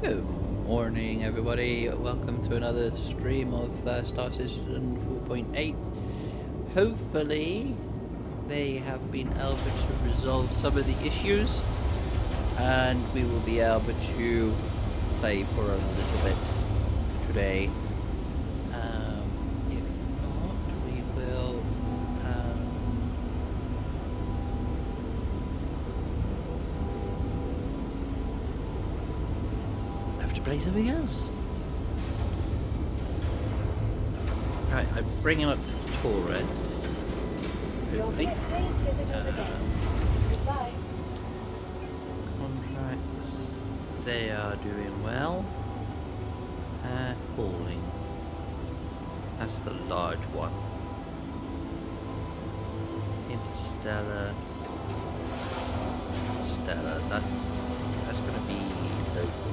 Good morning, everybody. Welcome to another stream of Star Citizen 4.8. Hopefully, they have been able to resolve some of the issues, and we will be able to play for a little bit today. If not, we will have to play something else. Right, I'm bringing up the Torres. Your today's visitors again. Goodbye. Contracts, they are doing well. Hauling, that's the large one. Interstellar, Stellar, that's going to be local.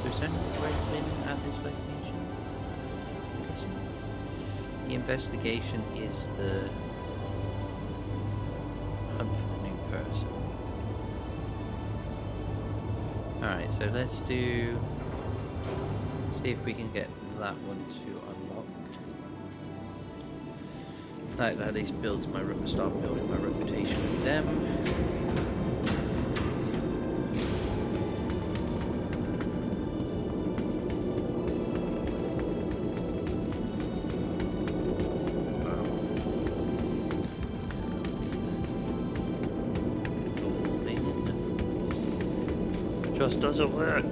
So is there any red bin at this location? The investigation is the hunt for the new person. Alright, so let's see if we can get that one to unlock. That at least builds my start building my reputation with them. Just doesn't work.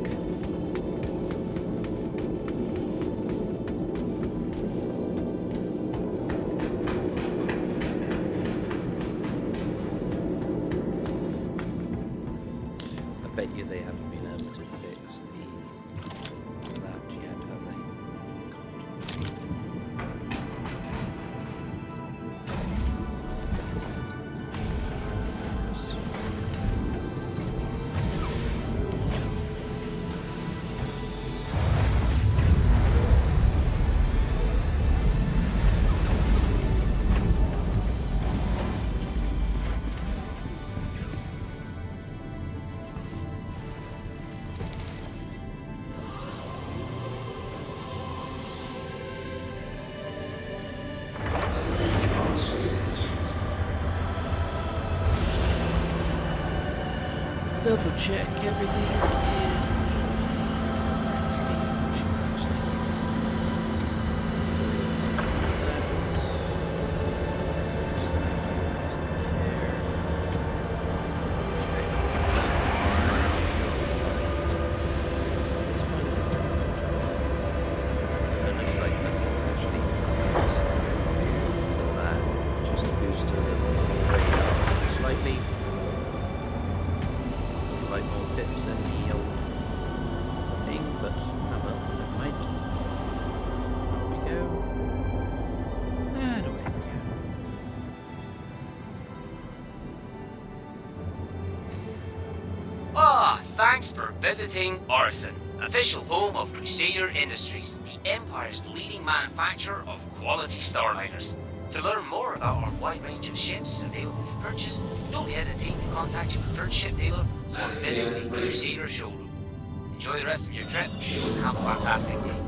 I bet you they haven't been able to fix that yet, have they? Double check everything is Thanks for visiting Orison, official home of Crusader Industries, the Empire's leading manufacturer of quality starliners. To learn more about our wide range of ships available for purchase, don't hesitate to contact your preferred ship dealer or visit the Crusader showroom. Enjoy the rest of your trip and have a fantastic day.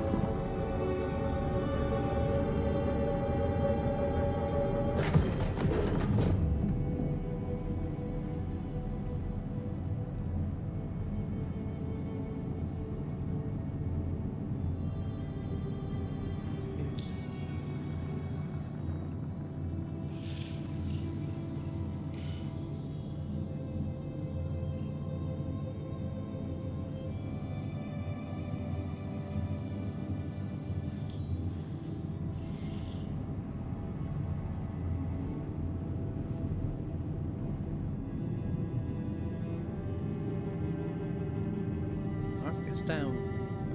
down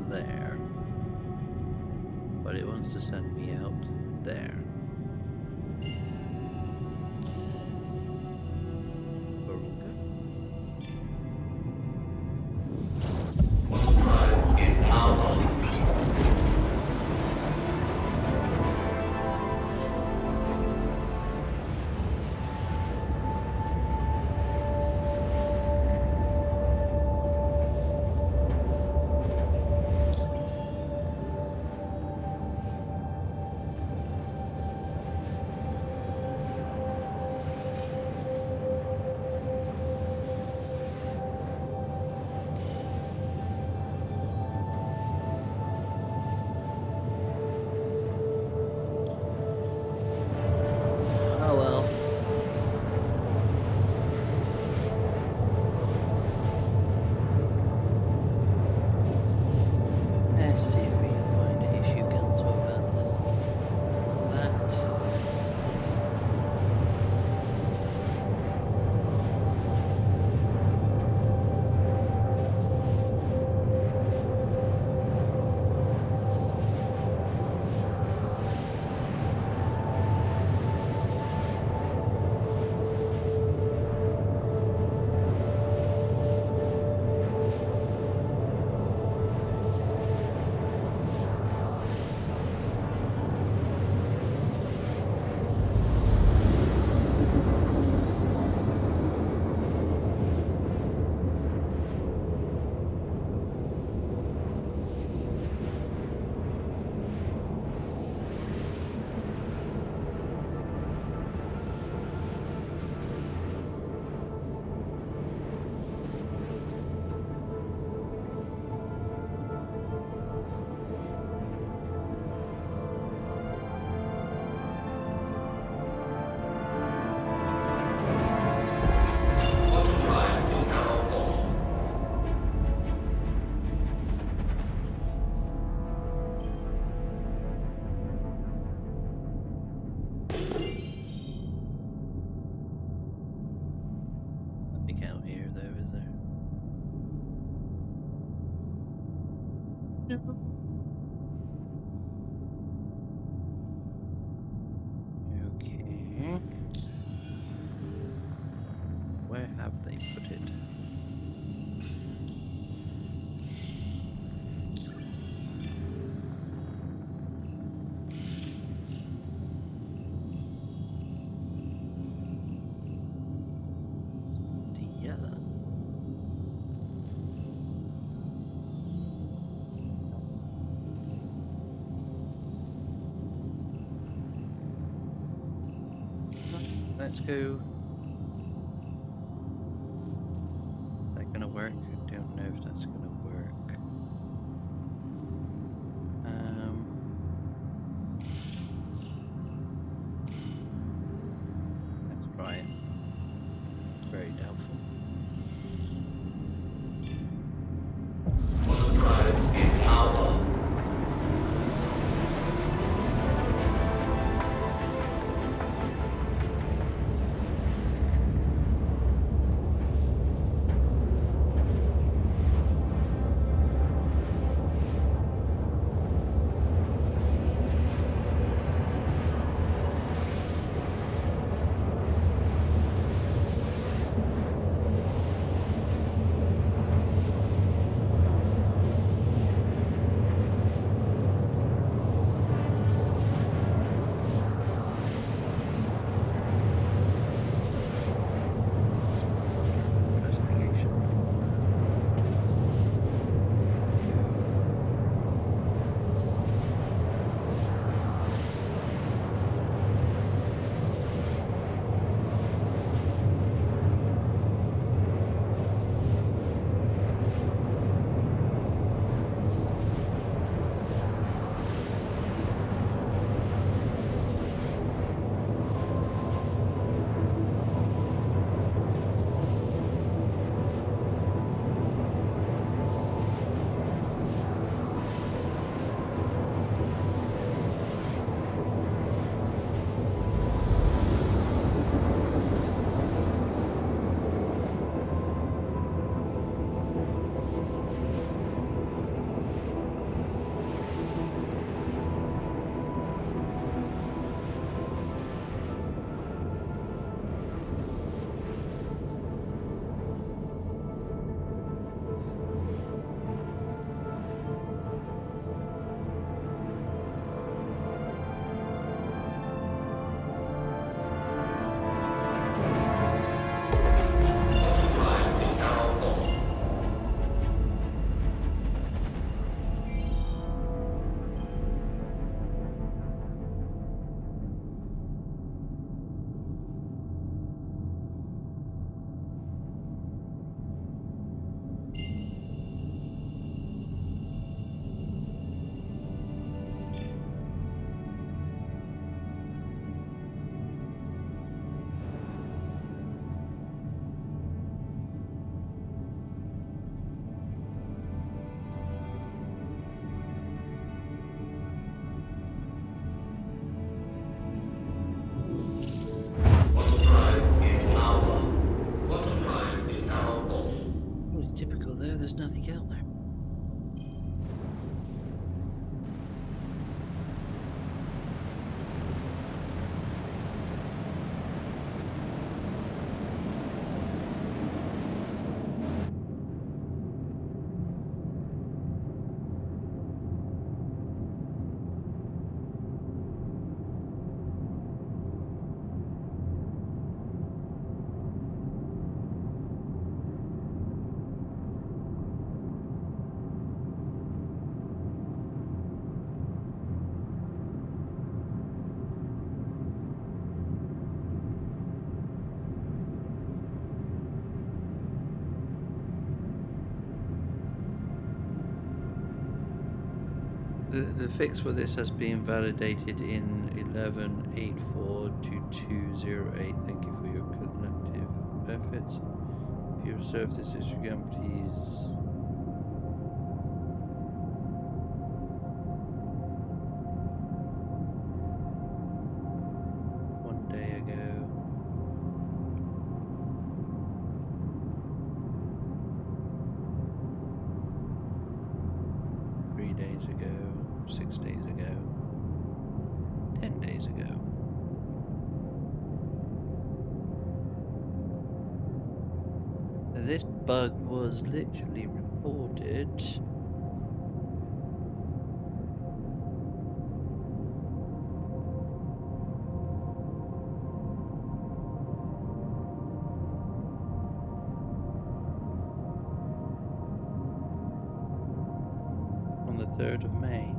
there, but it wants to send me out there. Drive is now. No. Okay. Where have they put it? The yellow. Let's go. Is that gonna work? I don't know if that's gonna work. Let's try it. Very doubtful. Drive is our. Investigation. Drive is now off. Auto drive is our. Auto drive is now off. Well, typical there, there's nothing out there. The fix for this has been validated in 11.8.4.2.2.0.8. Thank you for your collective efforts. If you observe this histogram, please. One day ago. 3 days 6 days ago, 10 days ago. So this bug was literally reported on the 3rd of May.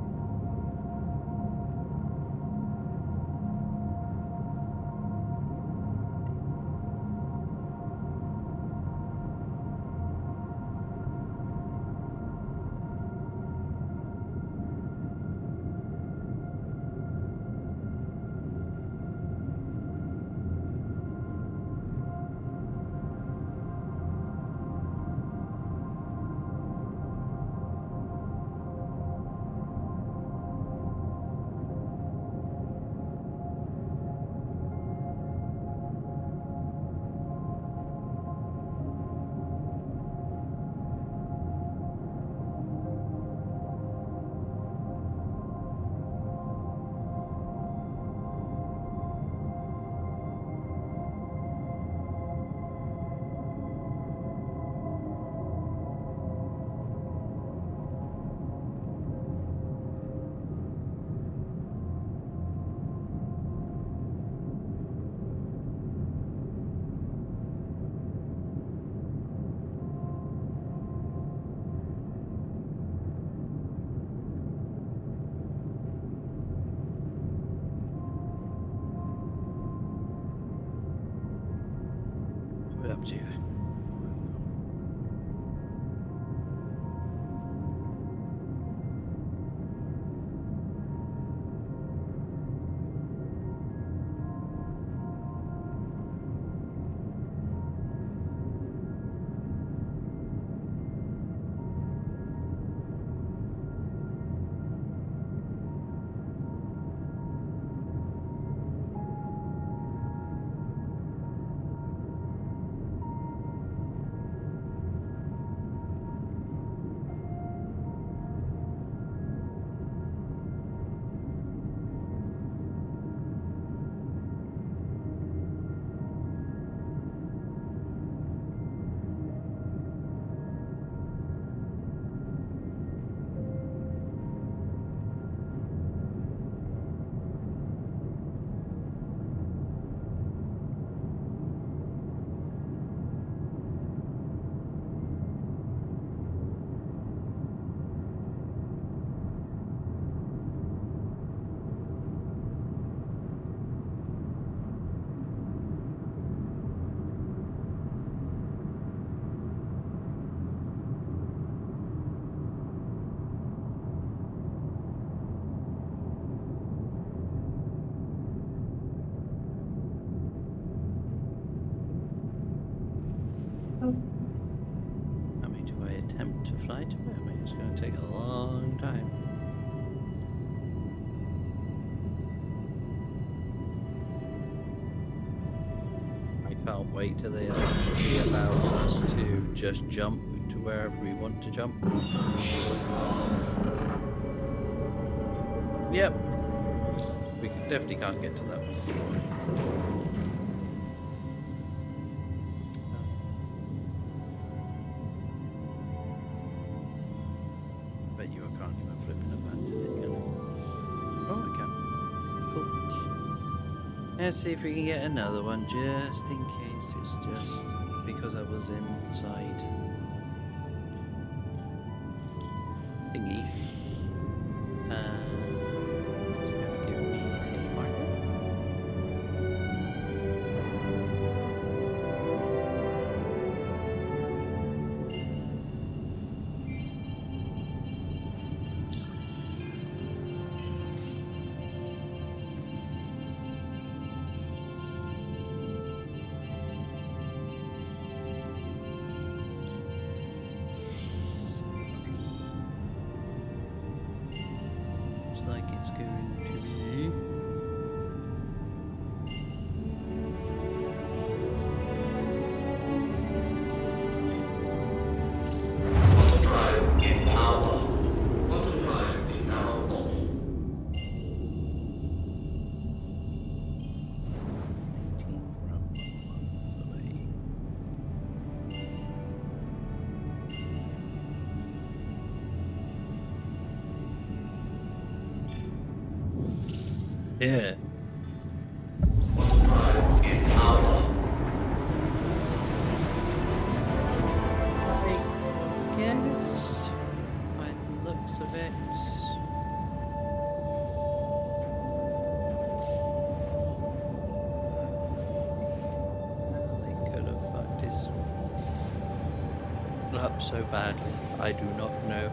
We're up to you. How many do I attempt to fly to? I mean, it's going to take a long time. I can't wait till they actually allow us to just jump to wherever we want to jump. Yep. We definitely can't get to that one. Bet you I can't even flip an abandon it, can I? Oh, I can. Cool. Let's see if we can get another one, just in case it's just because I was inside thingy. It's gonna give me a marker. Looks like it's going to be. Auto drive is now off. Auto drive is now off. Yeah. Auto drive is power. I guess, by the looks of it. They could have fucked this up so badly. I do not know.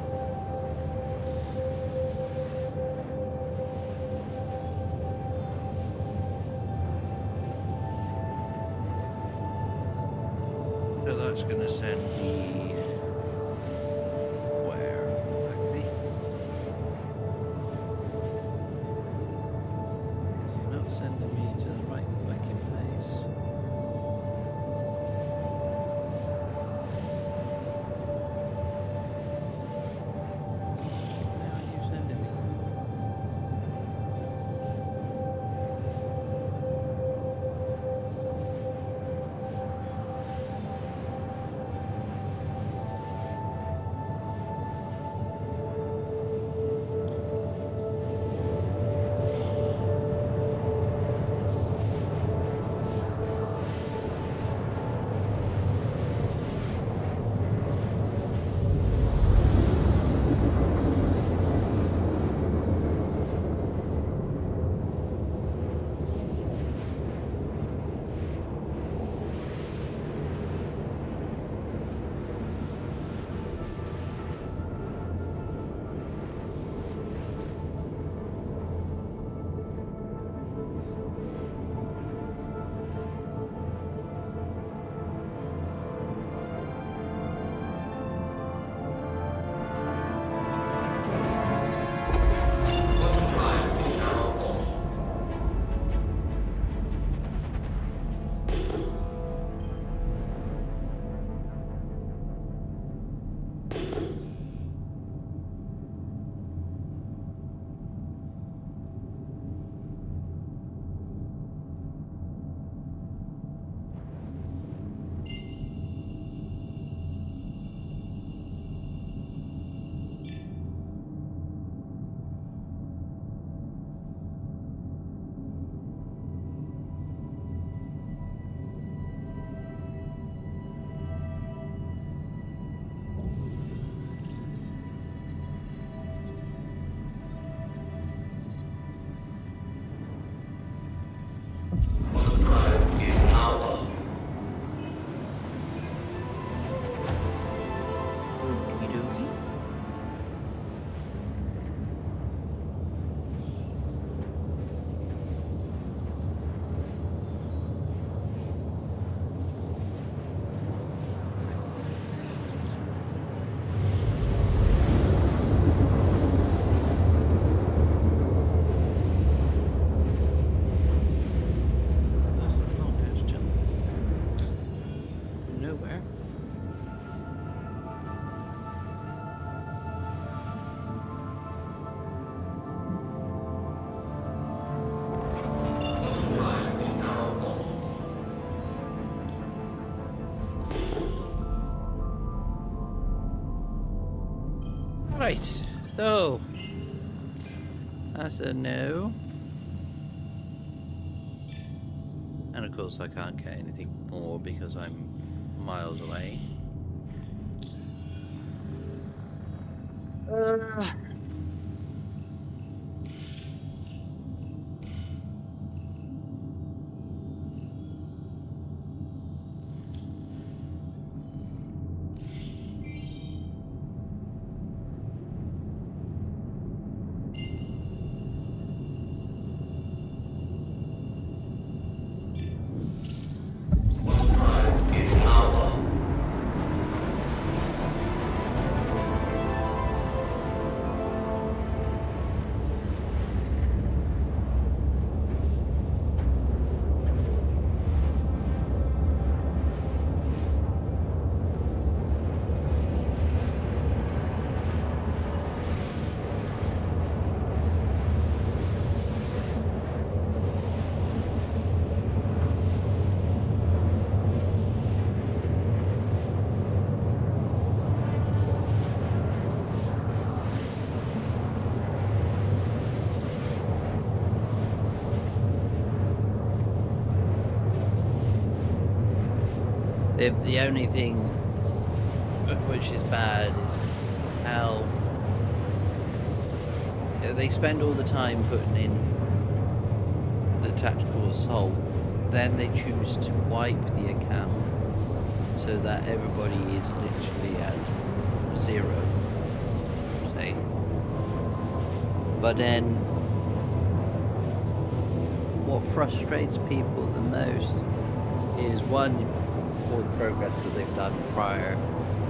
So that's going to send me where exactly? You're not sending me to the right fucking place. Where are you sending me? Auto drive is now off. Auto drive is power. Okie dokie. That's a long ass jump. Nowhere. Auto drive is now off. Right, so that's a no. And of course I can't get anything more because I'm miles away. Auto drive is power. 4.8.0-LIVE.1825000. The only thing which is bad is how they spend all the time putting in the tactical assault, then they choose to wipe the account so that everybody is literally at 0, say. But then what frustrates people the most is, one, all the progress that they've done prior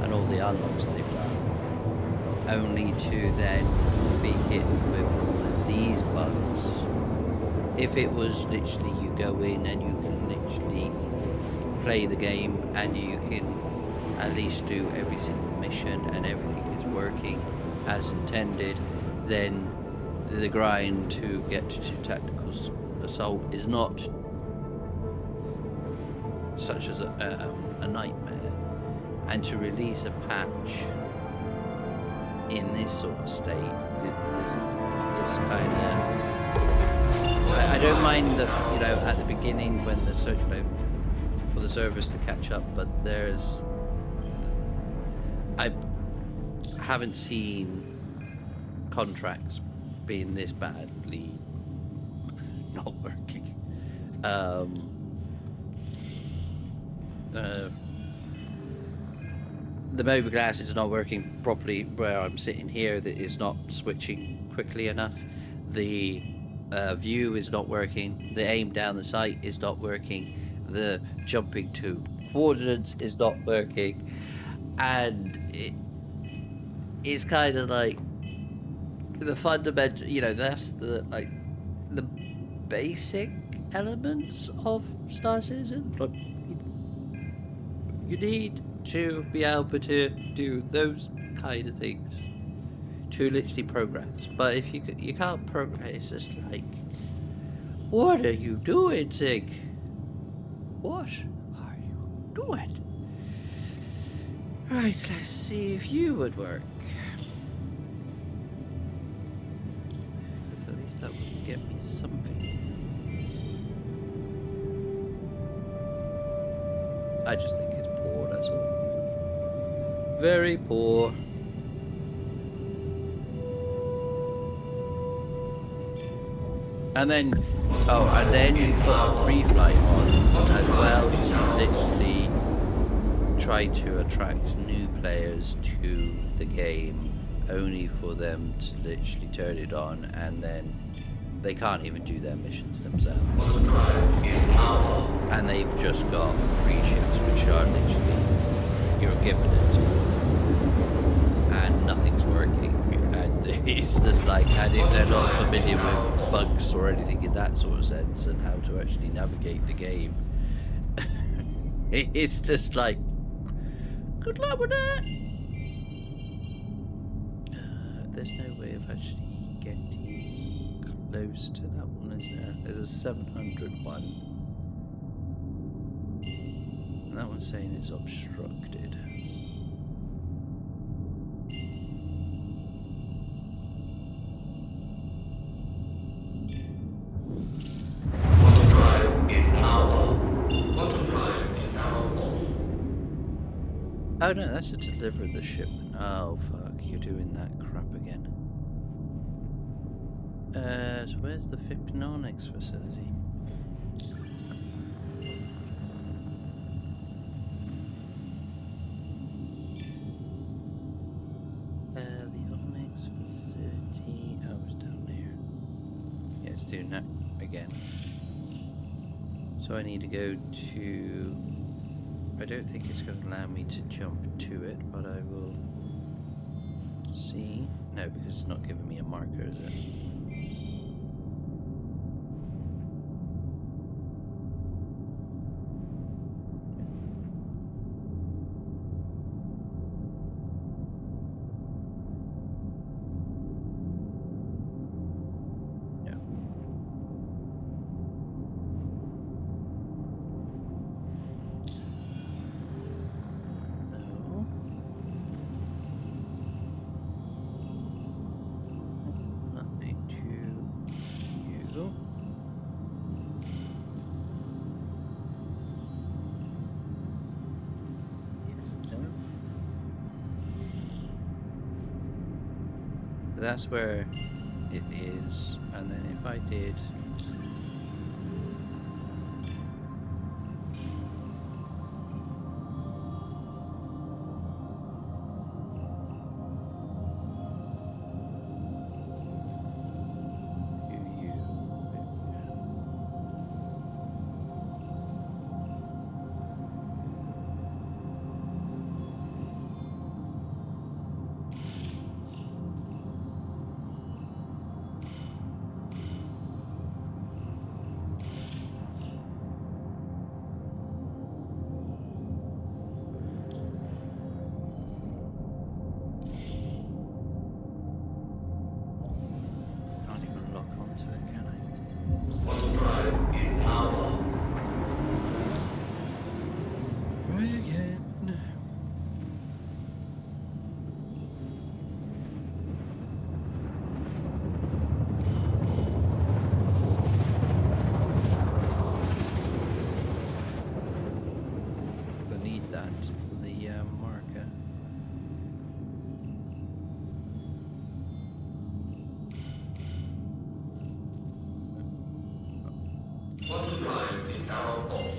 and all the unlocks that they've done, only to then be hit with all of these bugs. If it was literally you go in and you can literally play the game and you can at least do every single mission and everything is working as intended, then the grind to get to tactical assault is not such as a nightmare. And to release a patch in this sort of state, this kind of, I don't mind the, you know, at the beginning when the, you know, for the servers to catch up, but I haven't seen contracts being this badly not working. The mobiGlas is not working properly where I'm sitting here. That is not switching quickly enough. The view is not working. The aim down the sight is not working. The jumping to coordinates is not working, and it's kind of like the fundamental. You know, that's the the basic elements of Star Citizen. Look, you need to be able to do those kind of things to literally progress. But if you can't progress, it's just like, what are you doing, Zig? What are you doing? Right, let's see if you would work. Because at least that would get me something. I just think it's poor, that's all. Very poor. And then, and then you put a pre-flight on as well to literally try to attract new players to the game, only for them to literally turn it on and then they can't even do their missions themselves. And they've just got free ships which are literally, you're given it and nothing's working, and it's just like, and if they're not familiar with bugs or anything in that sort of sense and how to actually navigate the game, it's just like, good luck with that. There's no way of actually getting close to that one, is there? There's a 700 one. And that one's saying it's obstructed. Auto drive is now on. Auto drive is now off. Oh no, that's to deliver the shipment. Oh fuck, you're doing that crap again. So where's the Hypnonics facility? The Onyx facility. Oh, it's down there. Yeah, it's doing that again. So I need to go to. I don't think it's going to allow me to jump to it, but I will see. No, because it's not giving me a marker, is it? Nothing. That's where it is, and then if I did can't even lock onto it, can I? Auto drive is now on. Right again. I need that for the marker. Auto drive is now off.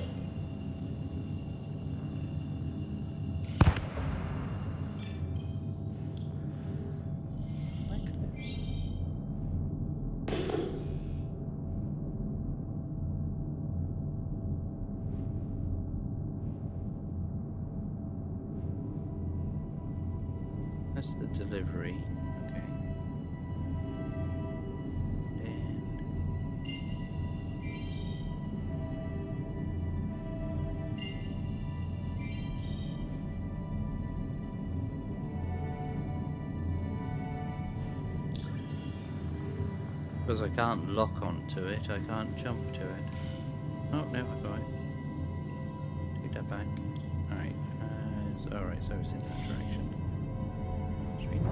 That's the delivery. Okay. Then because I can't lock onto it, I can't jump to it. Oh, no, alright. Take that back. Alright. Alright, so it's in that direction. Sweet.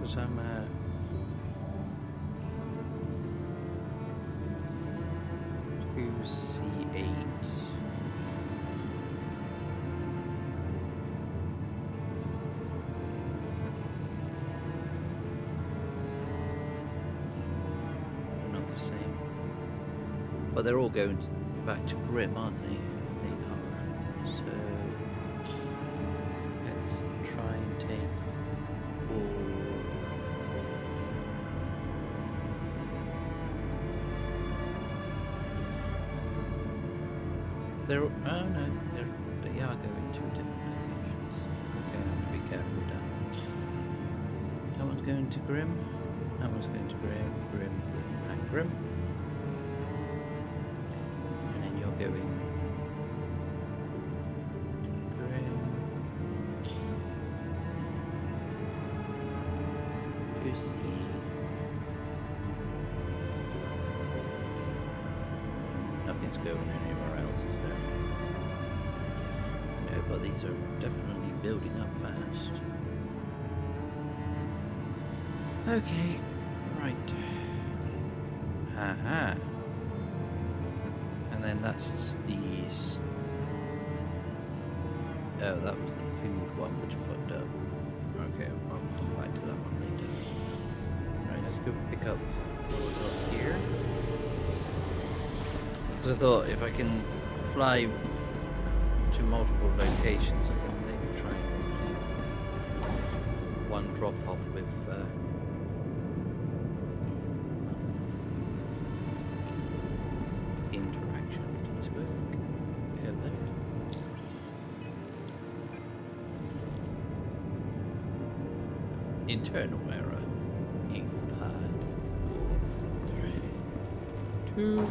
Because I'm at 2C8. Not the same. But they're all going back to Grim, aren't they? They are. So let's try and take all. They're oh no, they are going to different locations. Okay, I have to be careful down. That one's going to Grim. That one's going to Grim, and Grim. And then you're going to Grim. 2C. Nothing's going anywhere else, is there? No, but these are definitely building up fast. Okay, right. Aha. And then that's the... Oh, that was the food one, which fucked up. Okay, I'll come back to that one later. Right, let's go pick up what's up here. Because I thought if I can fly to multiple locations, I can maybe try and complete one drop off with interaction. Please work. Hello. Internal error. 8, 5, 4, 3, 2.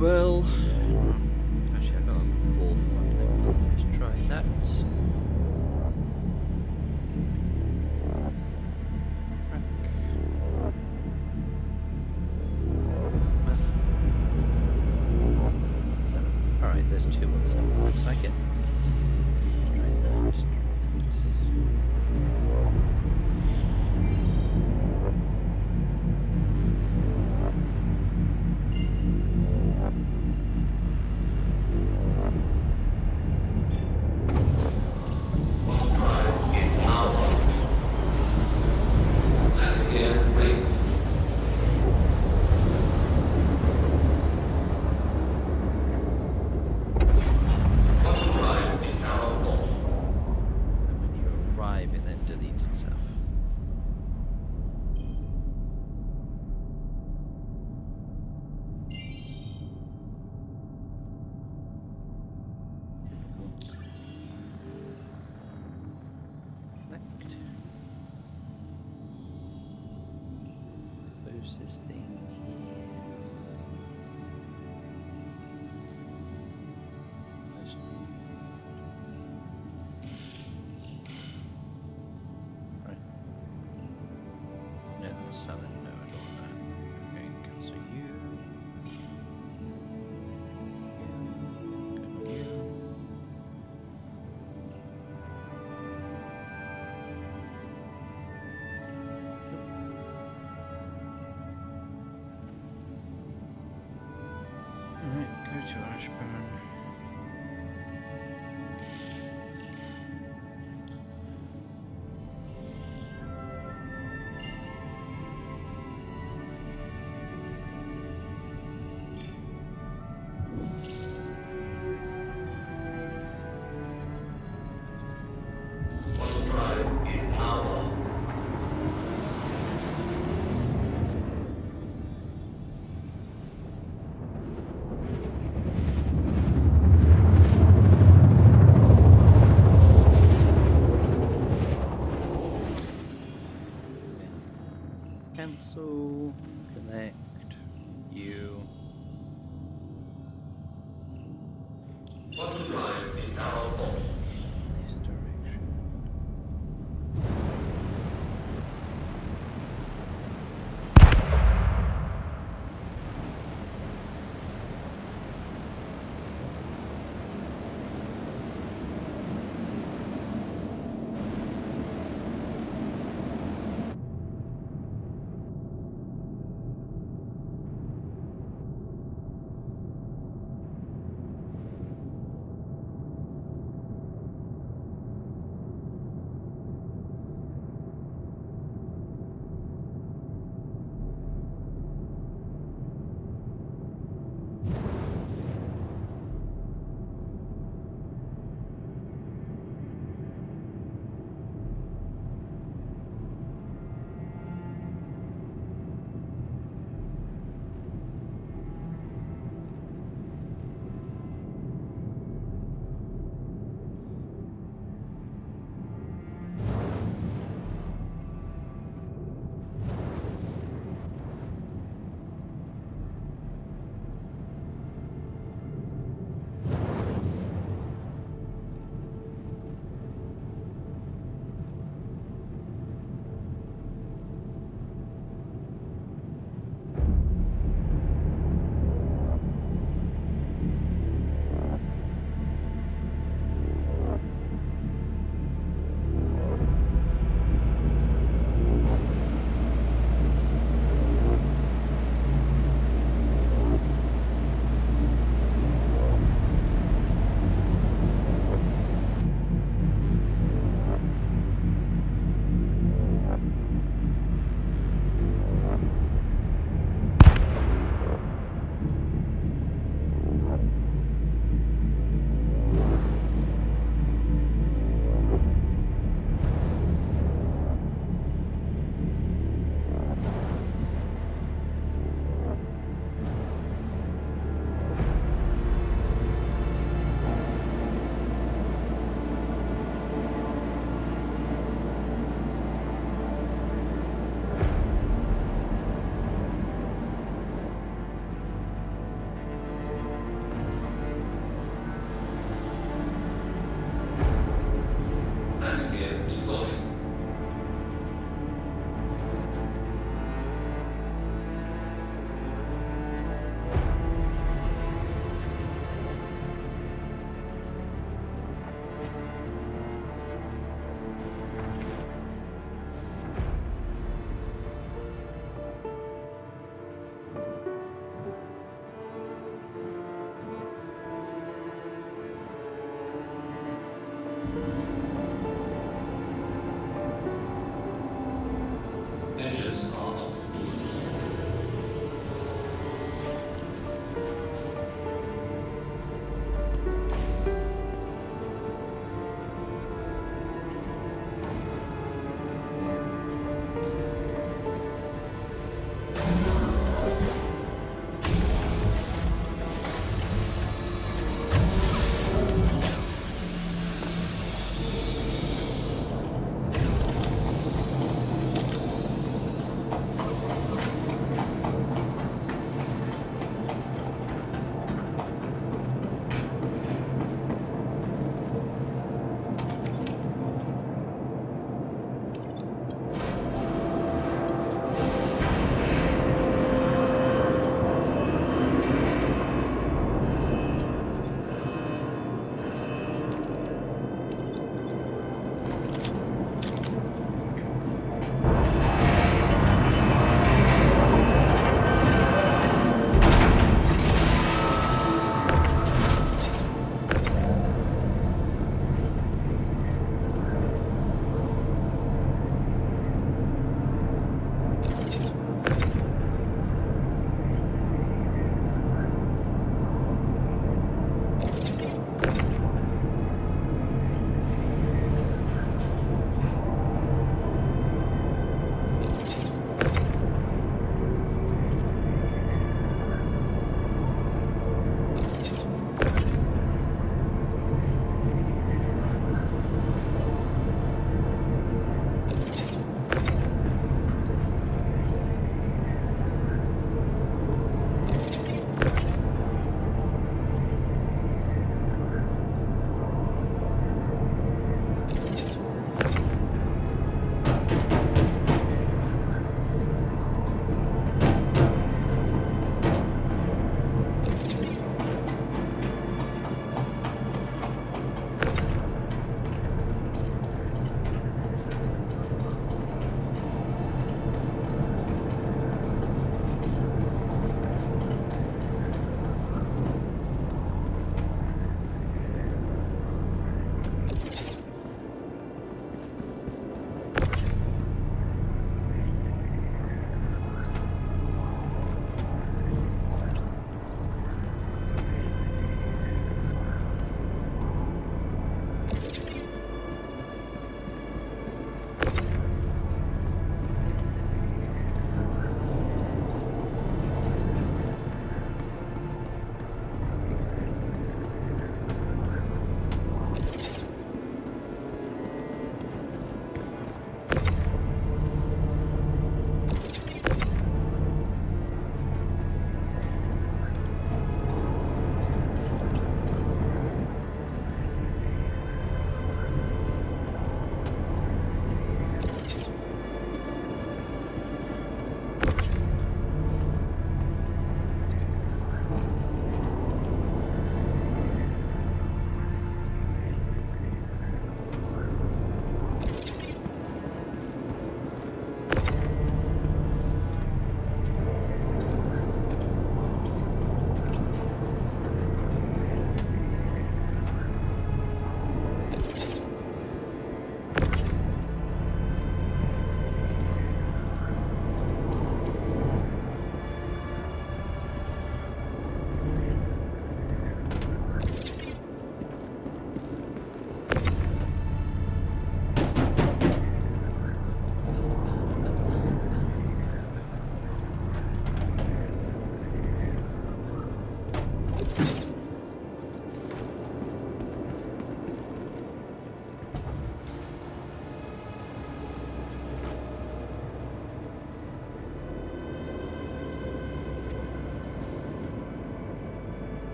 well. Actually, I got a fourth one. Let's try that. Alright, there's 2 on some. Looks like it. Try that. Auto drive is now on. Landing gear raised. Auto drive is now off. And when you arrive, it then deletes itself. Select. Closest thing is. Right. No, that's silent. No, I don't want that. Okay, cancel you. You. Alright, go to Ashburn. Auto drive is now on. Cancel, connect, you. Auto drive is now off. This direction.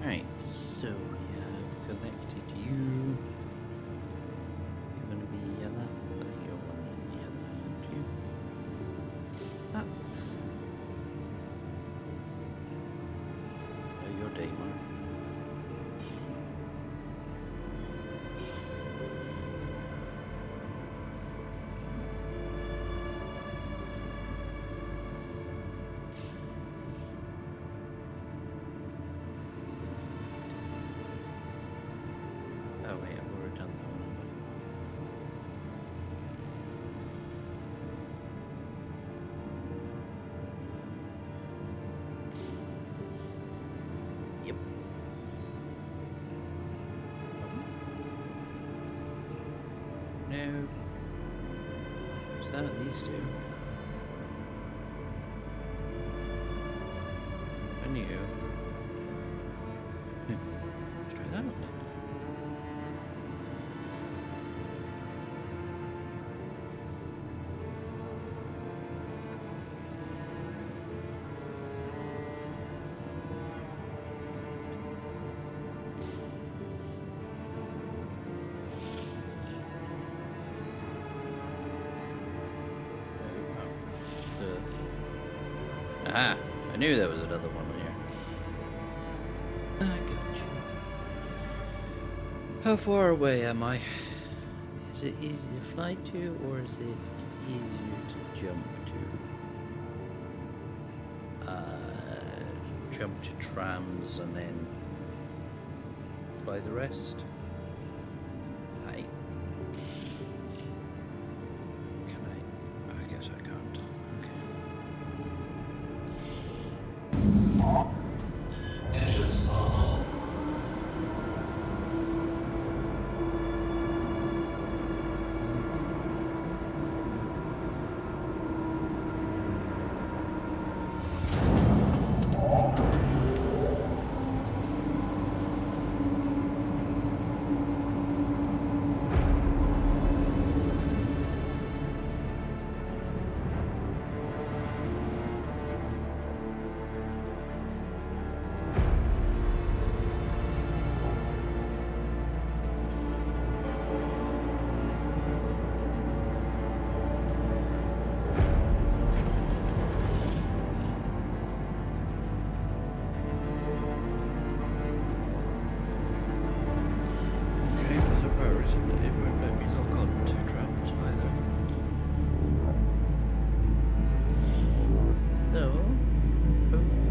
Right, so we have collected you. You're gonna be yellow, but you're one yellow, aren't you? Ah. Oh, your day, Mark. Oh wait, I've already done that one. Yep. No. Is that these two? And you. Let's try that one then. Ah, I knew there was another one here. I got you. How far away am I? Is it easy to fly to, or is it easier to jump to? Jump to trams and then fly the rest? Hi. Can I? I guess I can't. Okay. Engines are on. Okay, for the power reason that it won't let me lock on to trams either. So, hopefully.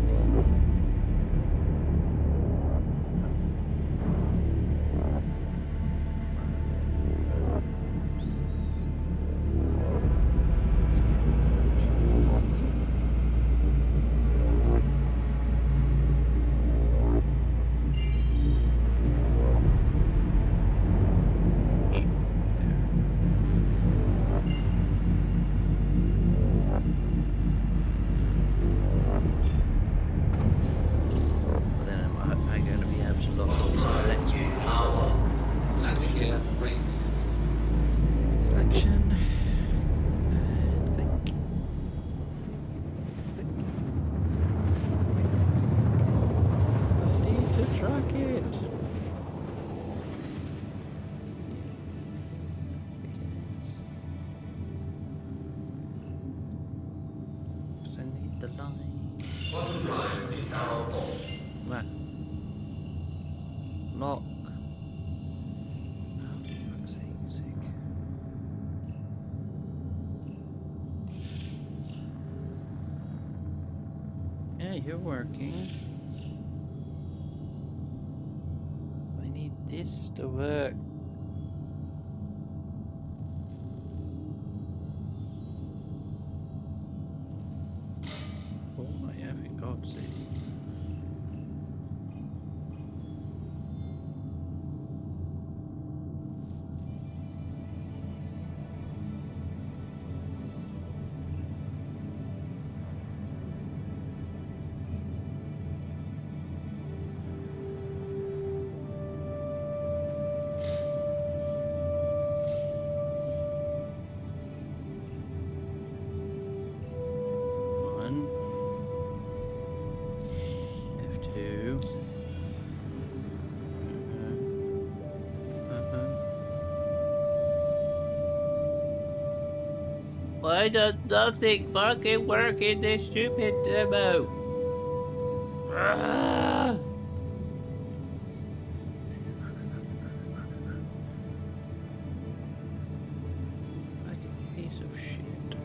But then am I going to be able to lock on to the next Is one? our landing gear raised. Collection. And click. Click. I need to track it. Because I need the line. Quantum drive is now off. Right. Lock. Oh, for fuck's sake. Yeah, you're working. I need this to work. Oh my effing God's sake. One. Why does nothing fucking work in this stupid demo? Ah! Like a piece of shit.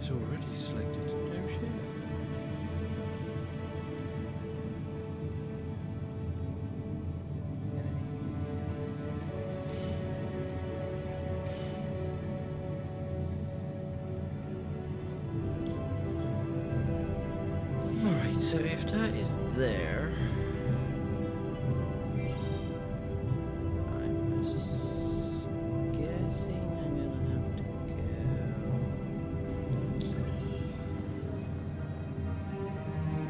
It's already selected. No shit. Alright, so if that is there, I'm guessing I'm gonna have to go.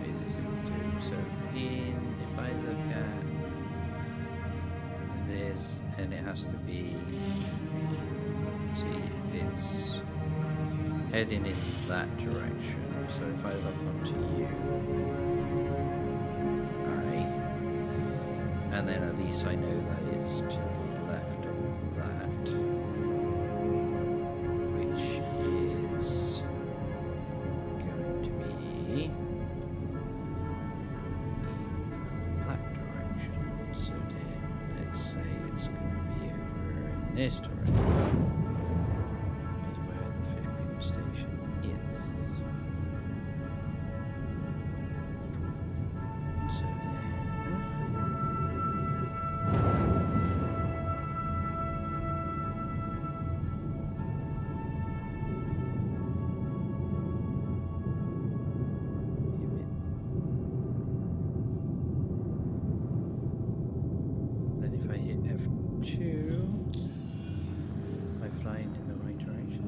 Is this into? So if I look at this, then it has to be. See, it's heading in that direction. So if I look onto you, and then at least I know that it's to the left of that, which is going to be in that direction. So then let's say it's going to be over in this direction. Is where the filling station is. So then if I hit F2, am I flying in the right direction?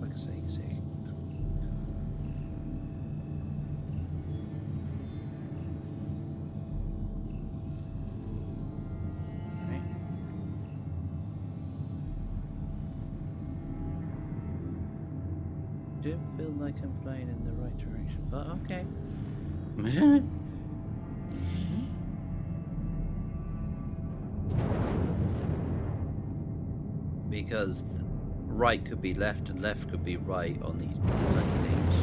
Fuck's sake. Right. Don't feel like I'm flying in the right direction, but okay. Because right could be left and left could be right on these bloody things.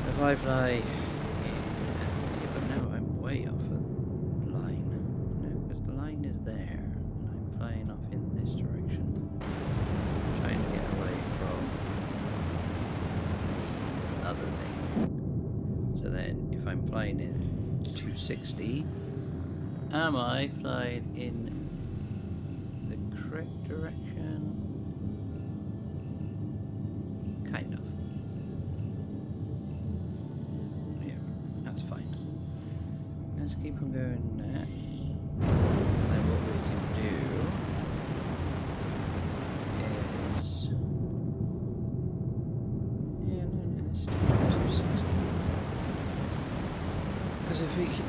If I fly, yeah, but no, I'm way off the line. No, because the line is there, and I'm flying off in this direction, trying to get away from the other thing. So then, if I'm flying in 260, am I flying in the correct direction? Kind of. Yeah, that's fine. Let's keep on going there. And then what we can do is... Yeah, no, let's do 260. Because if we keep...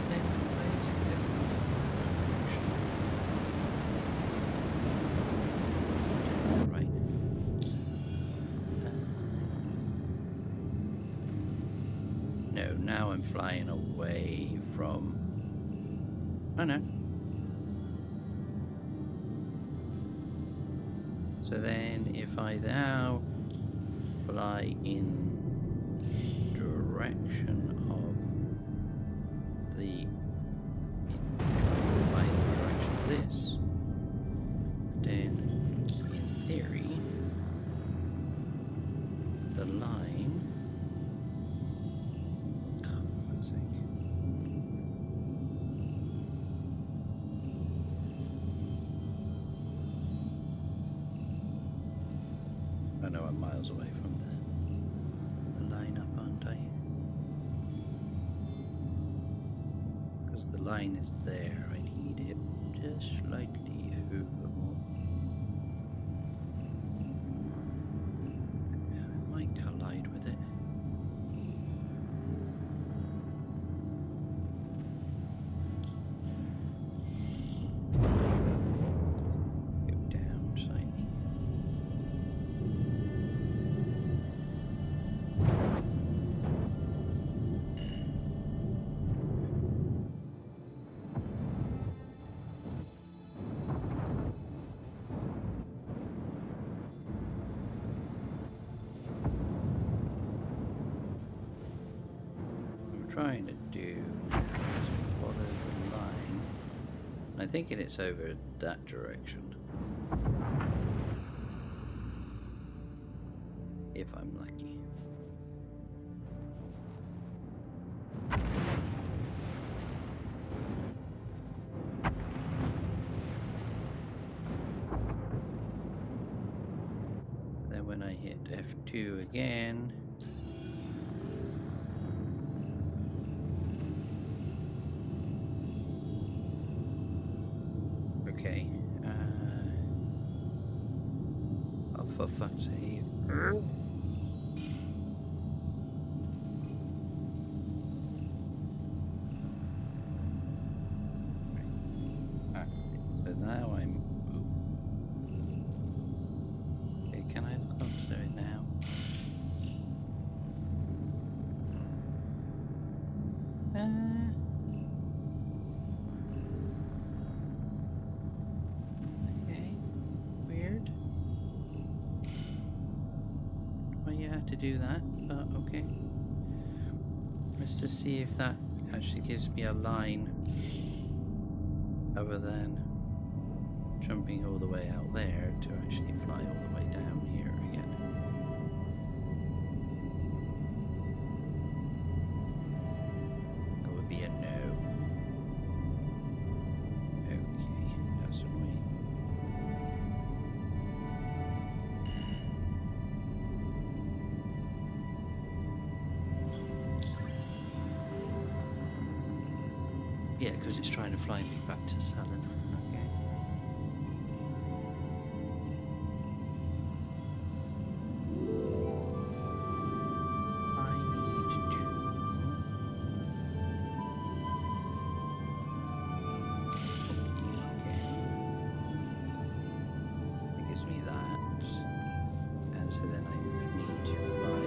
Then I need to get right. No, now I'm flying away from... Oh no. So then if I now fly in direction of the... If I fly in the direction of this, then in theory the line... I know I'm miles away from the line up, aren't I? Because the line is there, I need it just slightly over more. I'm thinking it's over that direction. If I'm lucky. Then when I hit F2 again, okay. Oh, for fuck's sake. But now I'm... Okay, can I look onto it now? Okay, weird. Well, you have to do that, but okay. Let's just see if that actually gives me a line other than jumping all the way out there to actually fly all the way down here again. That would be a no. Okay, that's annoying. Yeah, because it's trying to fly me back to Salon. Okay. I need to... Okay. It gives me that. And so then I need to fly...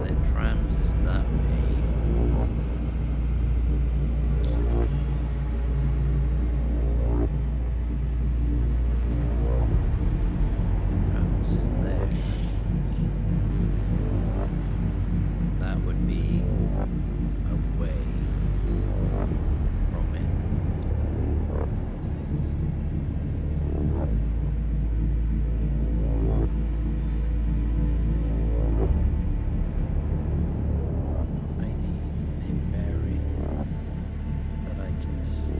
then trams is that way. Trams is there. And that would be away from it. I need a bearing that I can see.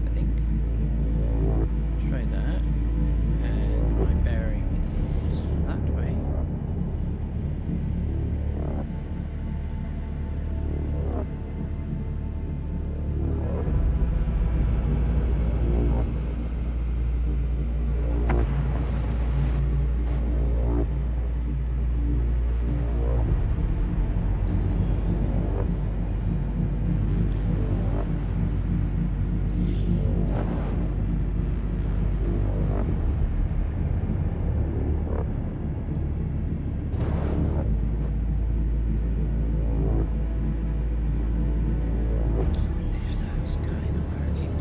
I think. Try that. And my bearing is that way. If that's kind of working.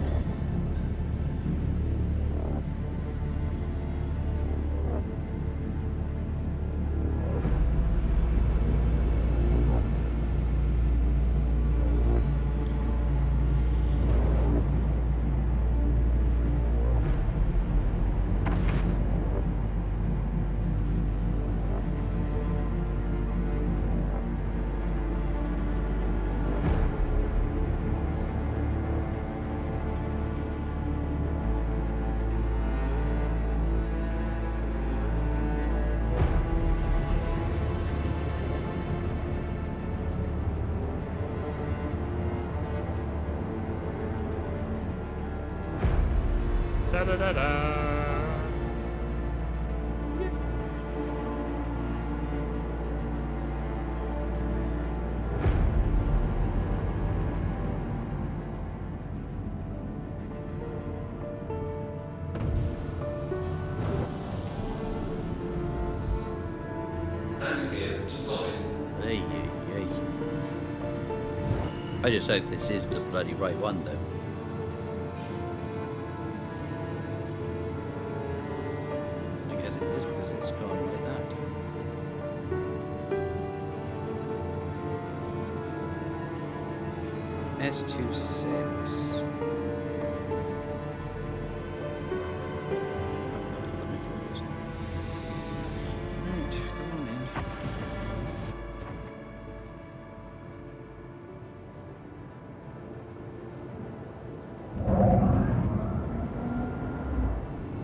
Da da da da. Navigator deployed. Hey, hey, hey. I just hope this is the bloody right one, though. I guess it is because it's gone like that. S26. Right, come on in.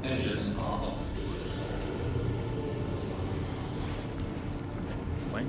Engines are off. When?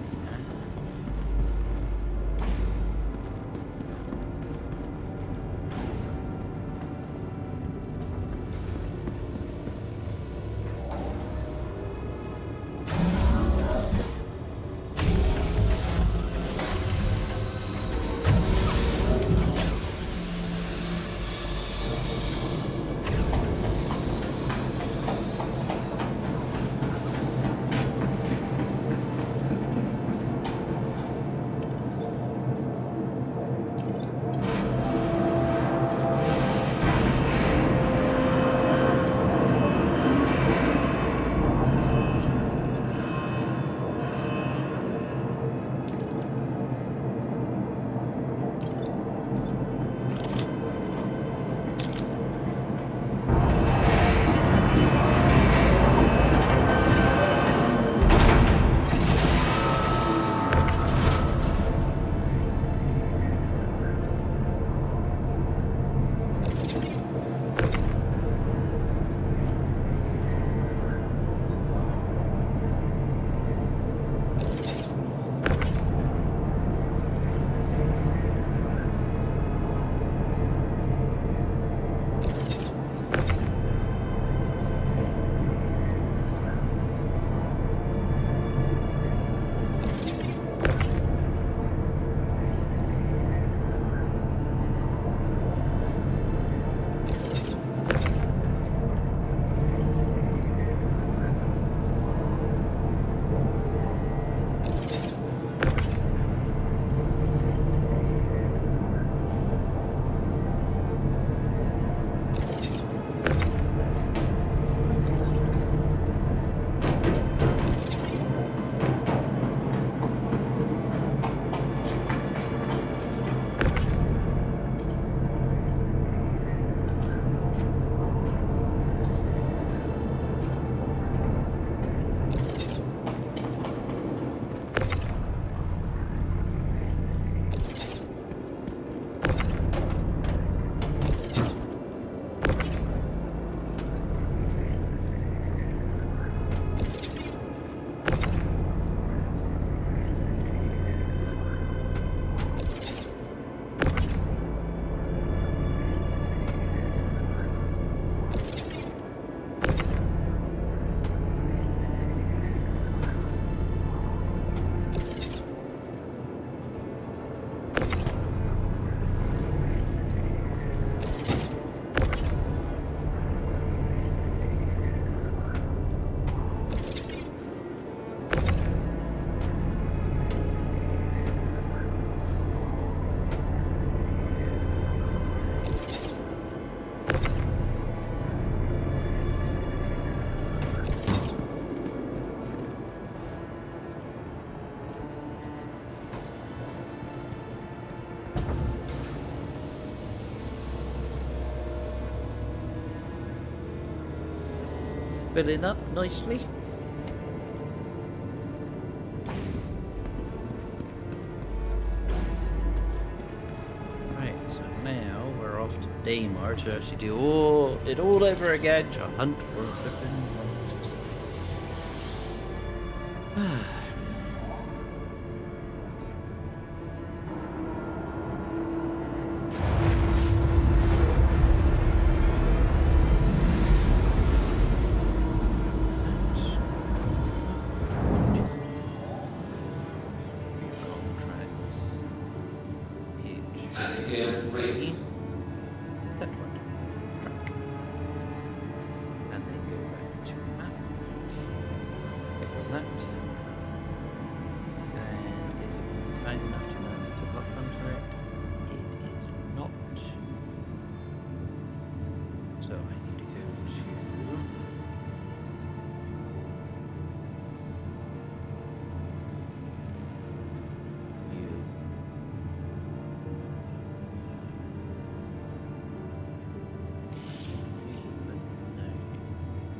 filling up nicely. Right, so now we're off to Daymar to actually do it all over again to hunt for flipping monsters. Antigen raised. That one. Track. And then go back to map. Click on that. And is it kind enough to learn to lock onto it? It is not. So I need to go to view. But no,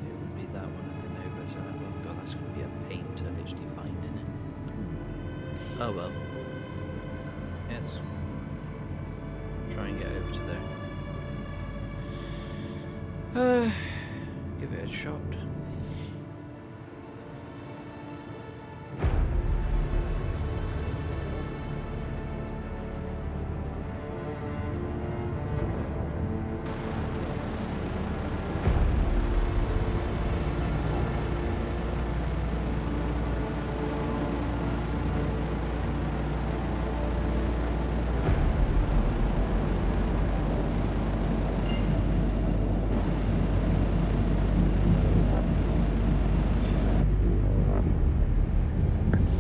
it would be that one at the Nova, so oh god, that's going to be a pain to literally find in it. Oh well. Let's try and get over to there. Give it a shot.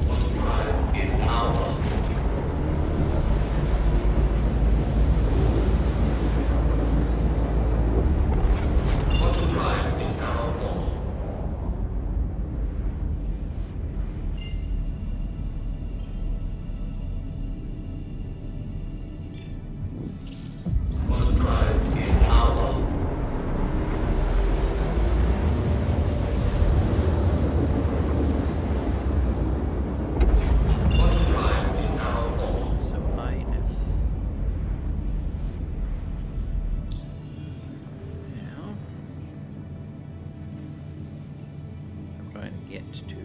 Auto drive is now on. Auto drive is now off. Auto drive is now on. Auto drive is now off. So I know. Now I'm trying to get to.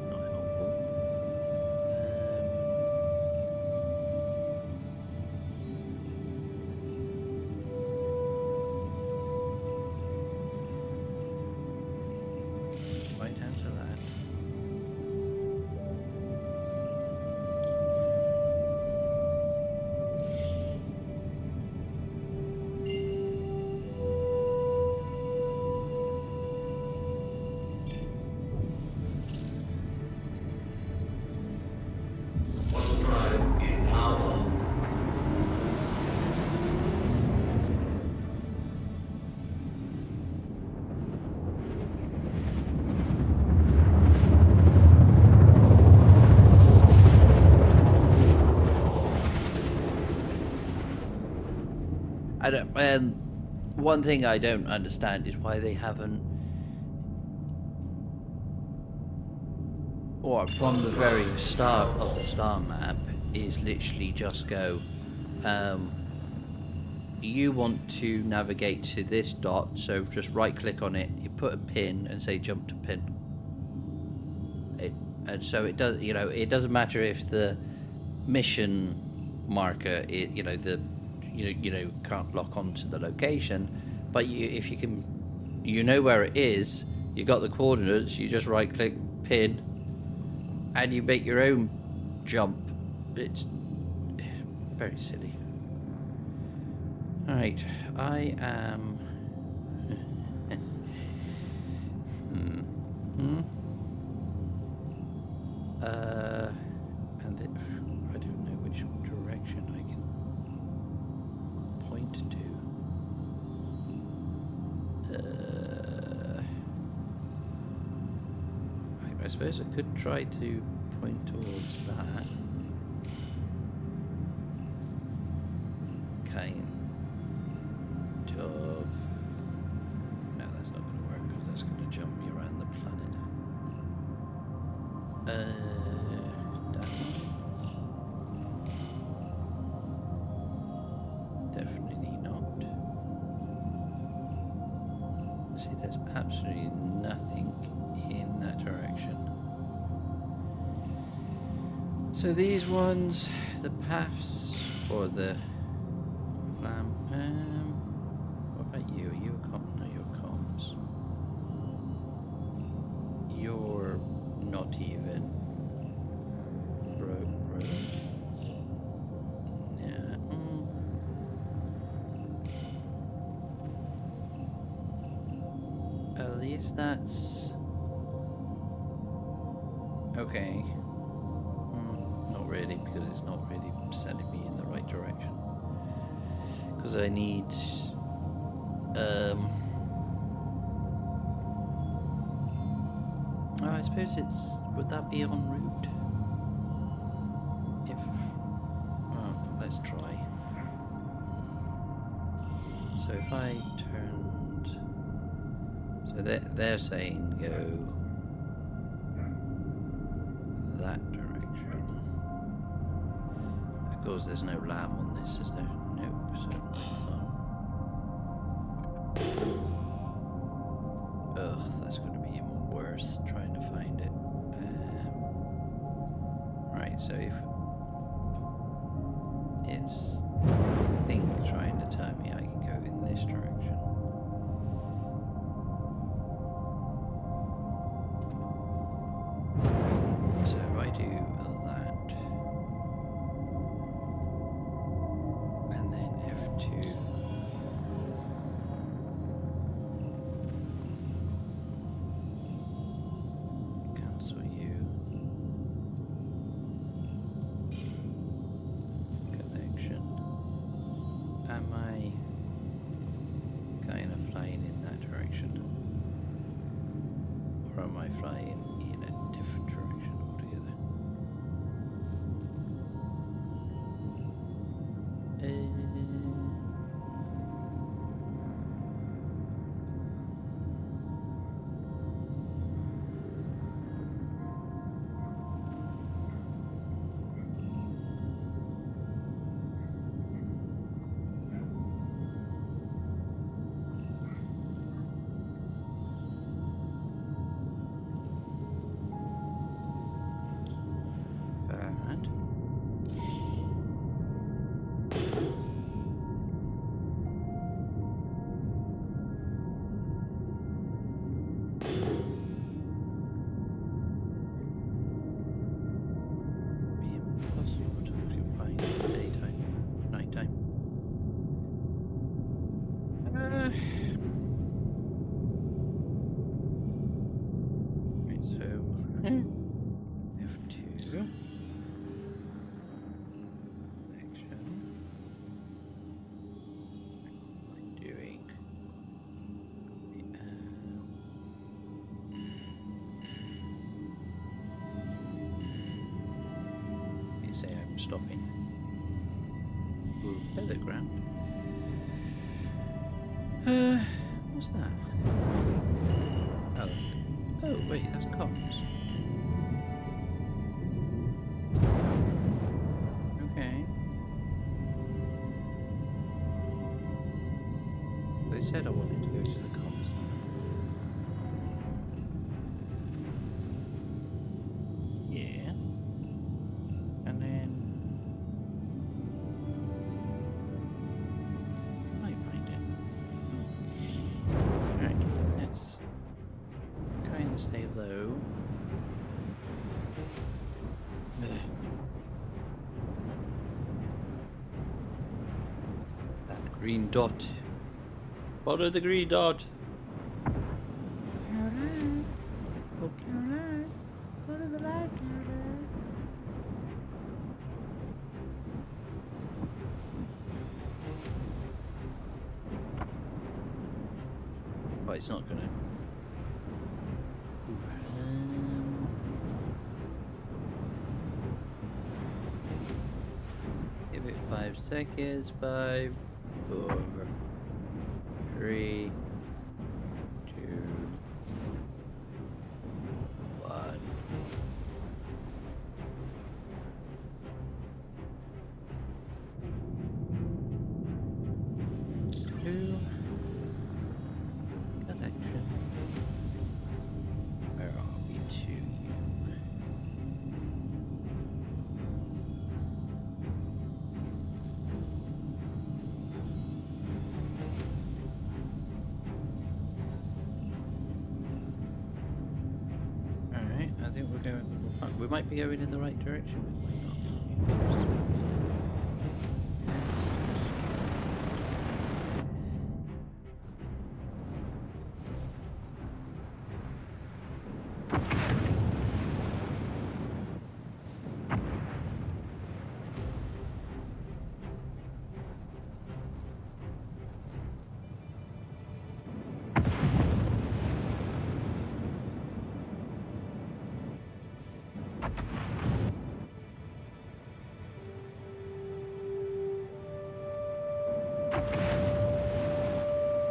Not helpful. Right down to that. Auto drive is now on. I don't. One thing I don't understand is why they haven't, or from the very start of the star map, is literally just go. You want to navigate to this dot, so just right click on it. You put a pin and say jump to pin. And so it does. It doesn't matter if the mission marker, can't lock onto the location, but if you can, where it is. You got the coordinates. You just right click pin, and you make your own jump. It's very silly. All right, I am. And I don't know which direction I can point to. I suppose I could try to point towards that. Kind of. No, that's there's absolutely nothing in that direction. So these ones, the paths or the lamp. What about you? Are you a com? No, you're comms. You're not even. Bro. Yeah. At least that's okay. Not really, because it's not really sending me in the right direction. Because I need oh, I suppose it's, would that be en route? If, oh, let's try. So if I turned, so they're saying go that direction. Of course, there's no lamb on this, is there? Nope. So that's on. Ugh, that's going to be even worse trying to find it. Right, so if it's, I think, trying to tell me I can go in this direction. So if I do that, and then F2, cancel you, connection. Am I kind of flying in that direction? Or am I flying in a different direction altogether? Bad. Be impossible to find daytime, nighttime. Right, so F2. Action. What am I doing? You say I'm stopping. Ooh, hello ground. What's that? Oh, that's it. Oh, wait, that's comms. Okay. They said I wanted to go to the comms. Yeah. And then I find it. Alright, let's kind of stay low. That green dot. Follow the green dot. Follow the light. Oh, it's not gonna. Give it 5 seconds. 5, 4, 3, 2, 1. Connection. might be going in the right direction. It might not.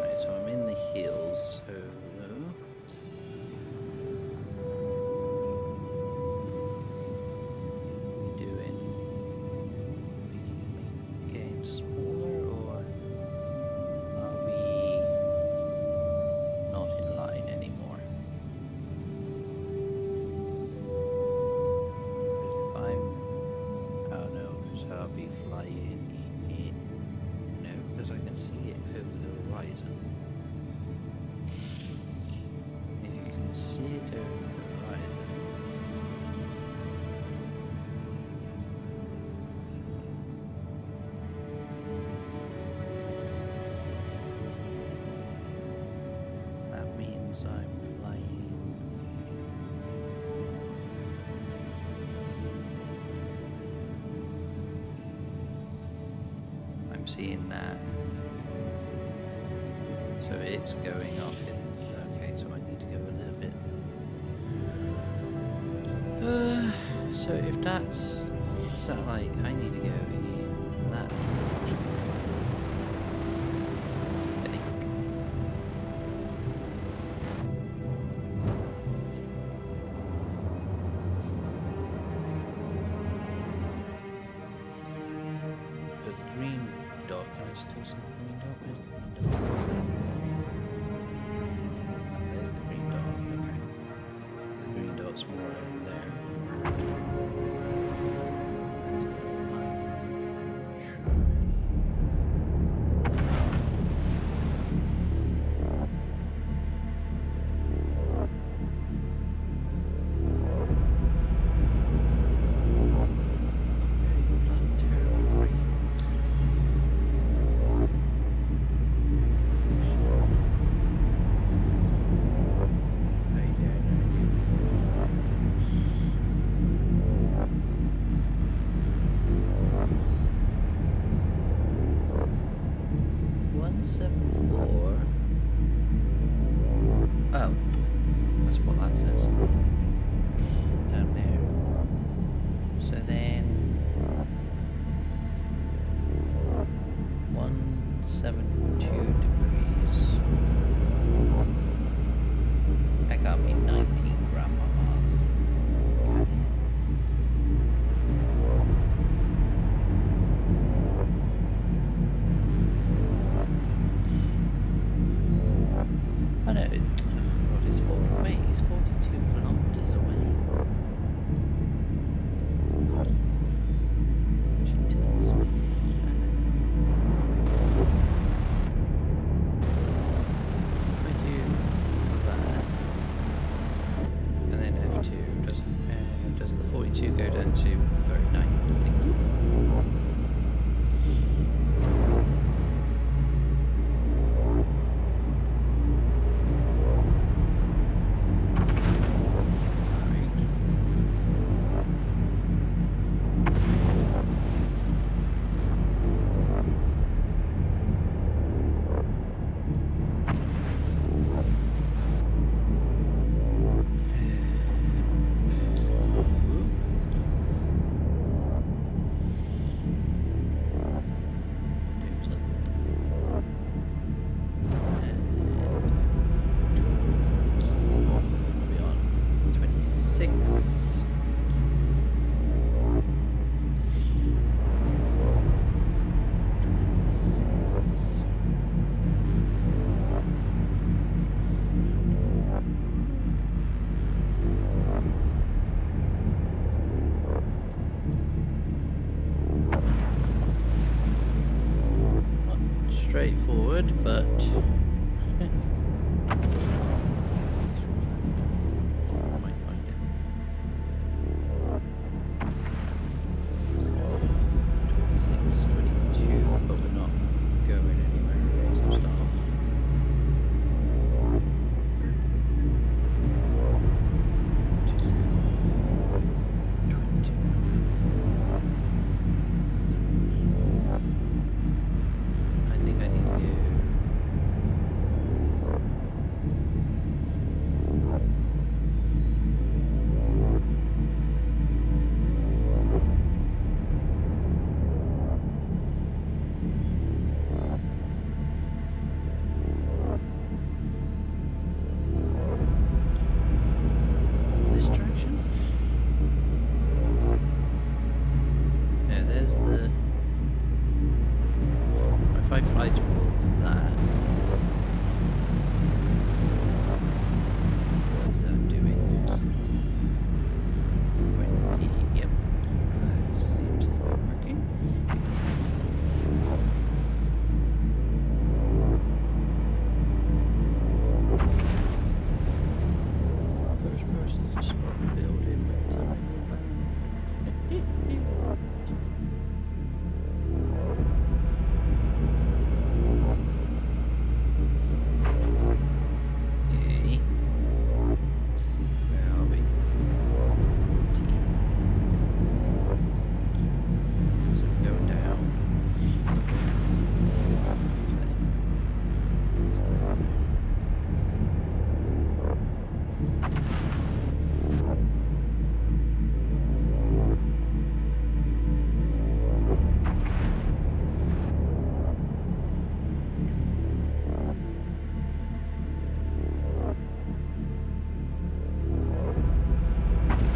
Right, so I'm in the hills, so doing getting smaller, or are we not in line anymore? If I'm, oh no, so I'll be flying in, no, because I can see it over the horizon. You can see it over the horizon. That means I'm flying. I'm seeing that. So it's going off in. Okay, so I need to go a little bit. So if that's satellite, I need to go in that direction. I think. The green dot, can I still see the green dot? Where's the green dot? Oh, there's the green dot. Okay. The green dot's more over there. Oh, that's what that says. Down there. So then 172 degrees. That got me 19 grandma miles. I know. What is 40? Wait, it's 42 kilometers away. She tells me. If I do that, and then F2, does the 42 go down to 39? I think. Straightforward, but I might find it. as the... If I fly towards that... What is that doing? 20, yep. Seems to be working. First person to spot the building when something goes back. Okay. Where are we? So we go down. Okay. What's that there?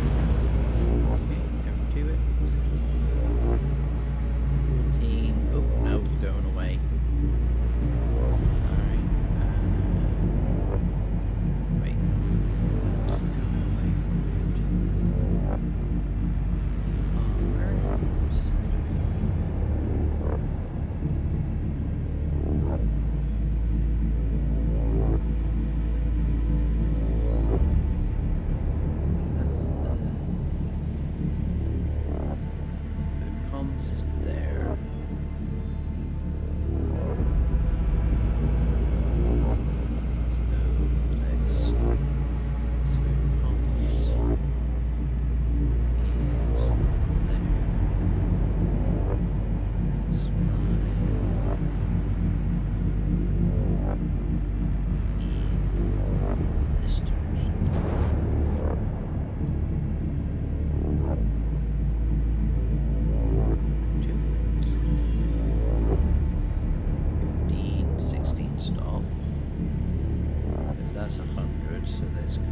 Okay, F2 it. 14. Oh, no, we're going away. Alright. Wait. That's the comms is there. So let's so comms is there. Let's fly in this direction. 15, 16 stop. If that's 100, so let's go.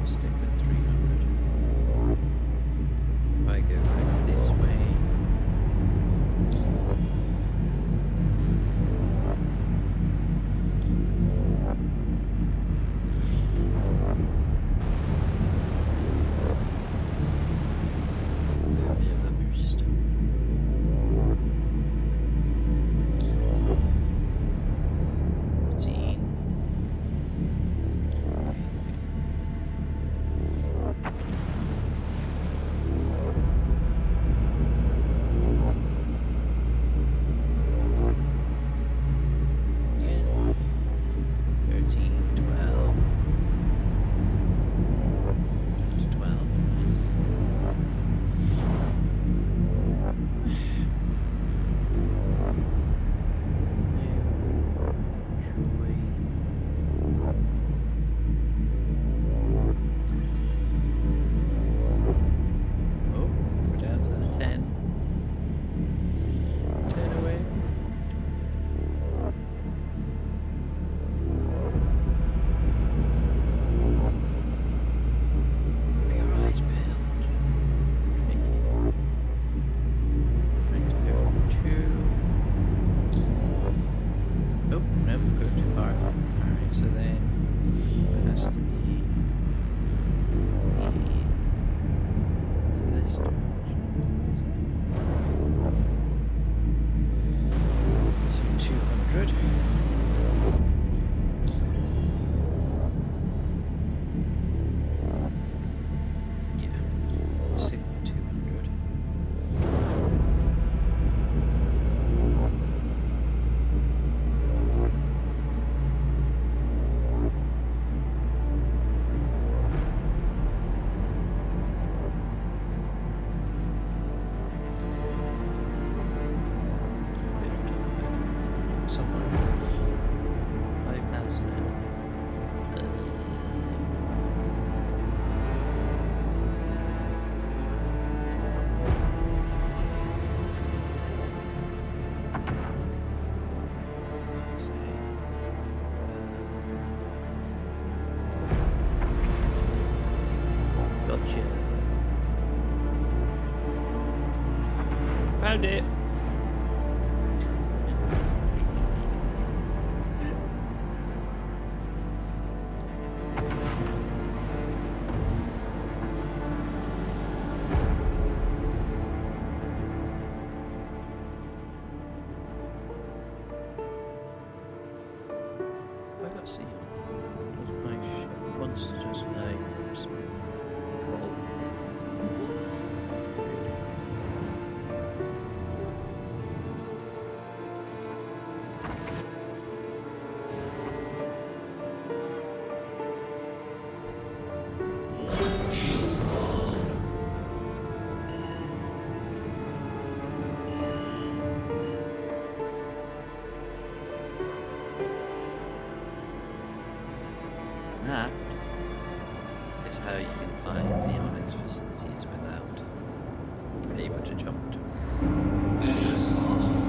Stick with 300. If I go back this way. A bit of a boost. Found it. I got see him. Does my ship wants to just roll. Shields wall. That is how you can find the Onyx facilities without able to jump to. Engines are off.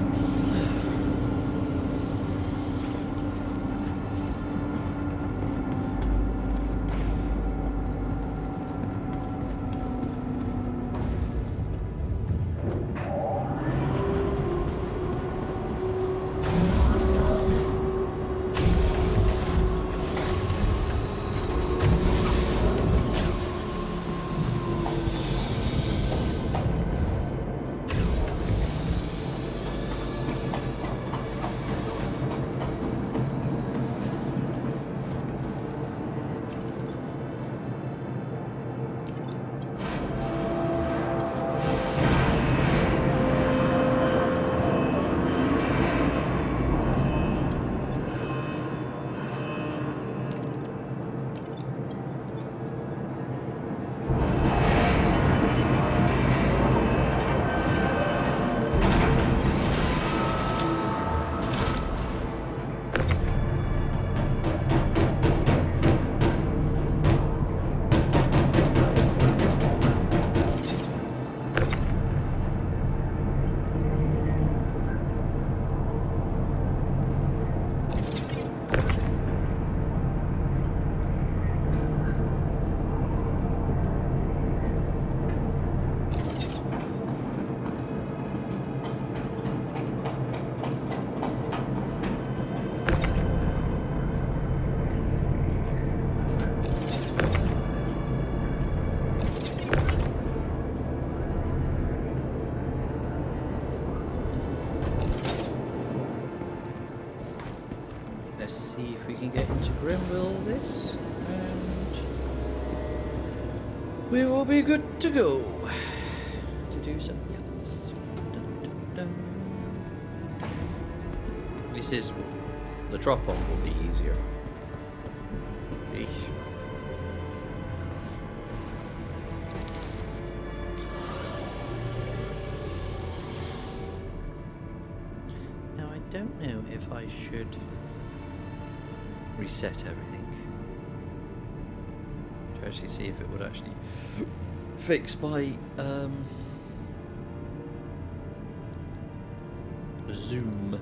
Let's see if we can get into Grimville this, and we will be good to go to do something else. Dun, dun, dun. This is the drop off will be easier. Eesh. Now I don't know if I should reset everything to actually see if it would actually fix my zoom.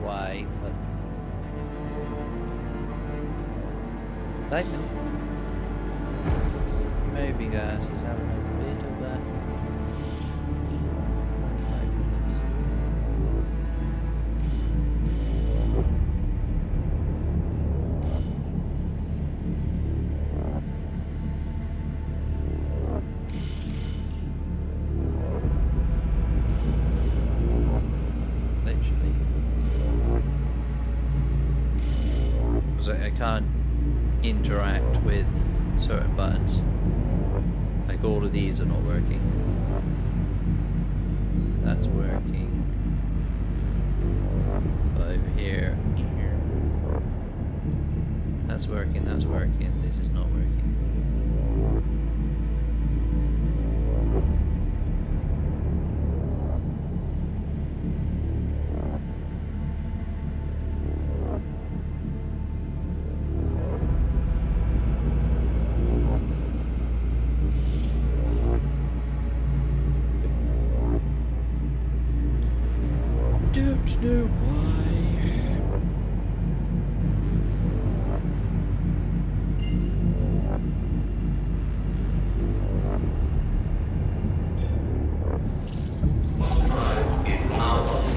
why, but I know. Maybe guys is having a bit of a 5 minutes. Literally. Because I can't interact with certain buttons. Like all of these are not working. That's working. But over here, that's working, that's working. This is not working. Don't know why. Auto drive is now off.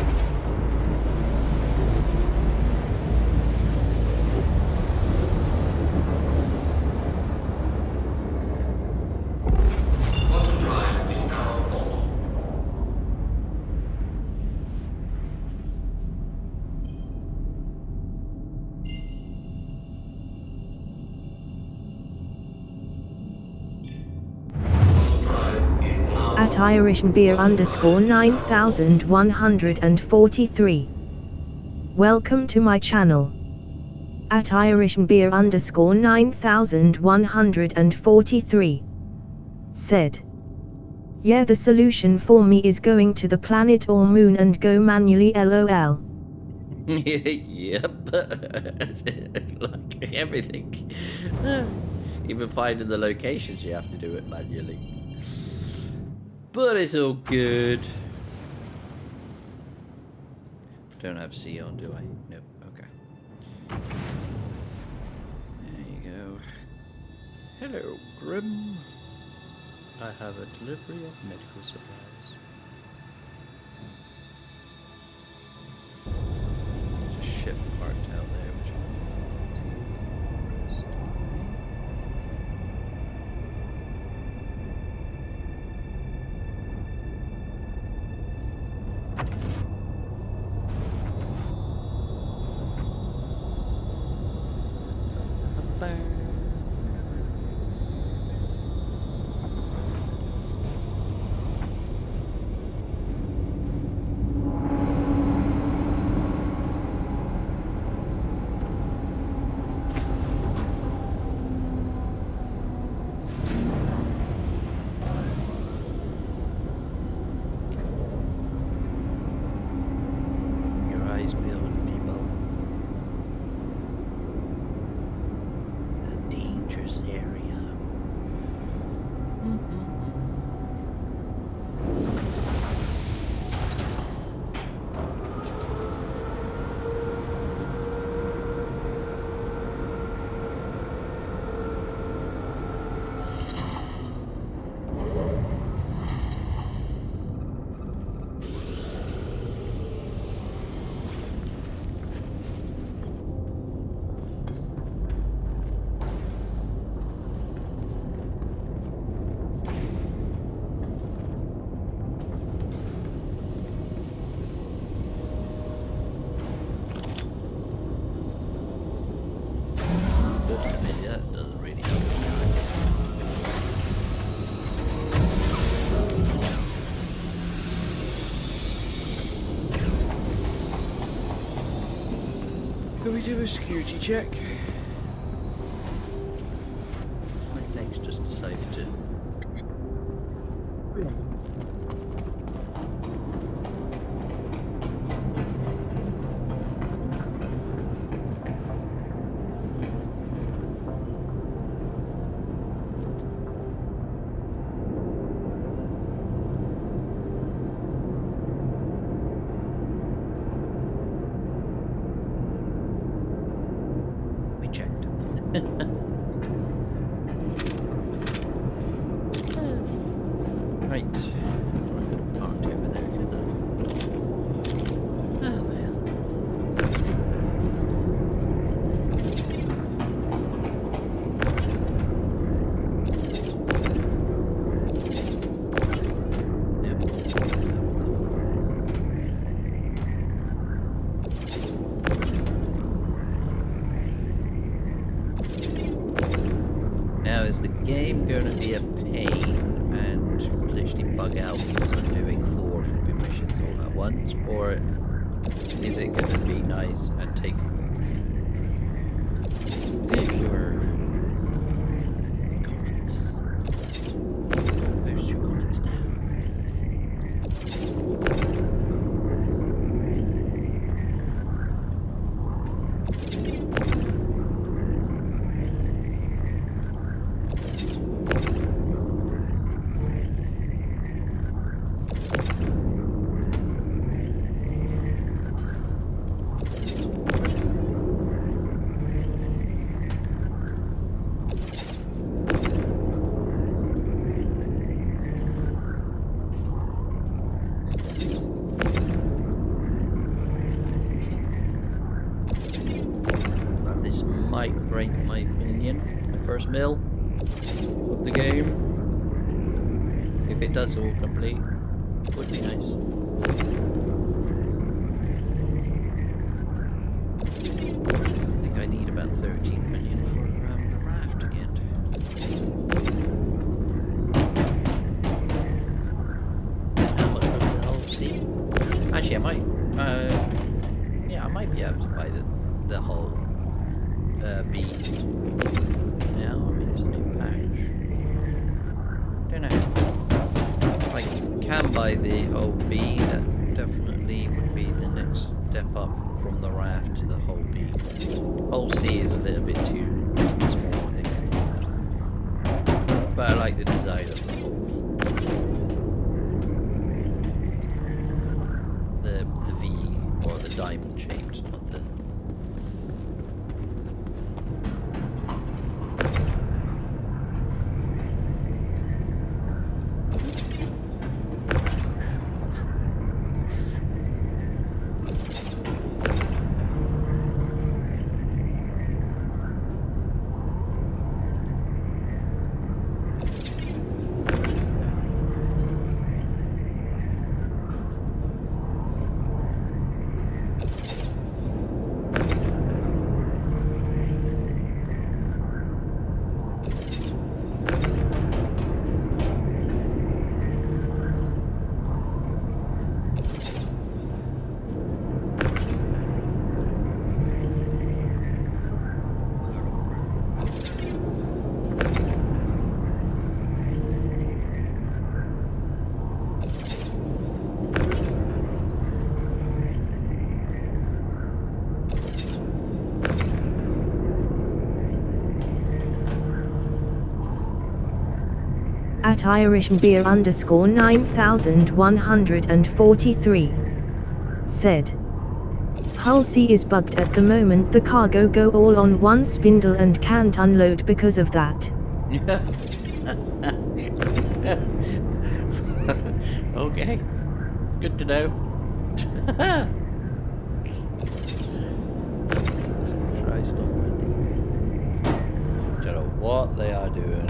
Auto drive is now off. Auto drive is now At IrishBeer_9143. Welcome to my channel. At IrishBeer_9143. Said. Yeah, the solution for me is going to the planet or moon and go manually LOL. Yep. Like everything. Even finding the locations, you have to do it manually. But it's all good. Don't have C on, do I? Nope. Okay. There you go. Hello, Grim. I have a delivery of medical supplies. There's a ship parked out there, which I'm going to rest on. Your eyes build people. It's a dangerous area. That doesn't really help. Can we do a security check? My legs just decided to. Right. I could have parked over there, couldn't I? Oh well. Now, is the game going to be a pain and literally bug out because I'm doing 4 flipping missions all at once, or is it going to be nice and take your comments? Post your comments now. This might break my opinion, my first mill of the game. If it does all complete, would be nice. I think I need about 13 million for the raft again. And how much of the whole sea? Actually, I might. Yeah, I might be able to buy the whole bean. Now, I mean, it's a new patch. Don't know. If I can buy the whole bee, that definitely would be the next step up from the raft to the whole bee. Whole sea is a little bit too small, I think. But I like the design of the whole bee. The V or the diamond shapes, not the. At IrishBeer_9143 said, Hull C is bugged at the moment. The cargo go all on one spindle and can't unload because of that. Okay, good to know. Christ almighty. Don't know what they are doing.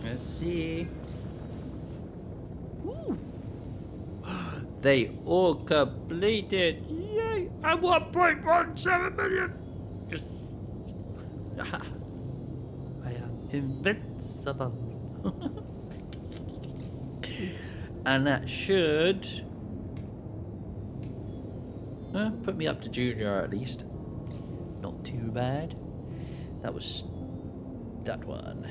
Let's see. Ooh. They all completed. Yay! And 1.17 million. Yes. I am invincible. And that should put me up to junior at least. Not too bad. That was that one.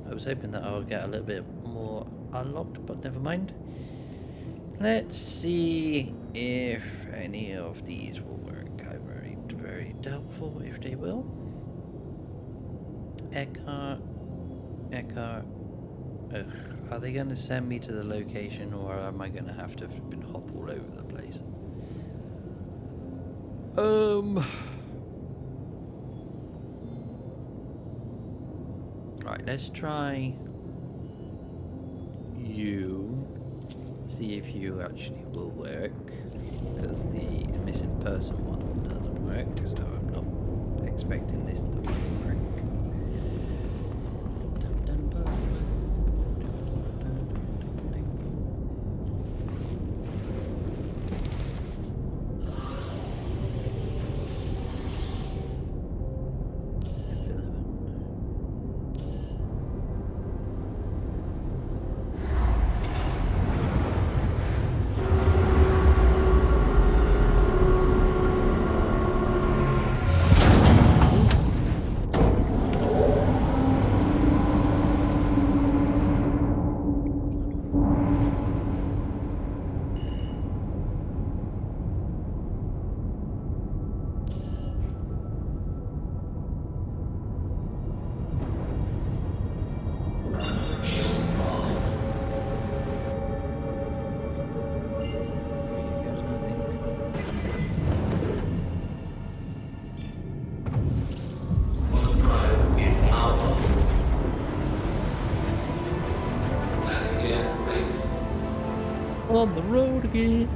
I was hoping that I would get a little bit more unlocked, but never mind. Let's see if any of these will work. I'm very doubtful if they will. Eckhart. Ugh. Are they going to send me to the location, or am I going to have to hop all over the place? Right, let's try you. See if you actually will work, because the missing person one doesn't work, so I'm not expecting this to work. On the road again.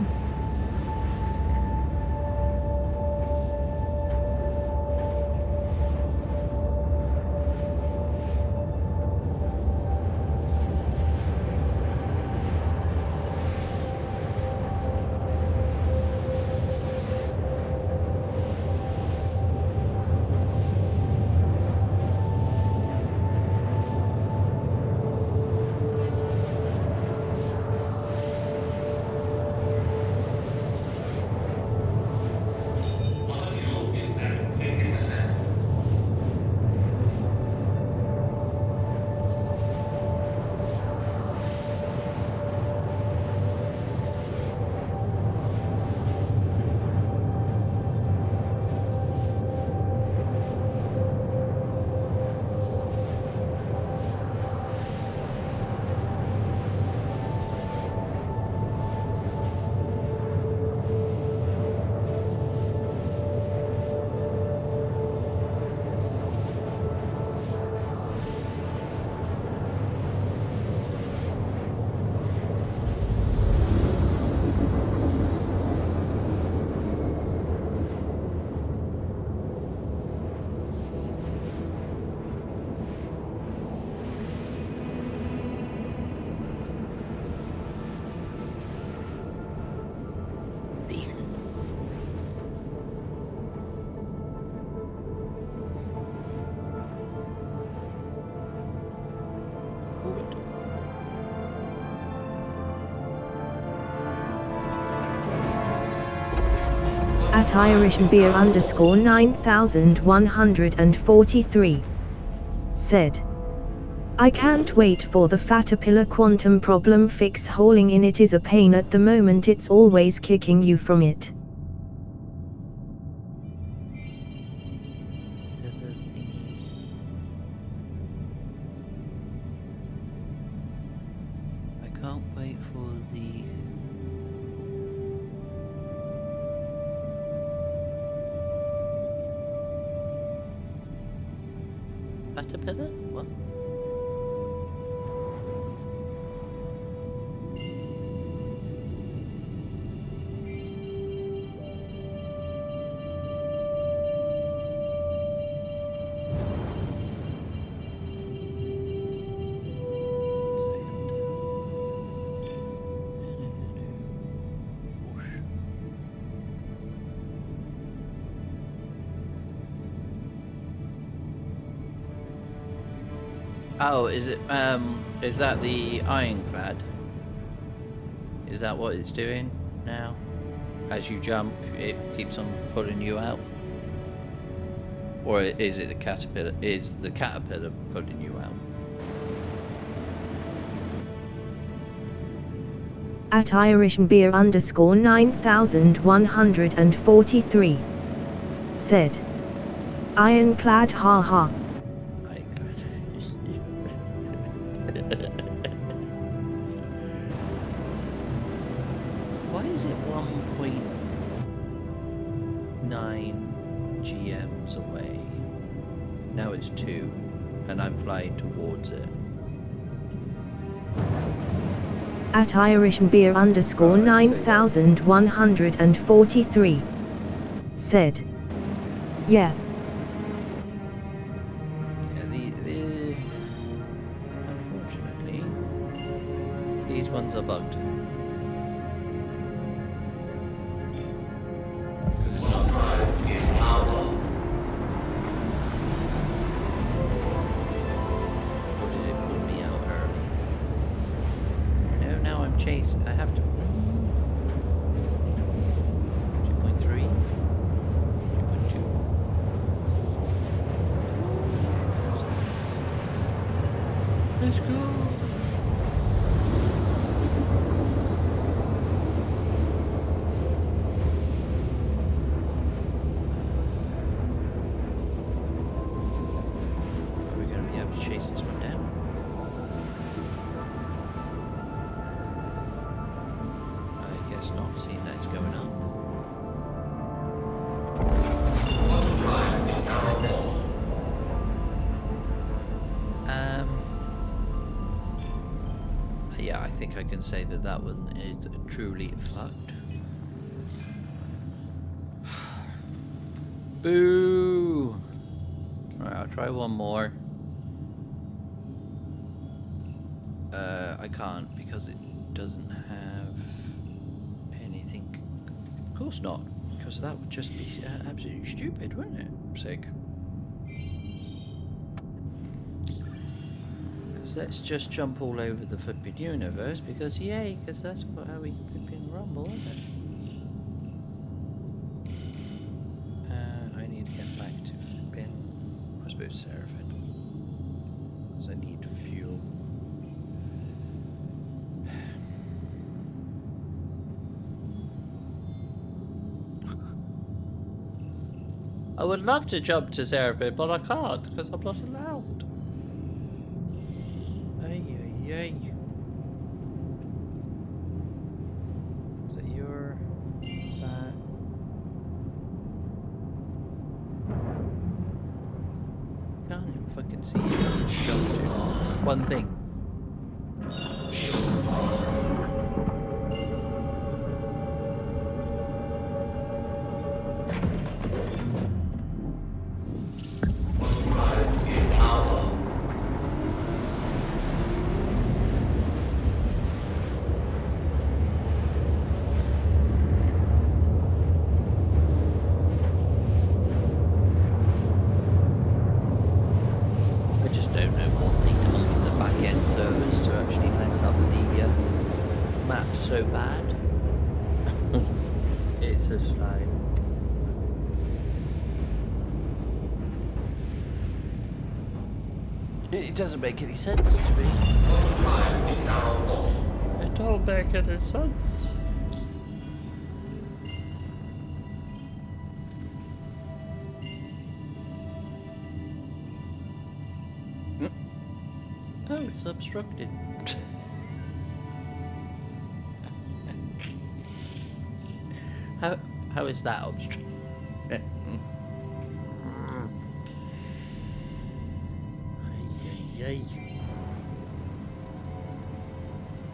At IrishBeer underscore 9143 said, I can't wait for the Caterpillar quantum problem fix. Holing in it is a pain at the moment, it's always kicking you from it. I can't wait for the Caterpillar? What? Oh, is that the ironclad? Is that what it's doing now? As you jump, it keeps on pulling you out? Or is it the caterpillar? Is the caterpillar pulling you out? At IrishBeer_9143 said, ironclad haha. Why is it 1.9 GMs away? Now it's 2, and I'm flying towards it. At IrishBeer_9143 said, yeah. Unfortunately, these ones are bugged. Quantum drive is power. Or did it pull me out early? No, now I'm chasing. I have to. 2.3? 2.2? Let's go! Are we going to be able to chase this one down? I guess not, seeing that it's going up. Quantum drive is now off. Yeah, I think I can say that that one is truly fucked. Boo! Alright, I'll try one more. I can't because it doesn't have anything. Of course not, because that would just be absolutely stupid, wouldn't it? Sick. Let's just jump all over the flipping universe because yay, because that's how we flipping rumble, isn't it? I need to get back to flipping, I suppose, Seraphim, because I need fuel. I would love to jump to Seraphim, but I can't because I'm not allowed. Yay. So you're that. Can't even fucking see you. Just one thing. Quantum drive is power. I just don't know what they done with the back end servers to actually mess up the map so bad. It's just like. It doesn't make any sense to me. Quantum drive is now off. It don't make any sense. Oh, it's obstructed. How is that obstructed? Yay.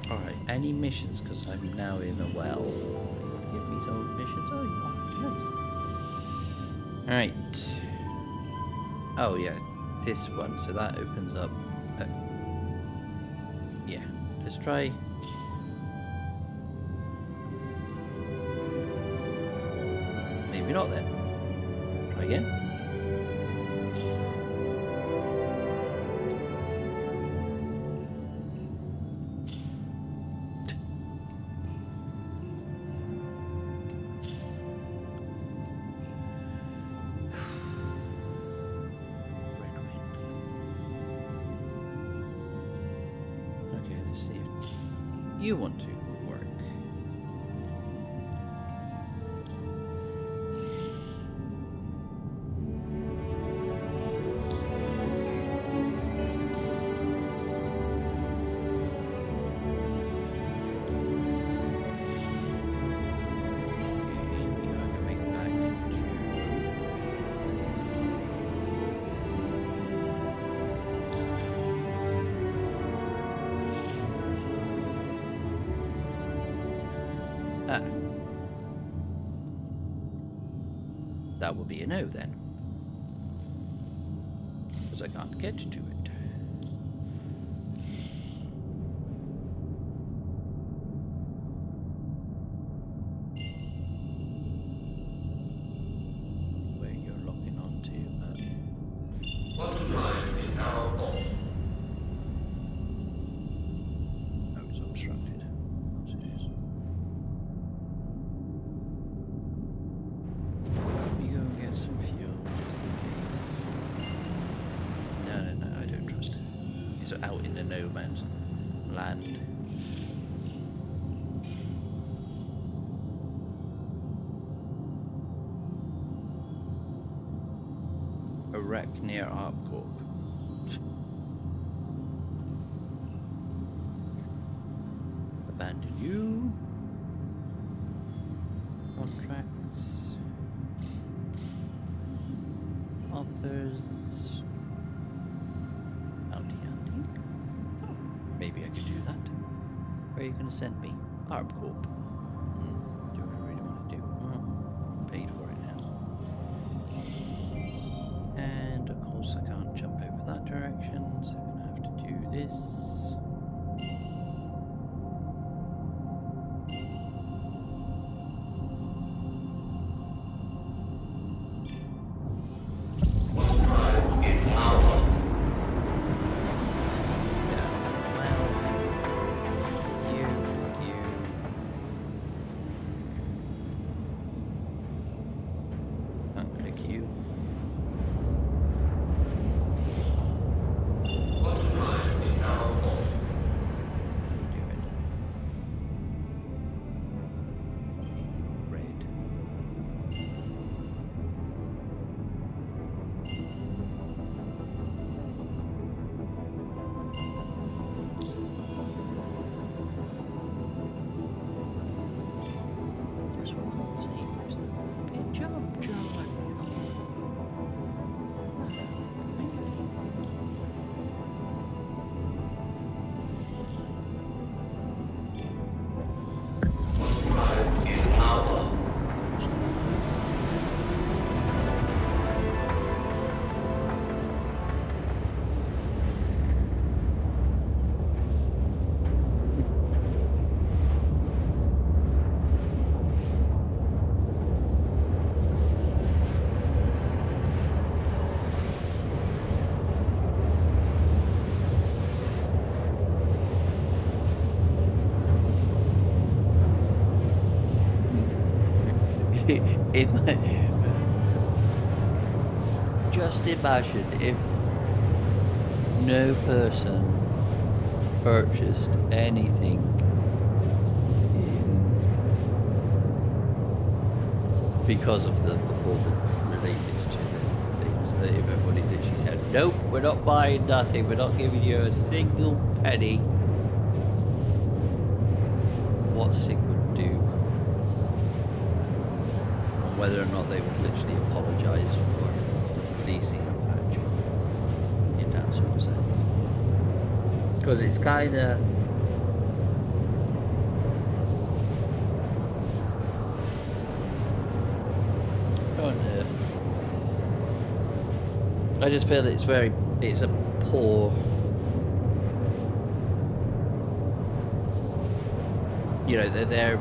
Alright, any missions? Because I'm now in a well. Give me some missions. Oh, nice. Alright. Oh, yeah. This one. So that opens up. Yeah. Let's try. Maybe not then. Try again. see if you want to work. Ah. That would be a no then. Because I can't get to it. Where you're locking onto. Auto drive is now off. Oh, it's obstructed. Let me go and get some fuel. No, I don't trust it. It's out in the no man's land. A wreck near ArpCorp. Abandon you. Contracts. Offers. Bounty. Maybe I could do that. Where are you going to send me? ArpCorp. Do what I really want to do. Paid for it now. And of course I can't jump over that direction, so I'm going to have to do this. Auto drive is now off. Auto drive is now off. Auto drive is now off. Just imagine if no person purchased anything because of the performance related to the things. If everybody literally said, nope, we're not buying nothing, we're not giving you a single penny, what SIG would do, and whether or not they would literally apologise for releasing a patch in that sort of sense. Because it's kind of... I just feel it's a poor, you know, they're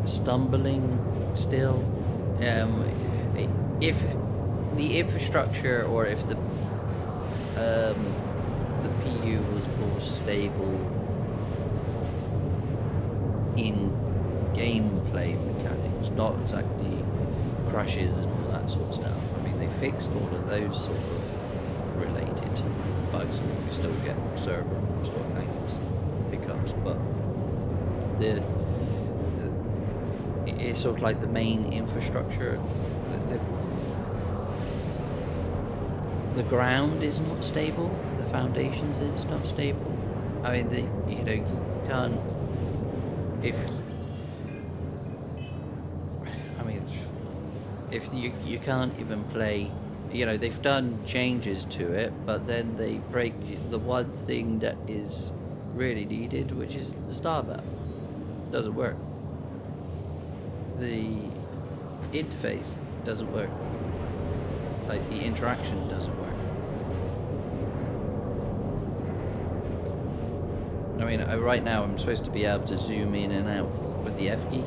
stumbling still. If the infrastructure or if the PU was more stable in gameplay mechanics, not exactly crashes and all that sort of stuff. I mean, they fixed all of those sort of related bugs. I mean, we still get server sort of hangs, hiccups, but it's sort of like the main infrastructure. The ground is not stable. The foundations is not stable. I mean, you can't. If you can't even play, they've done changes to it, but then they break the one thing that is really needed, which is the star map. Doesn't work. The interface doesn't work. Like, the interaction doesn't work. I mean, right now I'm supposed to be able to zoom in and out with the F key.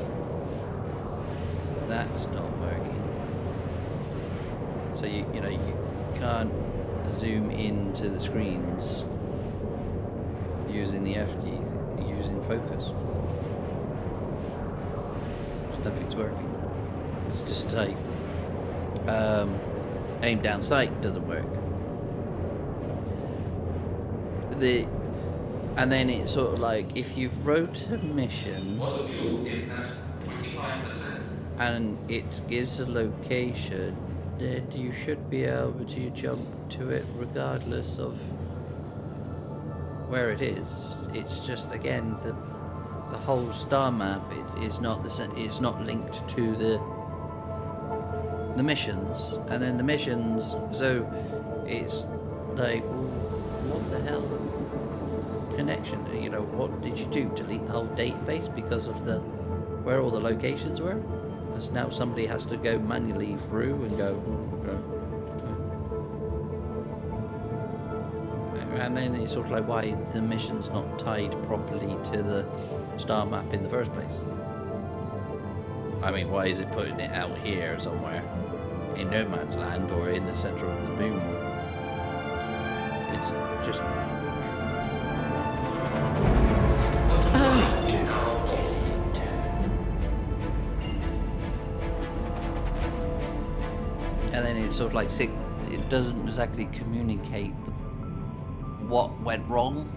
That's not working. So you can't zoom into the screens using the F key, using focus. Nothing's working. It's just like aim down sight doesn't work. And then it's sort of like if you've wrote a mission Auto fuel is at 25%. and it gives a location, then you should be able to jump to it regardless of where it is. It's just, again, the whole star map is not linked to the missions, and then the missions, so it's like, what the hell connection? What did you do? Delete the whole database because of where all the locations were? Because now somebody has to go manually through and go. And then it's sort of like why the mission's not tied properly to the star map in the first place. I mean, why is it putting it out here somewhere in no man's land or in the center of the moon? It's just. And then it's sort of like it doesn't exactly communicate what went wrong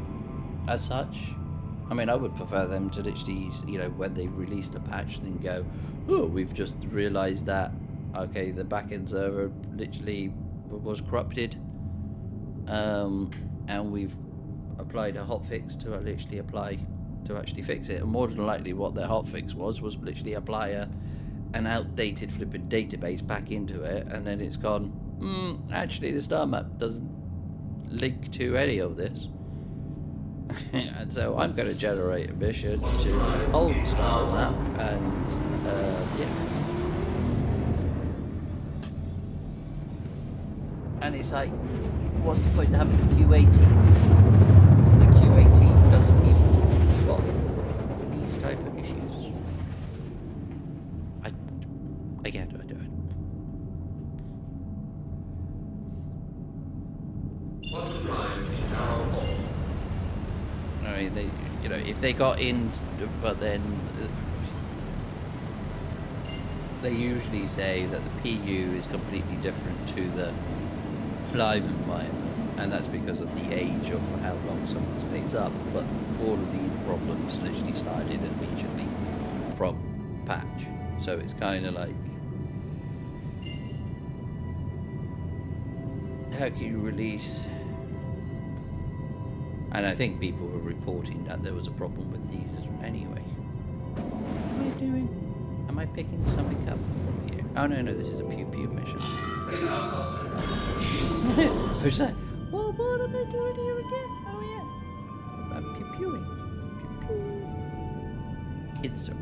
as such. I mean, I would prefer them to literally, when they released a patch, then go, oh, we've just realized that, okay, the backend server literally was corrupted, and we've applied a hotfix to actually fix it. And more than likely what their hotfix was literally apply an outdated flipping database back into it, and then it's gone, actually the star map doesn't link to any of this. And so I'm going to generate a mission to old star map, and yeah. And it's like, what's the point of having a QA team? The QA team doesn't even spot these type of issues. I can't do it. Auto drive is now off. I mean, if they got in, but then they usually say that the PU is completely different to the live environment, and that's because of the age of how long something stays up. But all of these problems literally started immediately from patch, so it's kind of like, how can you release? And I think people were reporting that there was a problem with these anyway. What am I doing? Am I picking something up from here? Oh no, this is a pew pew mission. Radar contact. Who's that? Well, what am I doing here again? Oh yeah, I'm pew pewing. Pew pew. Kids are.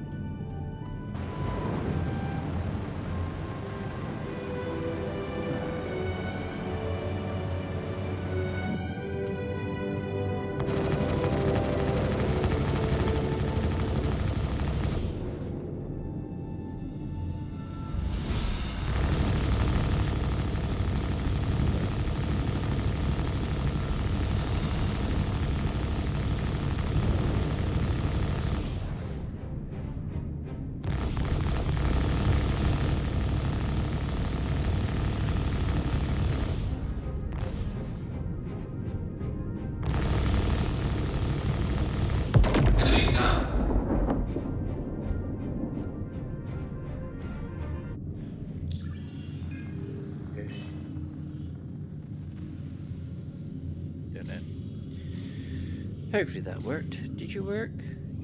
Hopefully that worked. Did you work?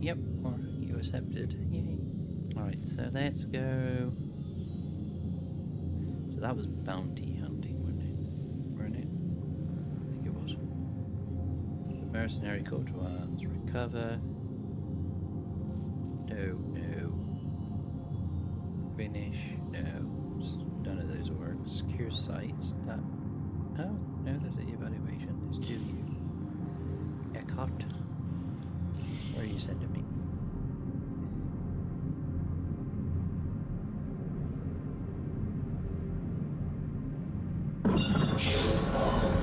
Yep. Or you accepted. Yay. Alright, so let's go. So that was bounty hunting, wasn't it? Weren't it? I think it was. The mercenary caught ones. Recover. No, no. Finish. No. None of those work. Secure sites. That. Oh, no, that's the evaluation. Let's do you. Eckhart. Where are you sending me? Shields off.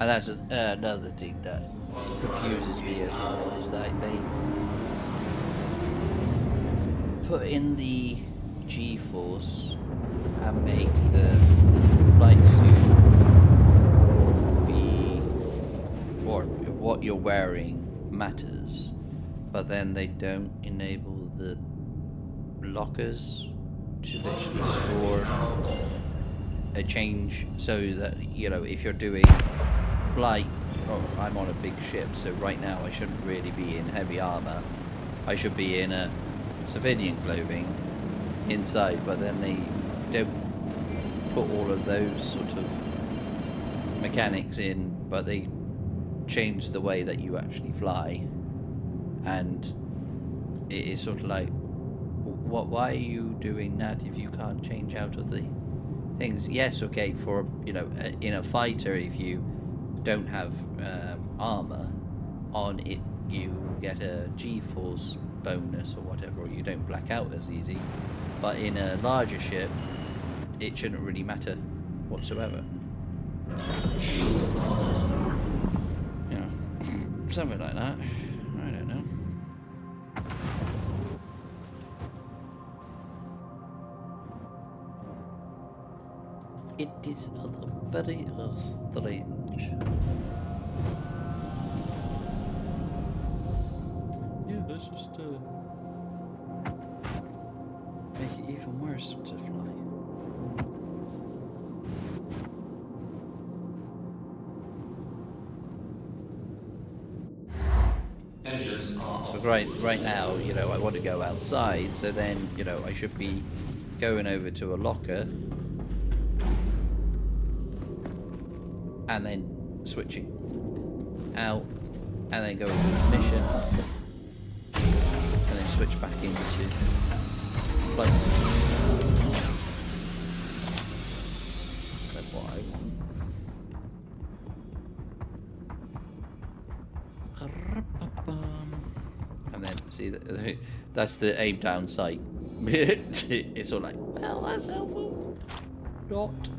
And that's another thing that confuses me as well, is that they put in the G-force and make the flight suit be, or what you're wearing matters, but then they don't enable the lockers to literally store a change, so that, you know, if you're doing flight, oh, I'm on a big ship, so right now I shouldn't really be in heavy armor. I should be in a civilian clothing inside, but then they don't put all of those sort of mechanics in, but they change the way that you actually fly, and it is sort of like, why are you doing that if you can't change out of the things? Yes, okay, for, you know, in a fighter, if you don't have armor on it, you get a G-force bonus or whatever, or you don't black out as easy. But in a larger ship, it shouldn't really matter whatsoever. You know, something like that. I don't know. It is very strange. Yeah, let's just make it even worse to fly. Engines are off. But right now, you know, I want to go outside, so then, you know, I should be going over to a locker and then switching out, and then going to a mission, and then switch back into flight. That's what I want. And then see that's the aim down sight. It's all like, well, that's helpful. Not.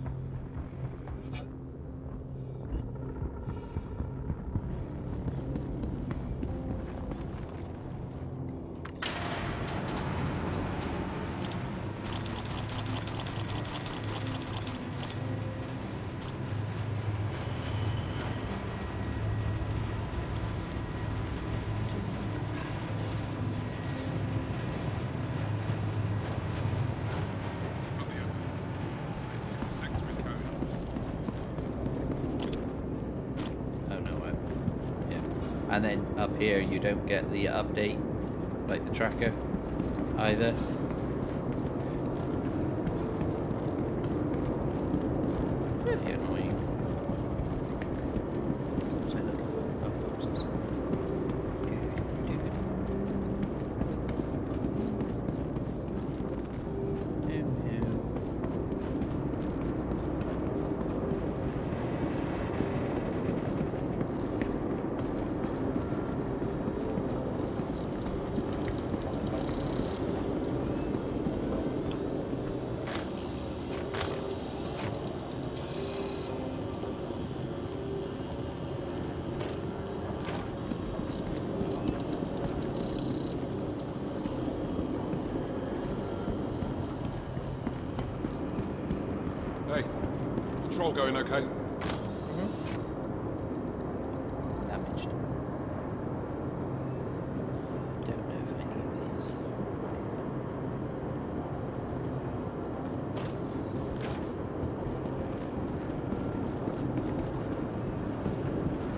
And then up here you don't get the update, like the tracker, either. Really annoying. So look, oh, boxes. Patrol going okay? Damaged. Don't know if any of these.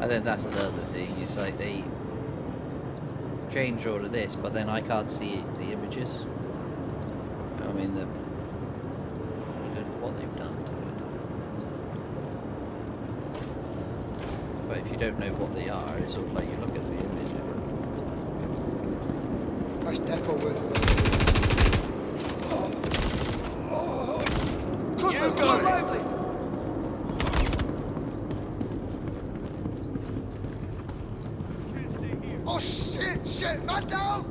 And then that's another thing. It's like they change all of this, but then I can't see the images. I mean, I don't know what they've done to it. But if you don't know what they are, it's sort of like you look at the image. That's defo worth it. You got it! Lively. Oh shit, shit, man down!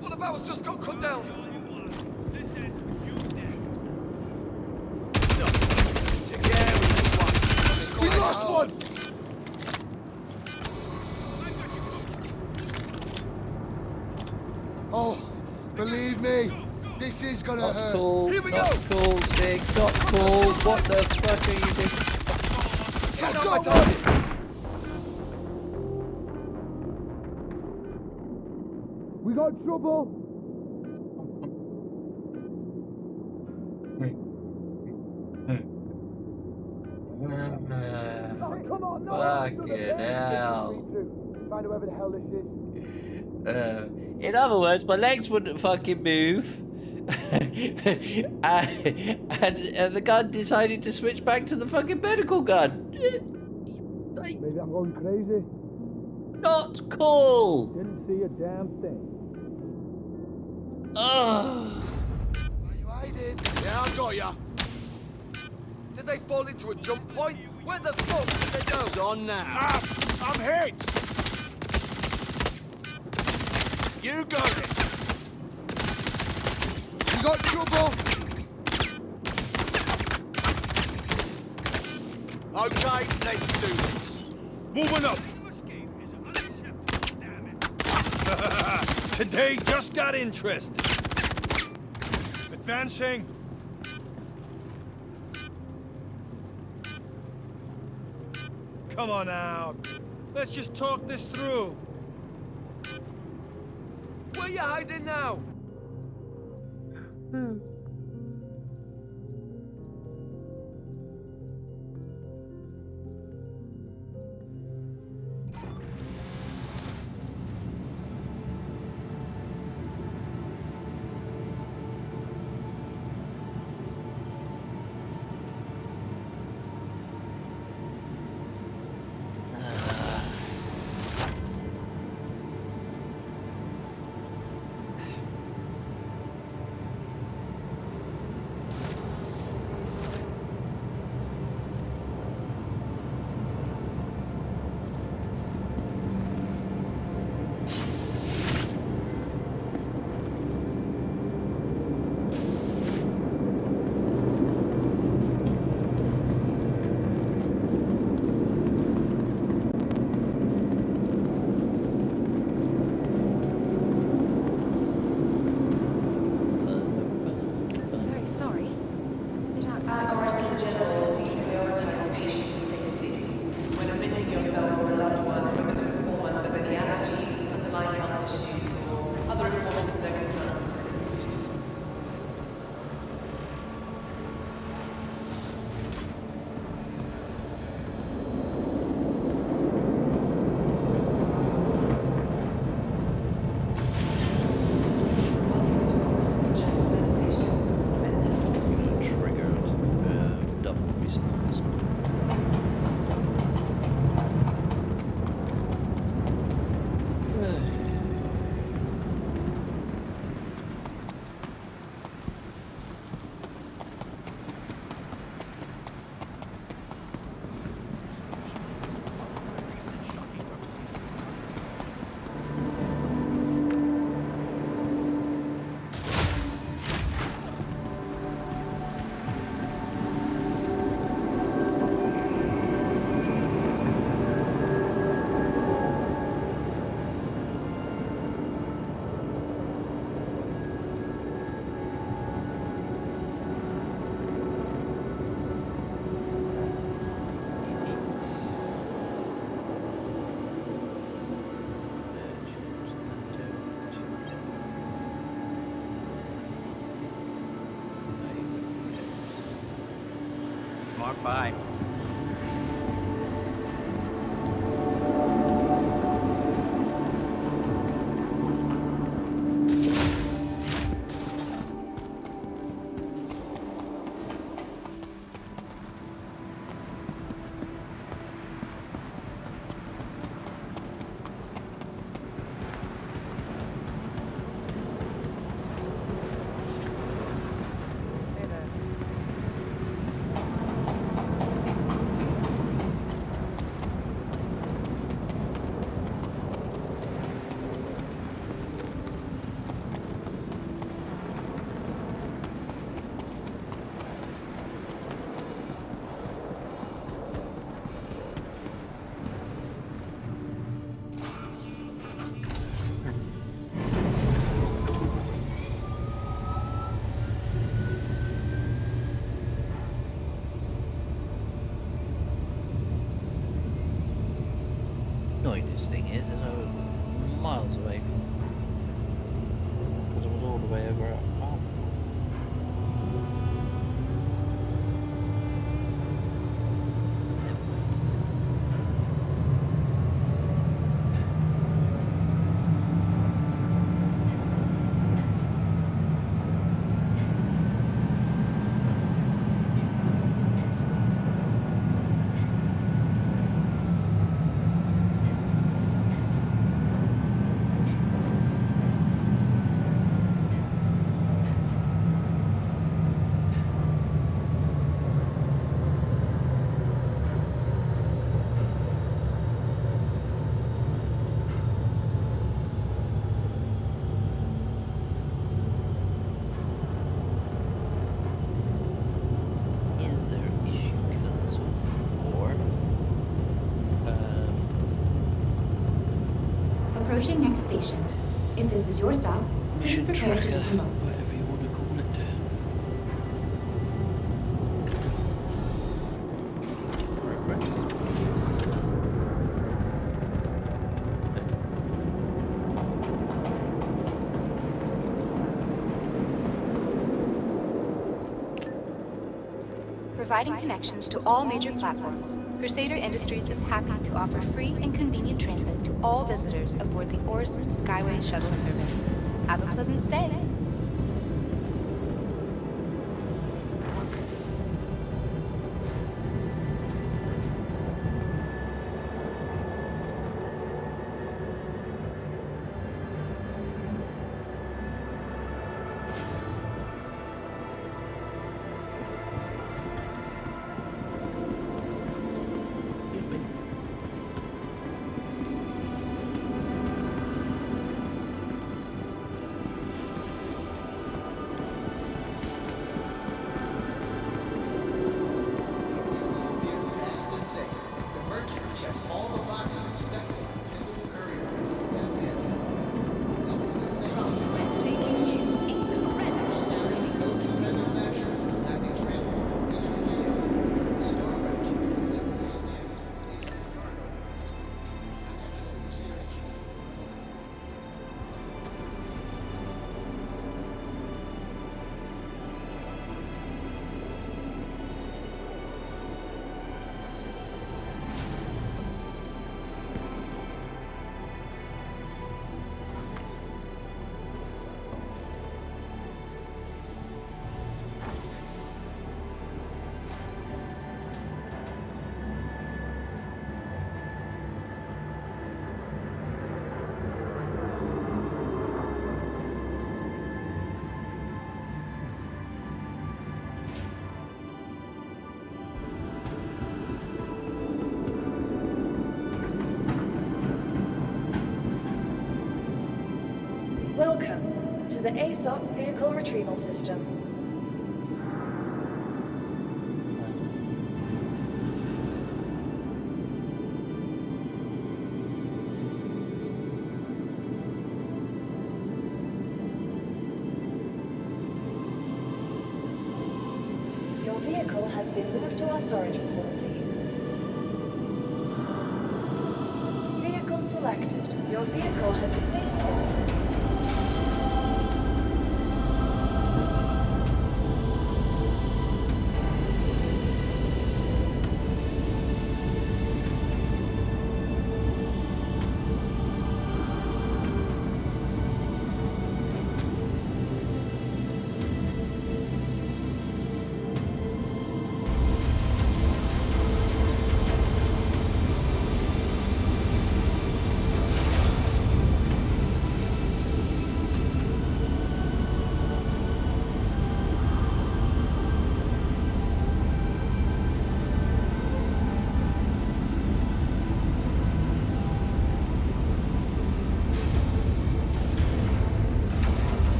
One of ours just got cut down. We lost one! Oh, believe me, this is gonna Not hurt. cool, Here we not go. cool, Sig, not cool. What the fuck are you doing? Count out my target. We got trouble. Come on, no! Fucking hell. Find whoever the hell this is. In other words, my legs wouldn't fucking move. and the gun decided to switch back to the fucking medical gun. Like, Maybe I'm going crazy. not cool. Didn't see a damn thing. Ugh. Are you hiding? Yeah, I got ya. Did they fall into a jump point? Where the fuck did they go? It's on now. I'm hit! You got it. We got trouble. Okay, let's do this. Moving up! Today just got interested. Advancing. Come on out. Let's just talk this through. Where you hiding now? more pie. This thing is I was miles away from because I was all the way over at home. Approaching next station. If this is your stop, please prepare to disembark. Whatever you want to call it. Providing connections to all major platforms, Crusader Industries is happy to offer free and convenient transit to all visitors aboard the Ors Skyway Shuttle service. Have a pleasant stay. Welcome to the ASOP Vehicle Retrieval System. Your vehicle has been moved to our storage facility. Vehicle selected. Your vehicle has been made selected.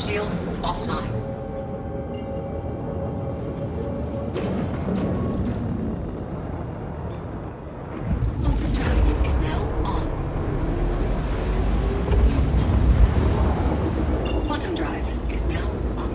Shields offline. Quantum drive is now on. Quantum drive is now off.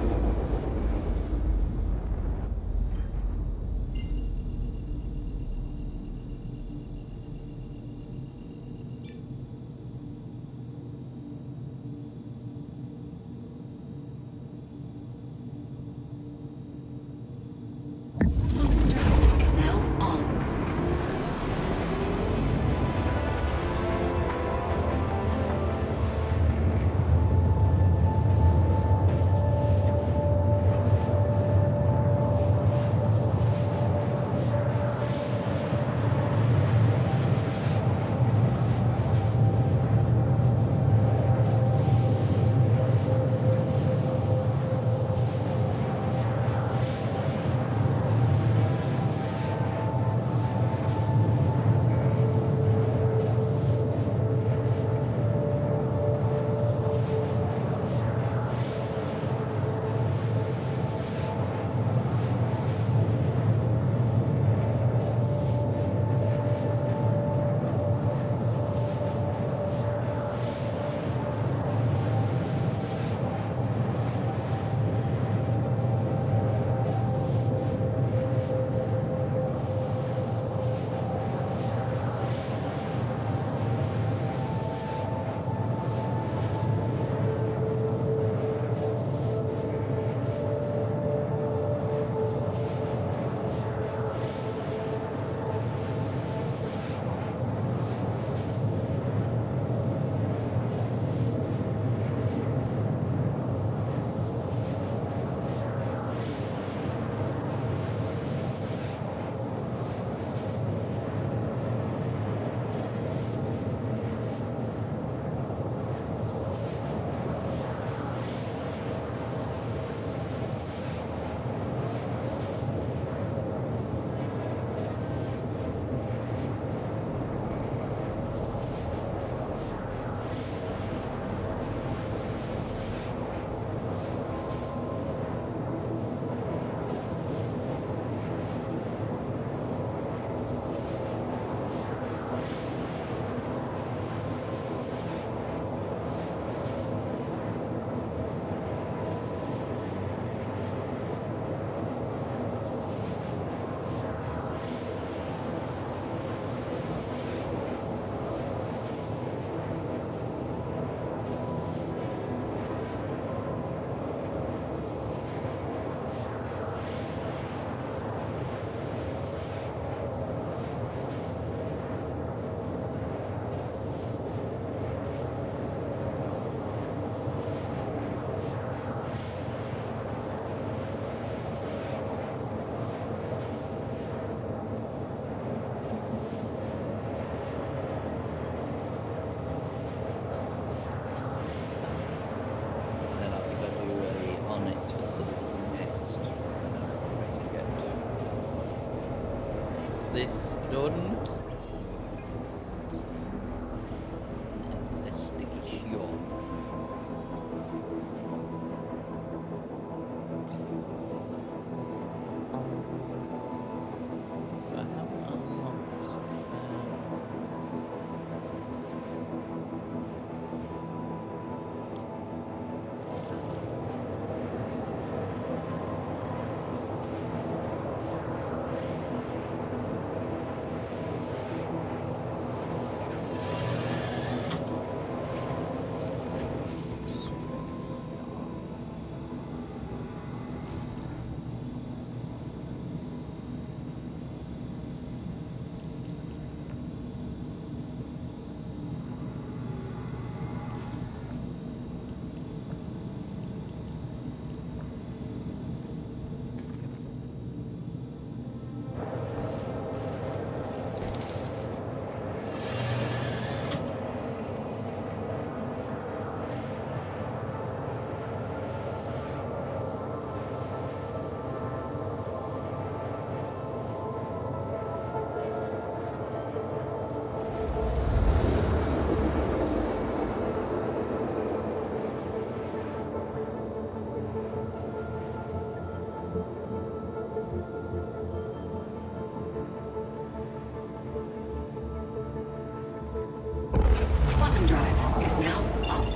is now off.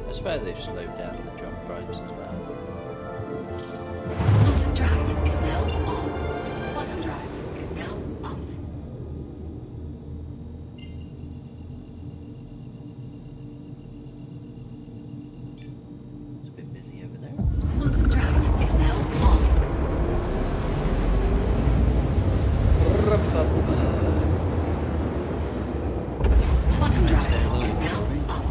I swear they've slowed down the jump drives as well. Quantum drive is now on. Quantum drive is now off. It's a bit busy over there. Quantum drive is now on. Quantum drive is now off.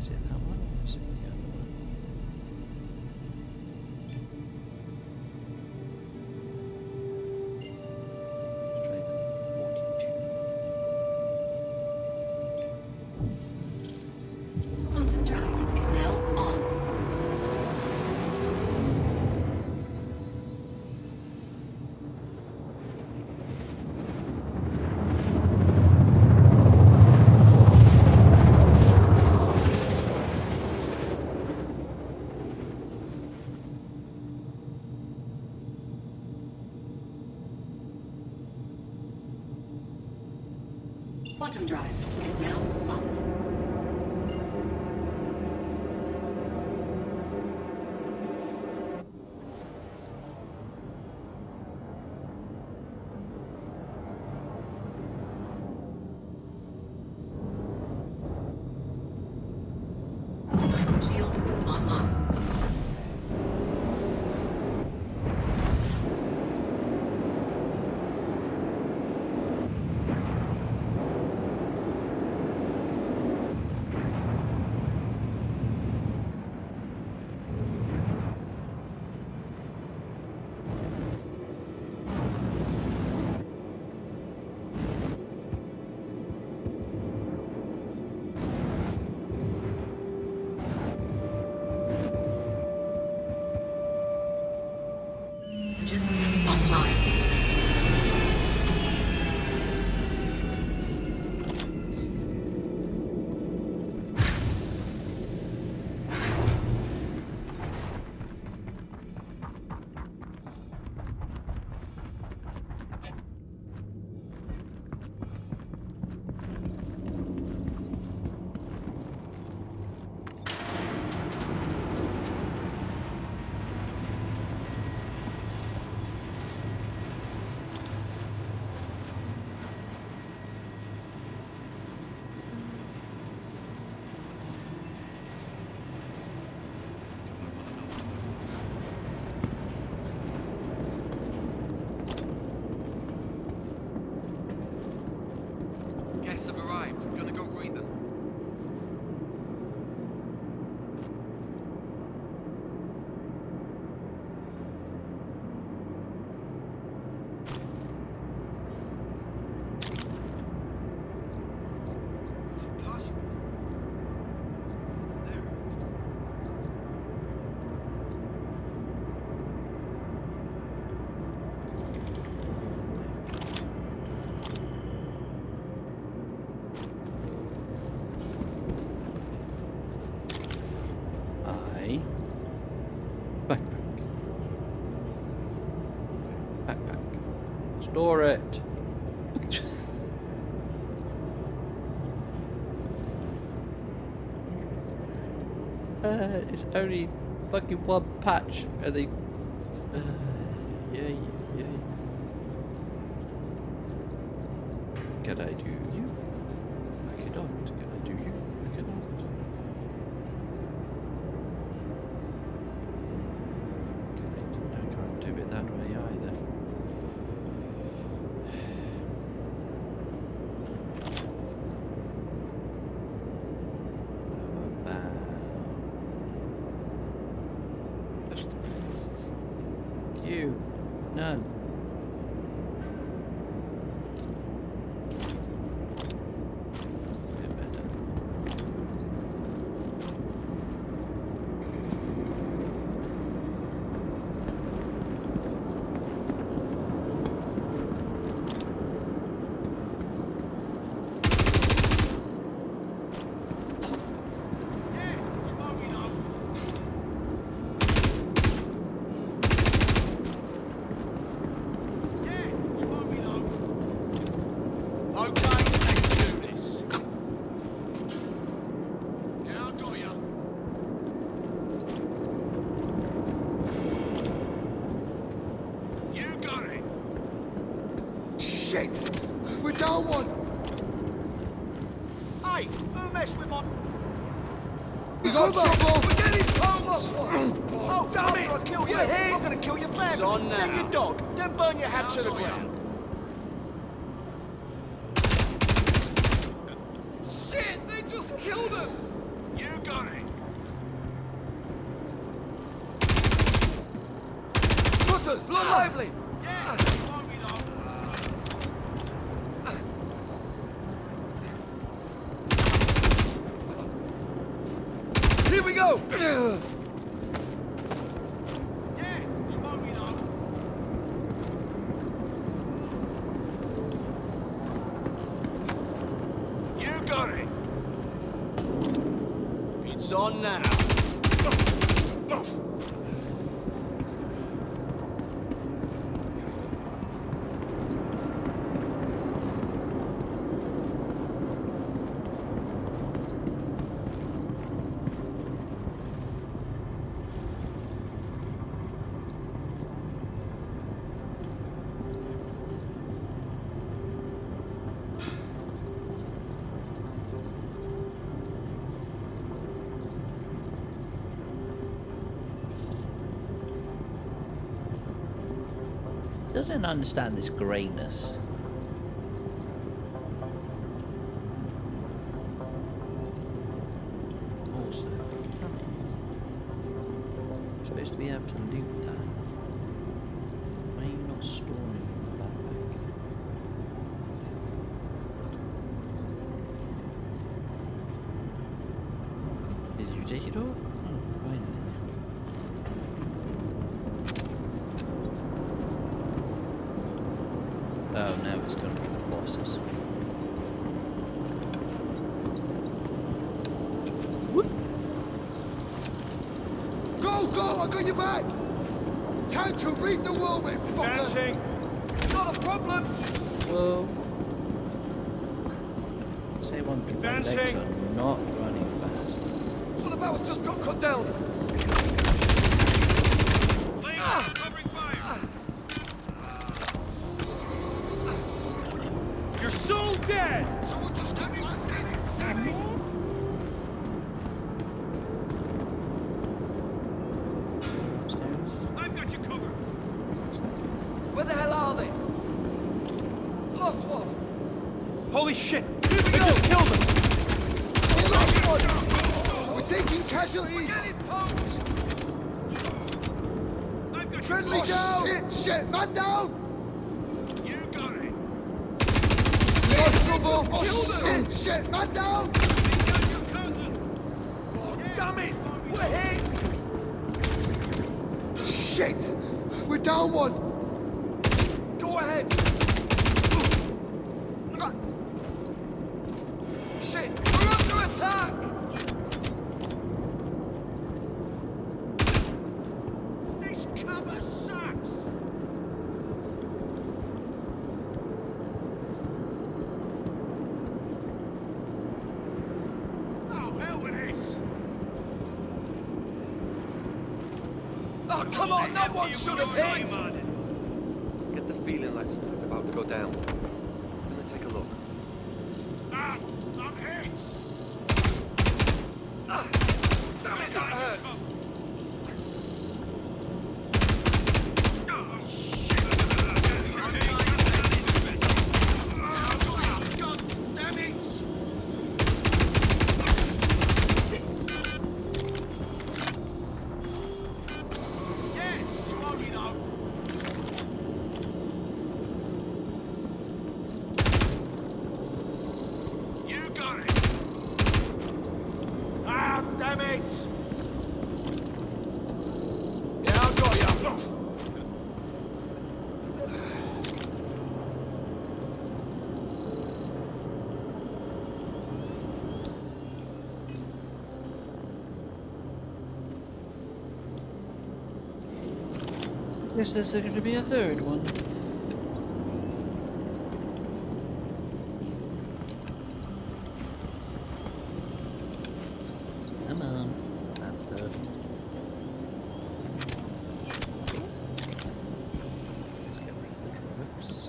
Is it that one or is it the other one? Let's try the 42. Quantum drive is now on. Quantum drive is now off. Shields online. Engines offline. Guests have arrived. Gonna go greet them. It's impossible. It's there. Backpack. Backpack. Store it. It's only fucking one patch, and they. Yay, yay. Can I do you? I cannot. Can I do you? I cannot. I can't do it that way either. You. None. Shit! We're down one! Hey, who messed with my... We got trouble! We're getting home, lost one! Oh, damn it! I'm gonna kill you! We're hit. I'm gonna kill your family! It's on now. Then your dog! Then burn your hat to the ground! Shit! They just killed him! You got it! Cutters, look lively! Yeah, won't be though. Here we go! Yeah, you won't be though. You got it! It's on now. Doesn't understand this greyness. Also, supposed to be able to loot that. Why are you not storing it in the backpack? Did you take it all? Oh, wait a minute. Oh, now it's going to be the bosses. Go, go! I got your back! Time to reap the whirlwind, fucker! Dancing! Not a problem! Whoa. Say one thing, my legs Advancing. are not running fast. One of ours just got cut down! Covering fire! You're so dead! Someone just got me last night. Upstairs. I've got you covered. Where the hell are they? Lost one! Holy shit! Here we go! Just killed him! We lost one! We're taking casualties! Getting poked! I've got Friendly you. down! Shit, shit! Man down! You got it. Lost trouble! Killed him. Shit, shit! Man down! Got your cousin. Oh, damn it! We're hit! Shit! We're down one! Go ahead! Shit! We're under attack! This cover sucks. Oh, hell with this. Oh, come on! No one should have hit! Get the feeling like something's about to go down. Let me take a look. Ah, I'm hit. Damn it, that hurt! God damn it. Yes, you won't be though. You got it. Ah, damn it. Yeah, I've got you! Guess there's going to be a third one. Come on. That's perfect. Let's get rid of the troops.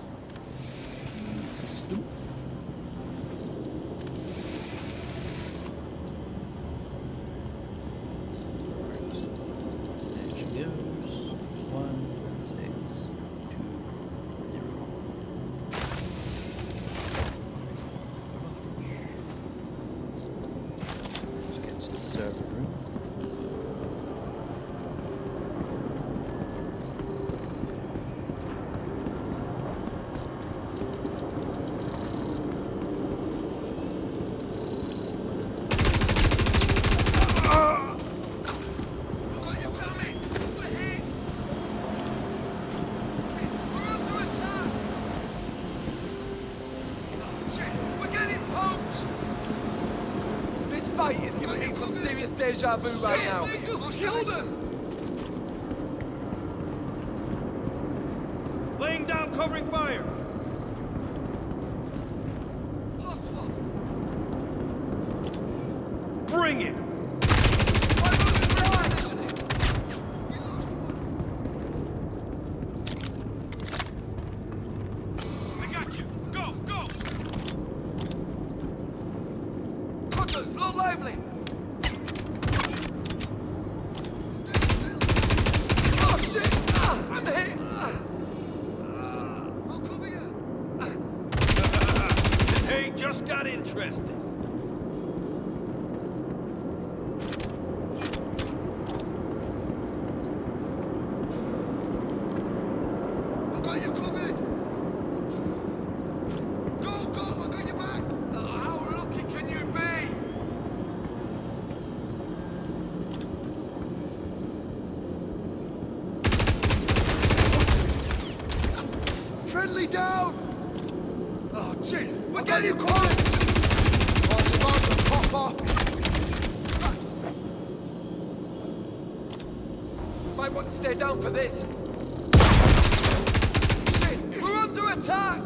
deja vu right now. They just killed him! Laying down, covering fire. Lost one. Bring it. I got you. Go, go. Hunters, look lively! Oh shit! I'm hit! I'll cover you! Hey, just got interested. I got you covered! Go, go! I got your back! How lucky can you be? Friendly down! Oh, jeez! We're getting you covered! Oh, it's about to pop off! Might want to stay down for this. Shit! We're under attack!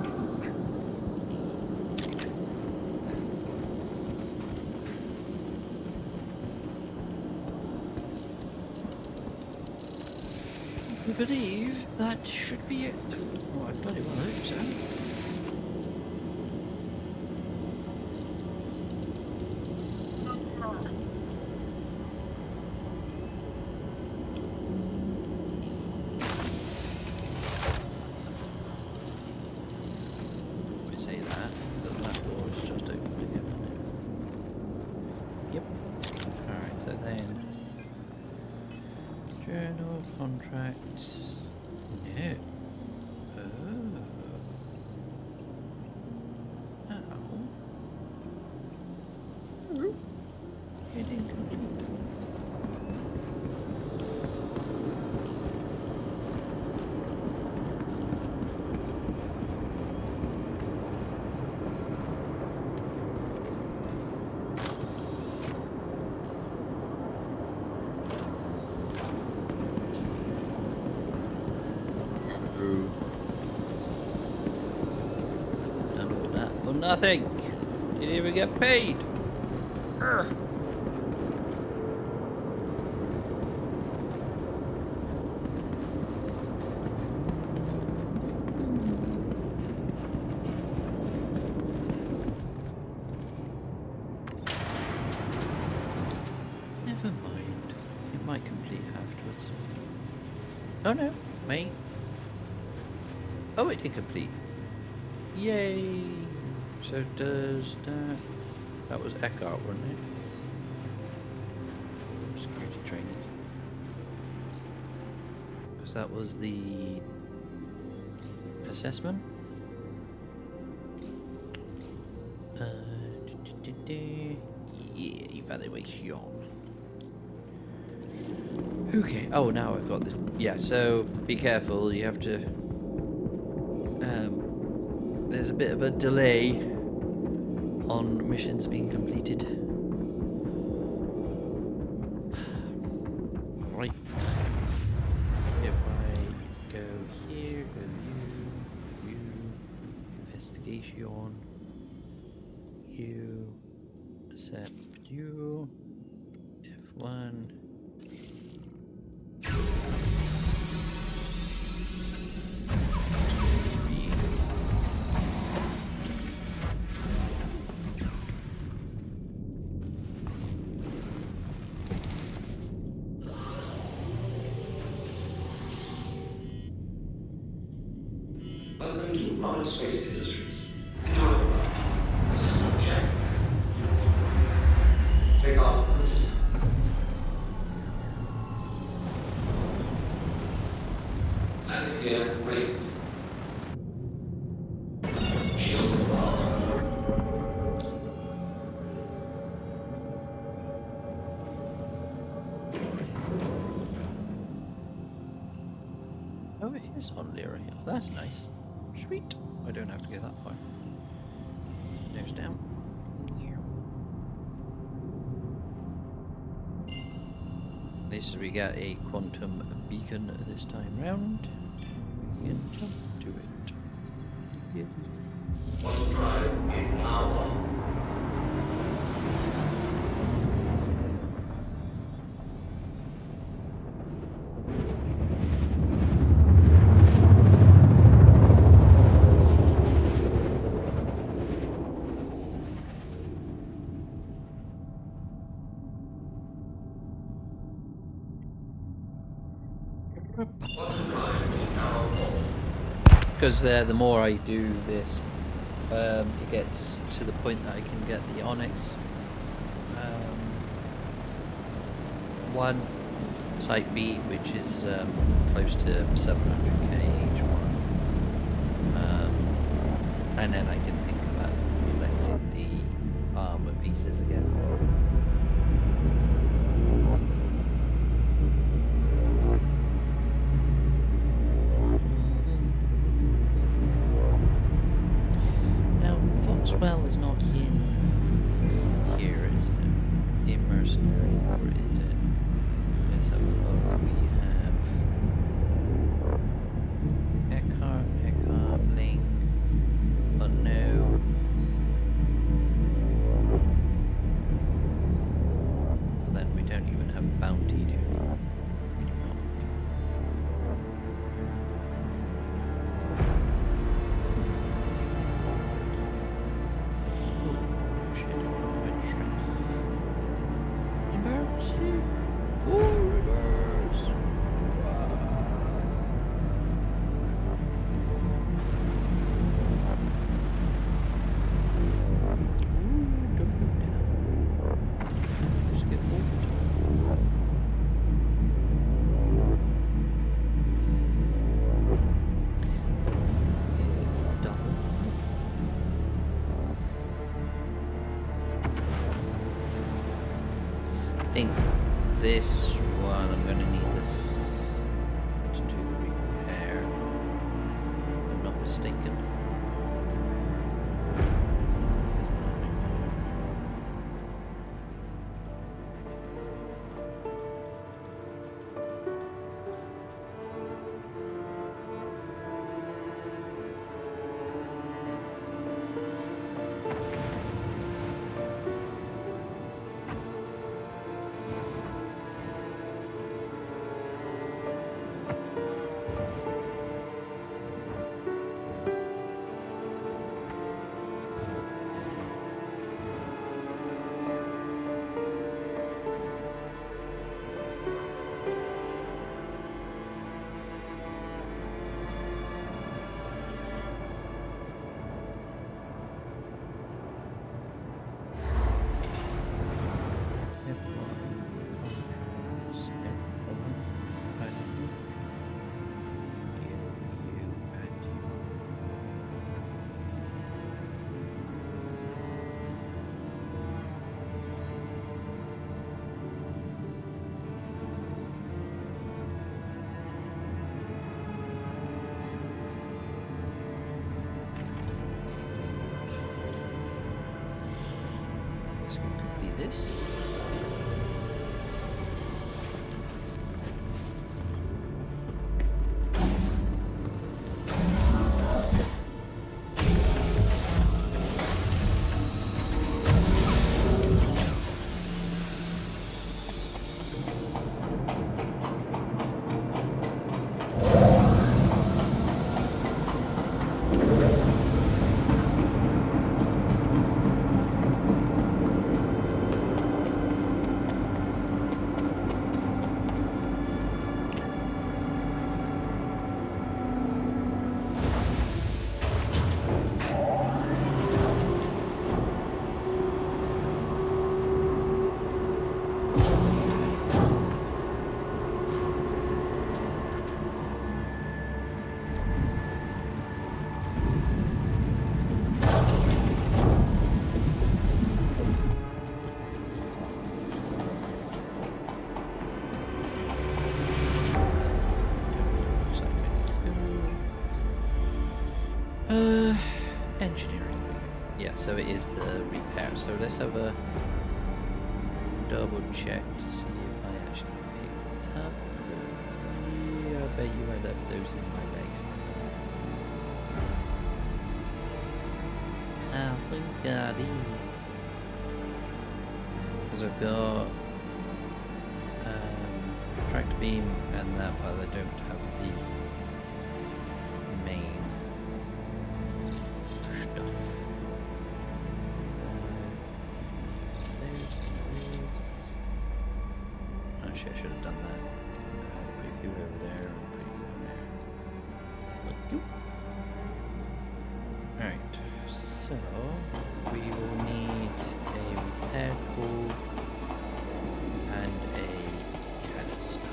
I believe that should be it. Oh, I bloody well hope so. We say that, that door is just opened again, isn't it? Yep. Alright, so then journal, contracts. No. Oh. Oh. Heading complete. Done all that for nothing. Didn't even get paid. Urgh. Never mind. It might complete afterwards. Oh no, wait. Oh, it did complete. Yay! So does that... That was Eckhart, wasn't it? Security training. Because that was the... assessment? Yeah, evaluation. Okay, oh now I've got this. Yeah, so be careful, you have to... there's a bit of a delay on missions being completed. Right. If I go here, go view, investigation, you, accept you, F1. Welcome to Modern Space Industries. Enjoy the ride. System check. Take off complete. Landing gear raised. Shields off. Oh, it is on Lyra Hill. That's nice. Sweet. I don't have to go that far. Nose down. At least we got a quantum beacon this time round. We can jump to it. Yeah. Quantum drive is our. Quantum drive is now off. Because the more I do this, it gets to the point that I can get the Onyx 1 Site B, which is close to 700k each one, and then I can think about collecting the armor pieces again. Well, is not in here, is it? In Mercenary, or is it? Let's have a look. We have Eckhart, Link, Unknown. But then we don't even have Bounty, do we? We do not. I think this one I'm going to need this to do the repair, if I'm not mistaken. This. Engineering. Yeah, so it is the repair. So let's have a double check to see if I actually picked those in my legs. Oh, we got in. Because I've got tractor beam and that, but I don't have the main stuff. Actually, I should have done that. Put you over there and put you over there. Like you. Alright, so we will need a repair tool and a canister.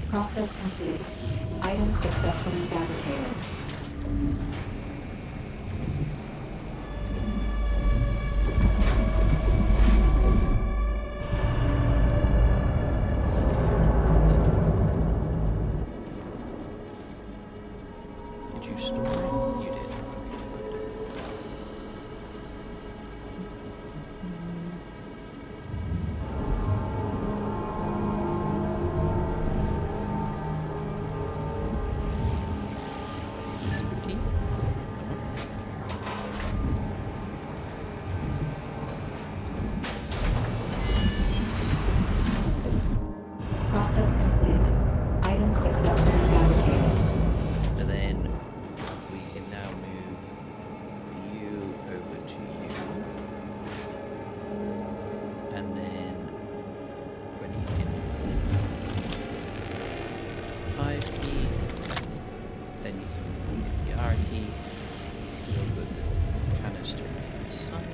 Process complete. Item successfully fabricated. Did you store it? You did. Process complete. Item successfully fabricated. And then we can now move you over to you. And then when you can 5 key, then you can hit the R key, you'll put the canister inside,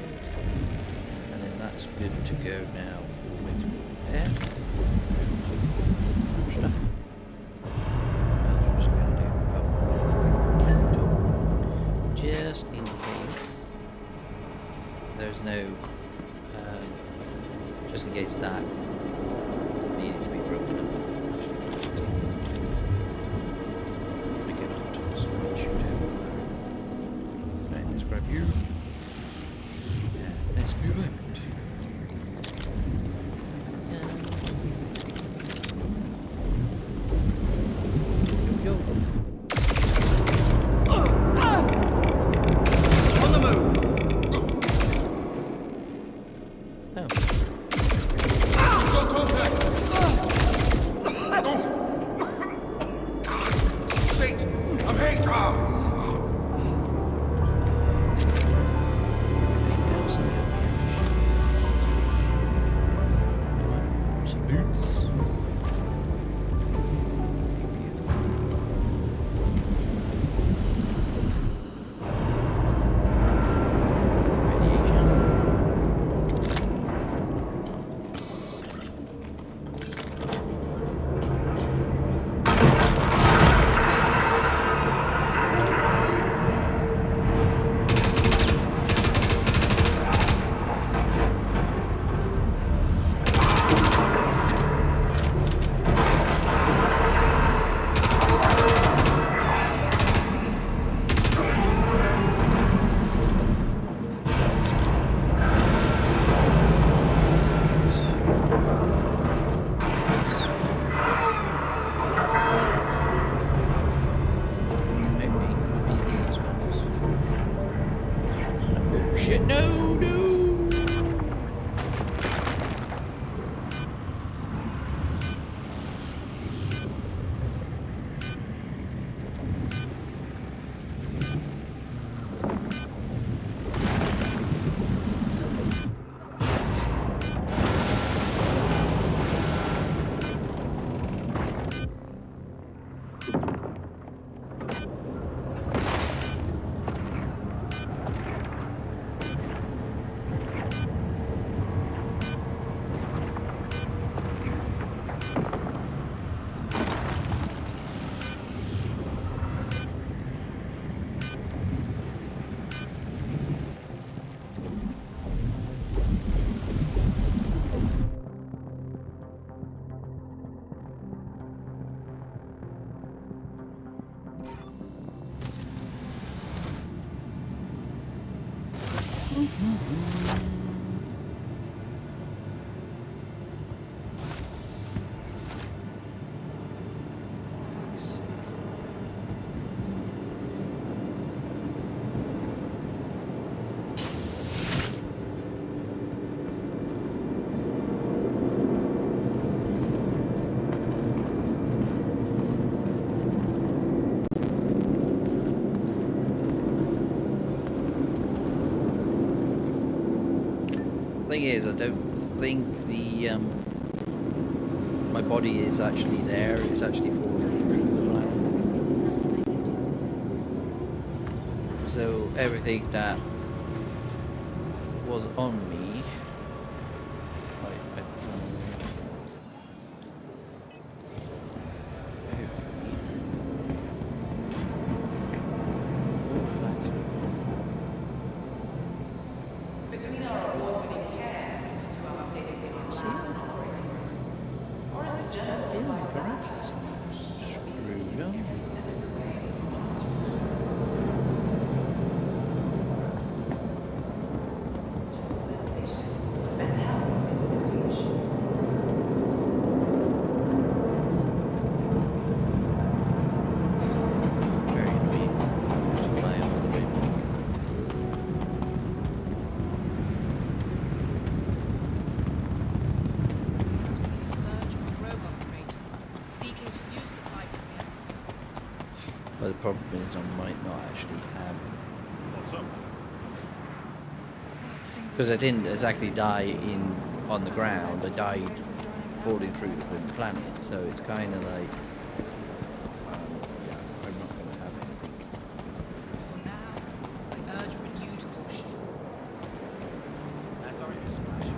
and then that's good to go now. We'll wait for repair. Stuff. Just in case there's no, just in case that needed to be broken up. Get on top so we can shoot out. Right, let's grab you. And let's move out. Yo. On the move! Oh. Got contact! Shit! I'm hit! Salutes. Radiation. Shit, no, no! Thing is, I don't think the my body is actually there. It's actually falling through the ground. So everything that was on me. Between our award-winning care to our state-of-the-art labs and operating rooms, or is it general advice that our customers should be thinking every step of the way? Men's health is within reach. Very annoying to fly all the way back. But the problem is I might not actually have. What's up? Because I didn't exactly die on the ground. I died falling through the planet. So it's kind of like, yeah, I'm not going to have anything. For now, I urge renewed caution. That's our use flash.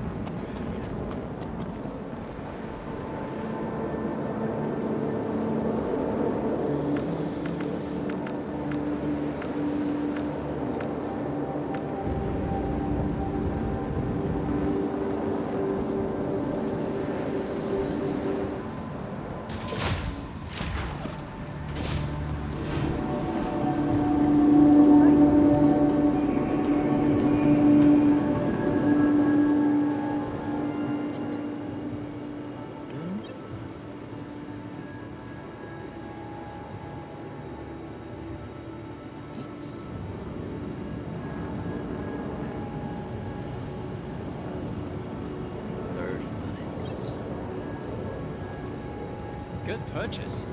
Good purchase.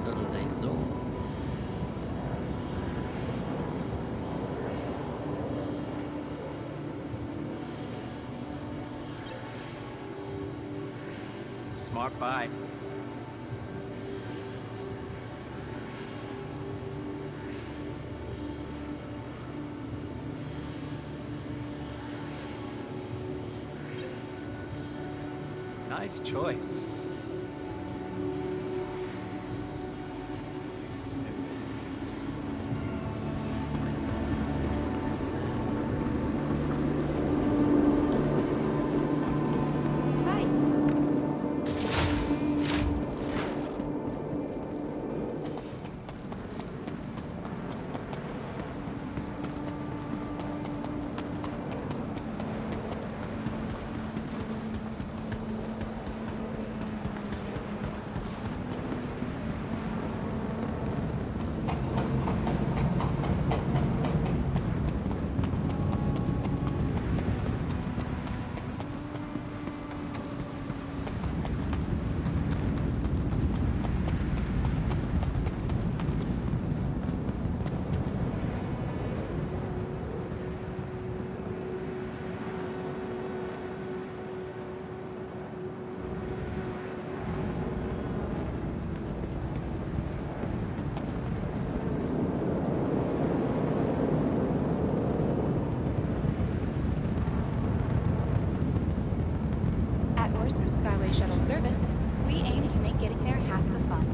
Little days old. Smart buy. Nice choice. Skyway Shuttle service, we aim to make getting there half the fun.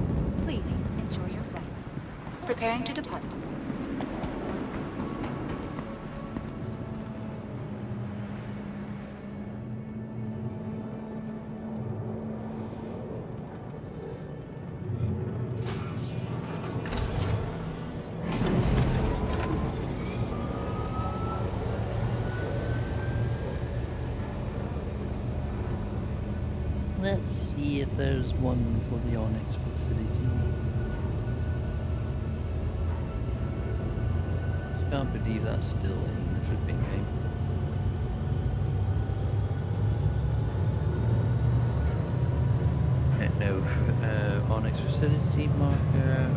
Please enjoy your flight. Preparing to depart. Let's see if there's one for the Onyx facility. Can't believe that's still in the flipping game. No, Onyx facility marker.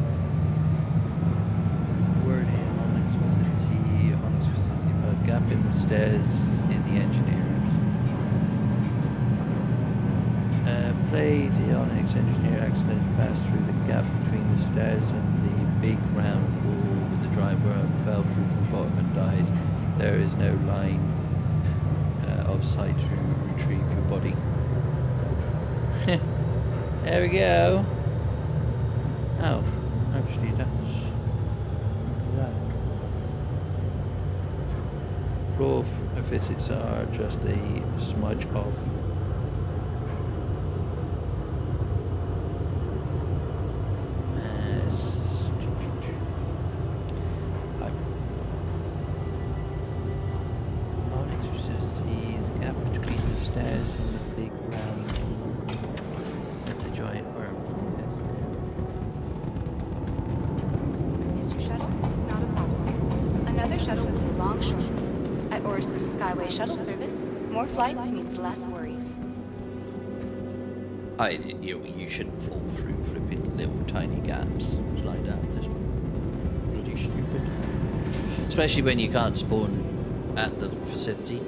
Wording, Onyx facility, a gap in the stairs in the engineers. Play the Onyx engineer accident passed through the gap between the stairs and the big round pool with the driver fell through from the bottom and died. There is no line of sight to retrieve your body. There we go. Oh, actually that's that. Raw visits are just a smudge of shuttle service. More flights means less worries. You shouldn't fall through flipping little tiny gaps like that. That's bloody stupid. Especially when you can't spawn at the facility.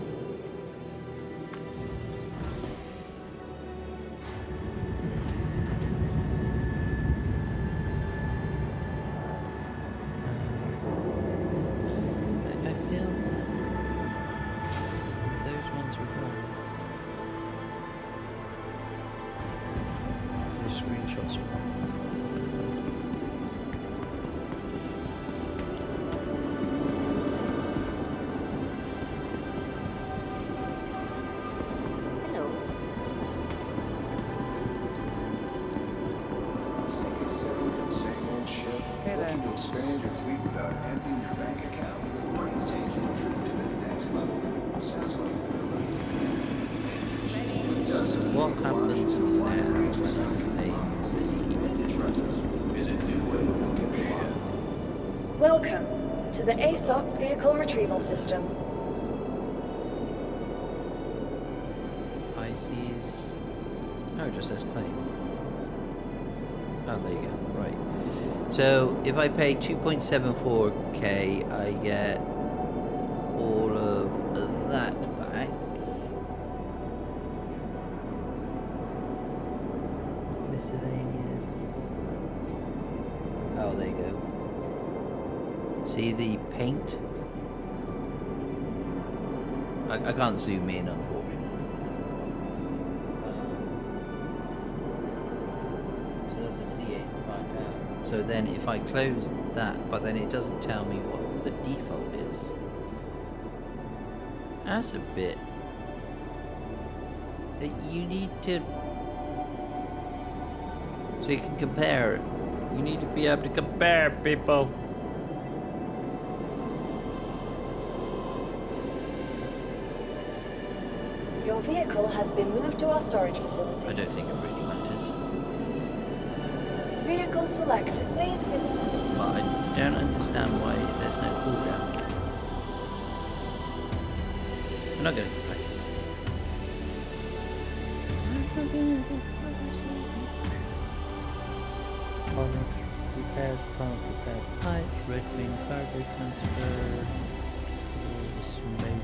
Welcome to the ASOP Vehicle Retrieval System. ICs. Oh, it just says claim. Oh, there you go. Right. So if I pay 2.74k, I get all of that back. Miscellaneous. Oh, there you go. See the paint? I can't zoom in, unfortunately. So that's a C8 right now. So then if I close that, but then it doesn't tell me what the default is. That's a bit... You need to... So you can compare. You need to be able to compare, people. Your vehicle has been moved to our storage facility. I don't think it really matters. Vehicle selected. Please visit us. But I don't understand why there's no cooldown. I'm not going to complain. Repaired, plant repaired pipes, red wing cargo transfer, smoke.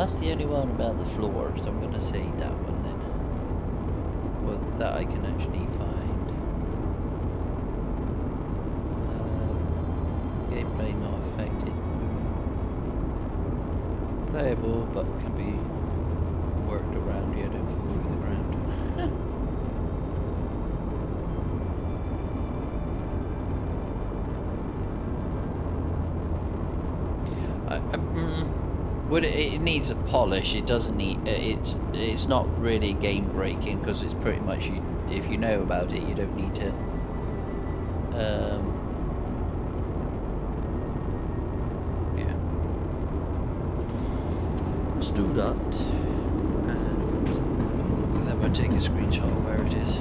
that's the only one about the floor, so I'm gonna say that one then. Well, that I can actually find. Gameplay not affected. Playable, but can be worked around. Yeah, don't fall through the ground. Would it needs a polish? It doesn't need. It's not really game breaking because it's pretty much if you know about it, you don't need to. Yeah. Let's do that, and then we'll take a screenshot of where it is.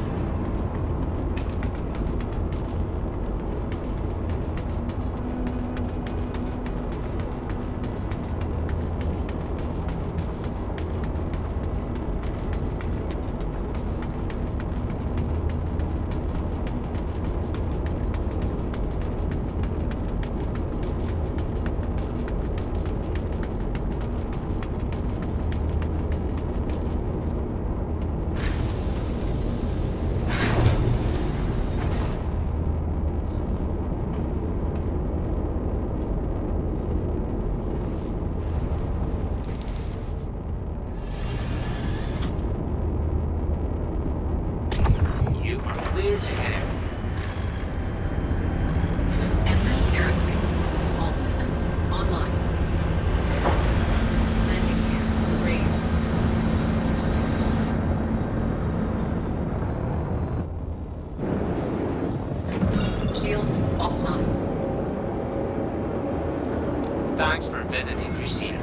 Thanks for visiting, Crusader.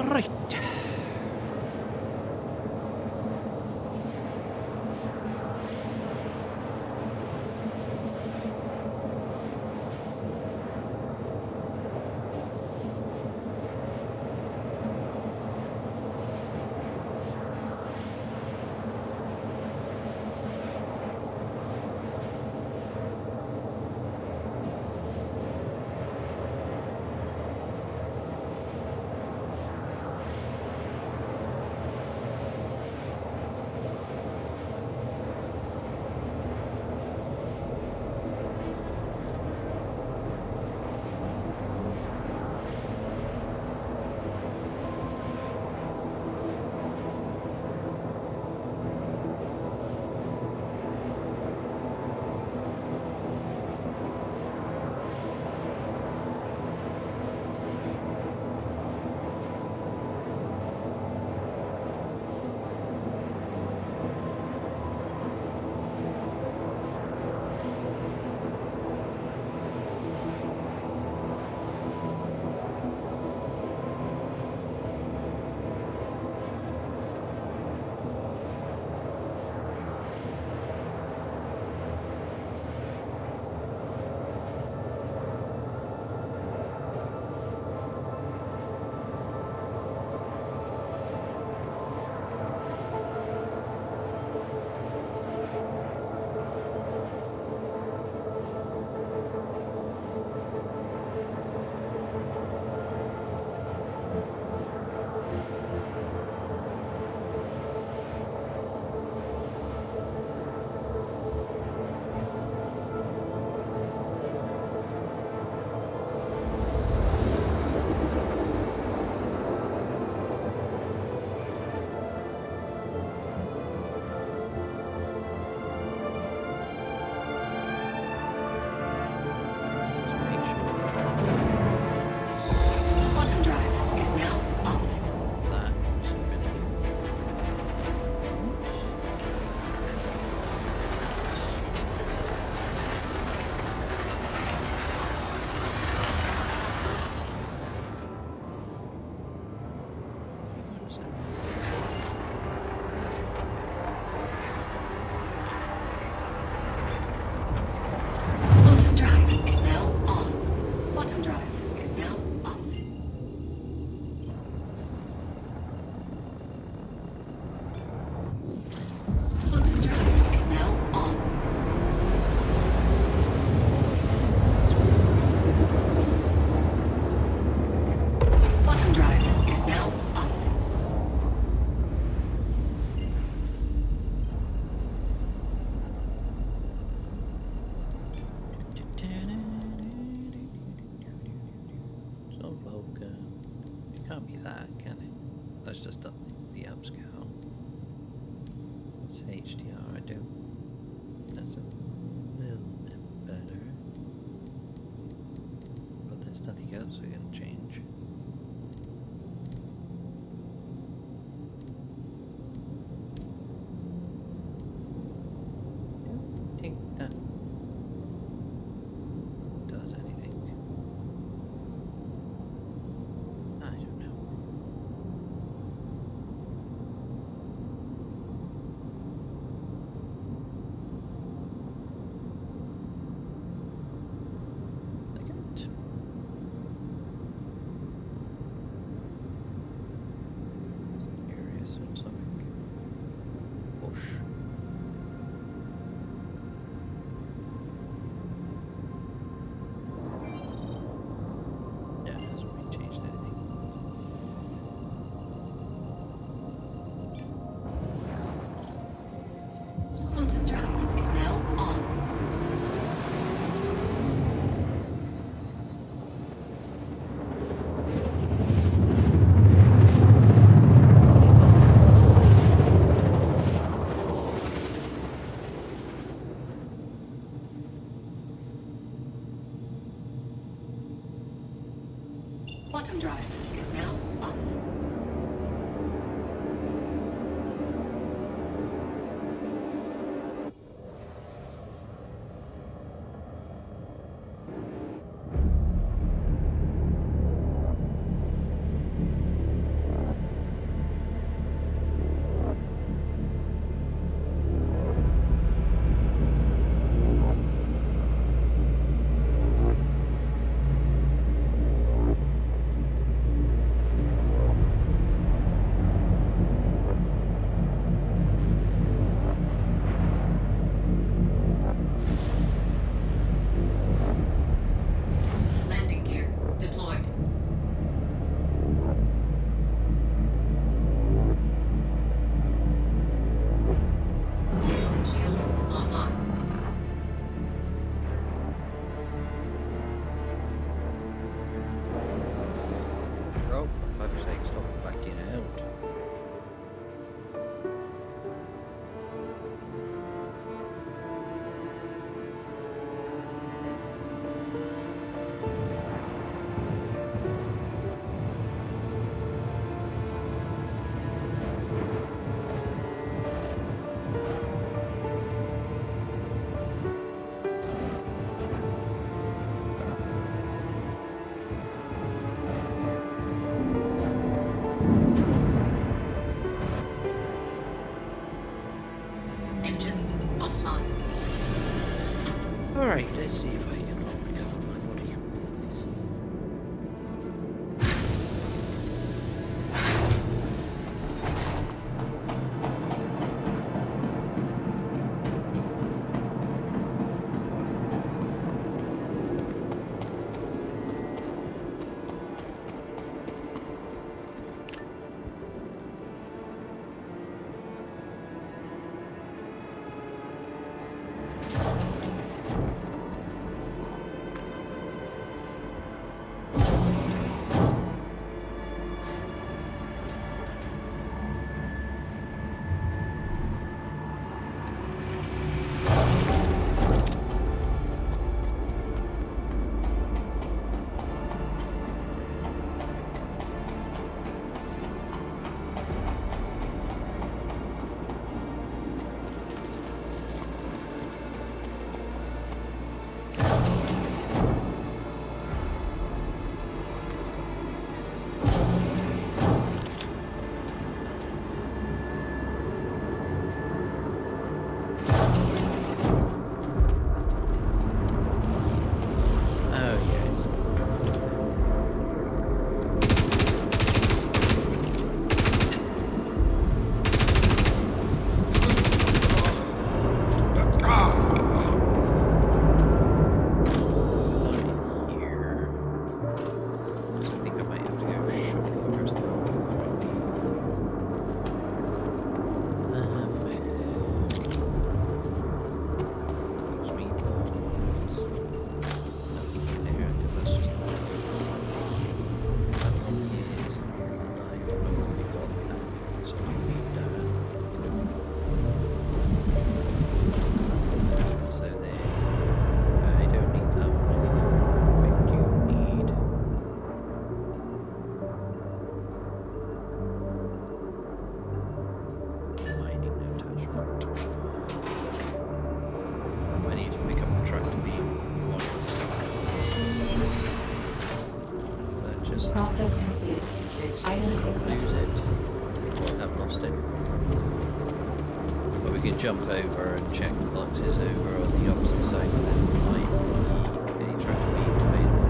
Right. Quantum drive is now off. Alright, let's see if I can recover my body. Process complete. Item Lose successful. it. Or have lost it. But we can jump over and check the boxes over on the opposite side, and then might be a track being available.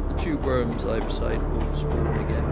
The two worms either side will spawn again.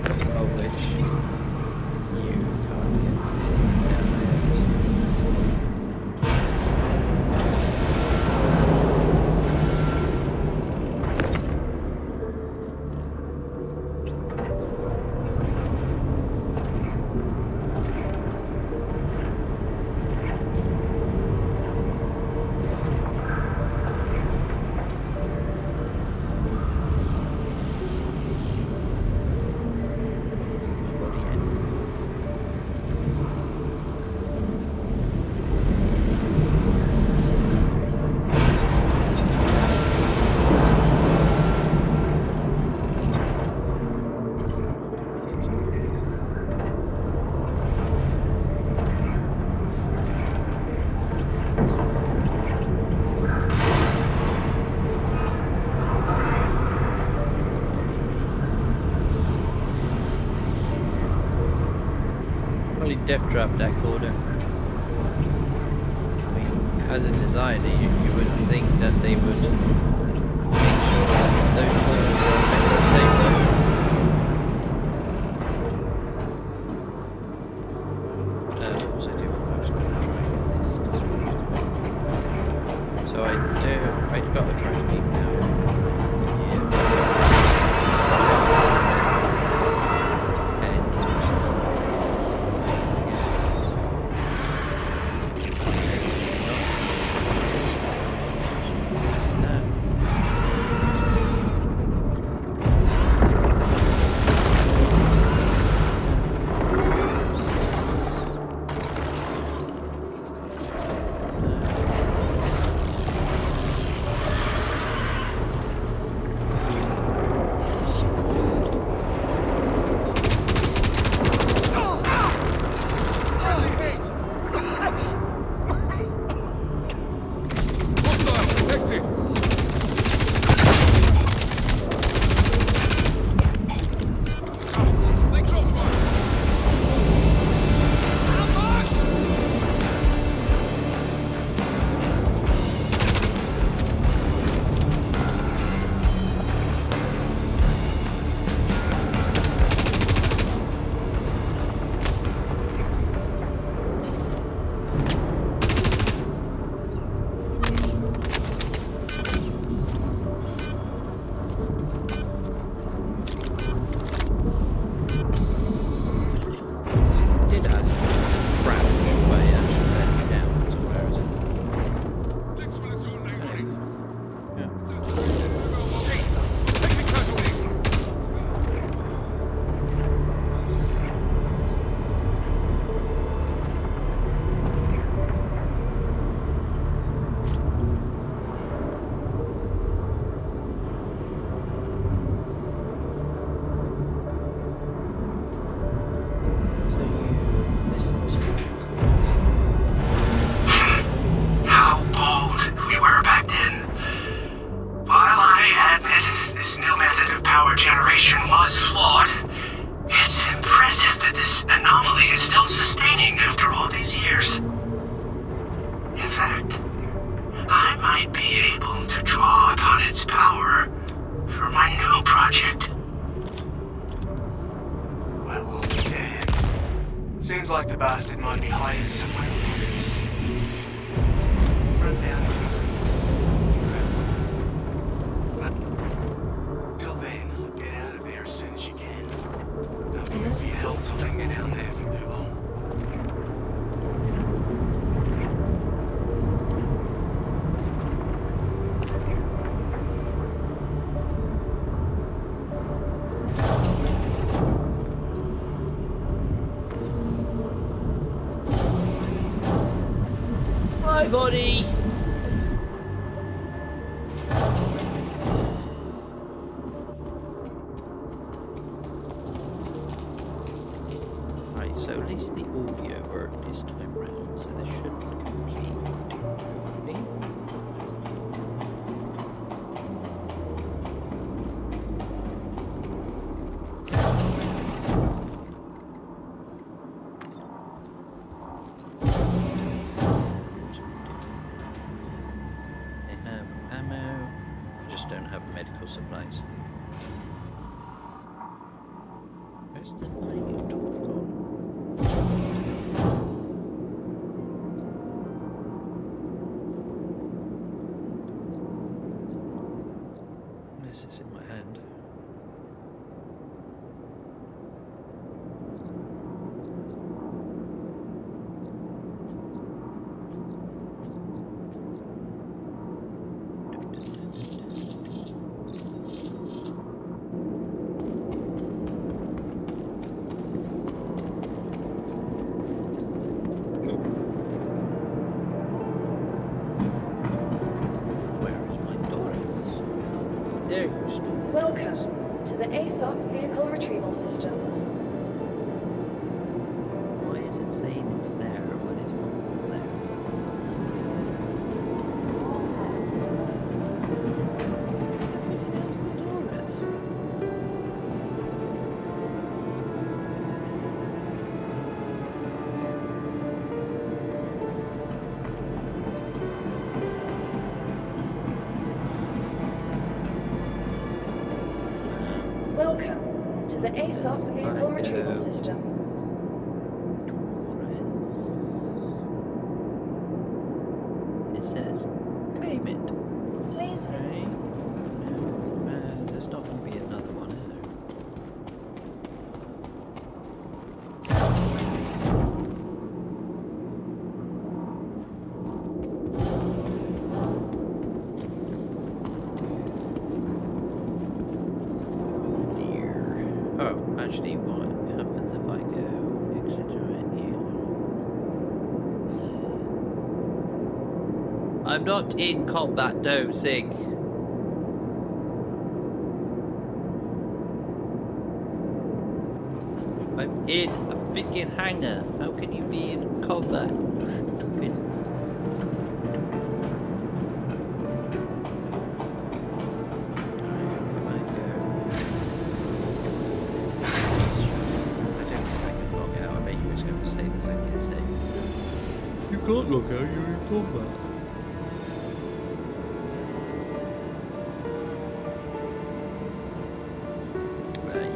Of which you can't get anything down yet. Depth drop that quarter. I mean, as a designer, you would think that they would make sure that those quarters are a bit safer. What was I doing? I was going to try this. So I'd got to try to keep now. Seems like the bastard might be hiding somewhere around this. Run down a few minutes and see what till then, get out of there as soon as you can. Don't be for your health to linger down there for too long. Hi, buddy. Right, so at least the audio worked this time round, so this shouldn't completely me. Supplies. Where's the mining tool gone? Unless it's in my hand. Welcome to the ASOP vehicle retrieval system. Why is it saying it's there when it's not there? There's the Taurus. Welcome to the ASOP vehicle retrieval system. It says, claim it. Please visit. There's not going to be another one, is there? Oh, actually, what happens if I go exit menu? I'm not in combat, no, Sig. I'm in a freaking hangar. How can you be in combat? Stupid. You can't look out, you're in combat.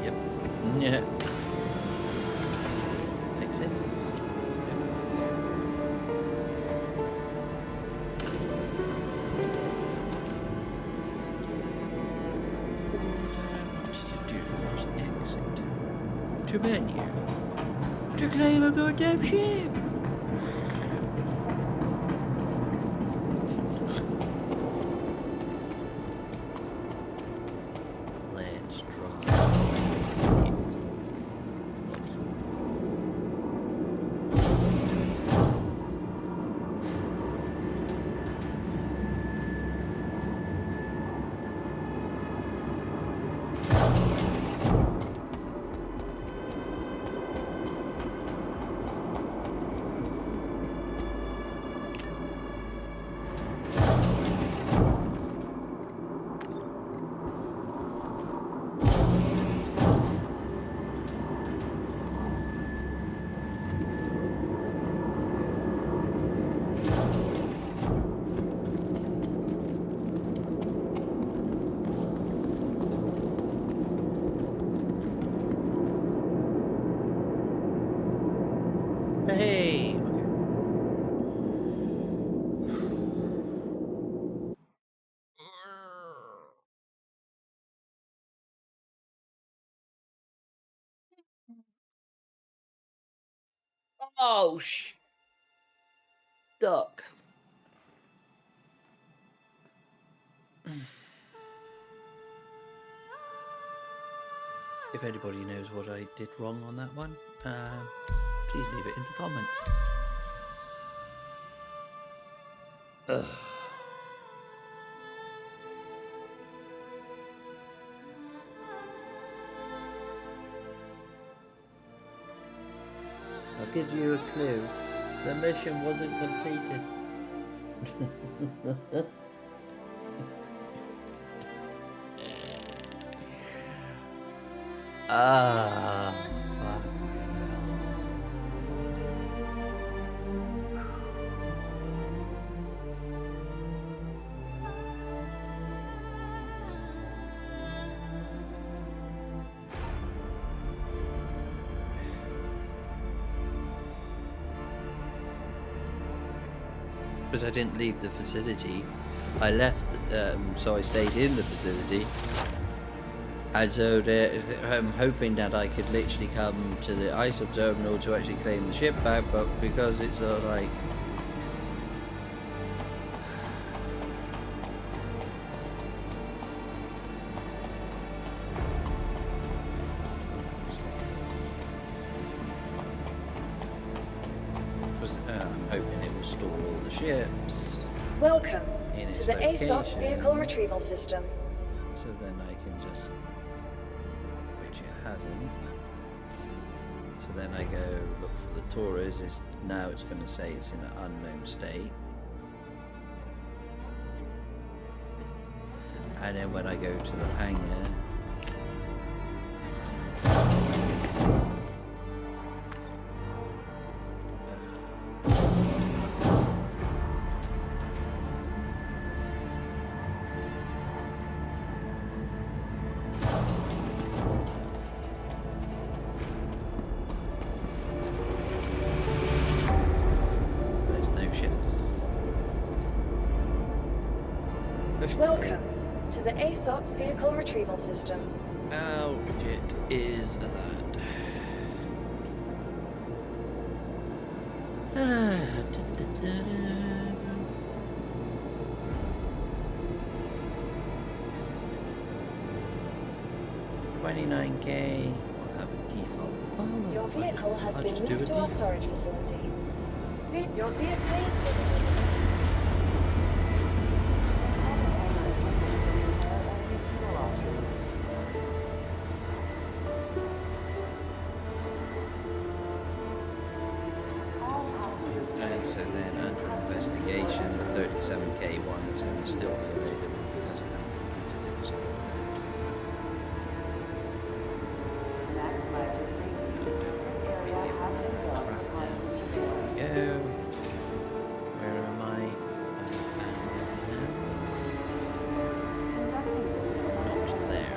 Yep. Yeah. Exit. Yep. What to do was exit. To menu. To claim a goddamn ship. Hey! Oh, duck. If anybody knows what I did wrong on that one, please leave it in the comments. Ugh. I'll give you a clue. The mission wasn't completed. Ah, fuck. because I didn't leave the facility. I left, so I stayed in the facility. And so I'm hoping that I could literally come to the ISO terminal to actually claim the ship back, but because it's sort of like... I'm hoping it will store all the ships. Welcome in its to the ASOP location. vehicle retrieval system. So then I can just, which it hasn't. So then I go look for the Taurus. Now it's going to say it's in an unknown state. And then when I go to the hangar, Welcome to the ASOP vehicle retrieval system. how legit is that? $29K. We'll have a default. Your vehicle has I'll been just do moved a to our default. storage facility. Your vehicle is visited. And so then under investigation, the 37K one is going to still be available because I haven't completed it. There we go. Where am I? Not there.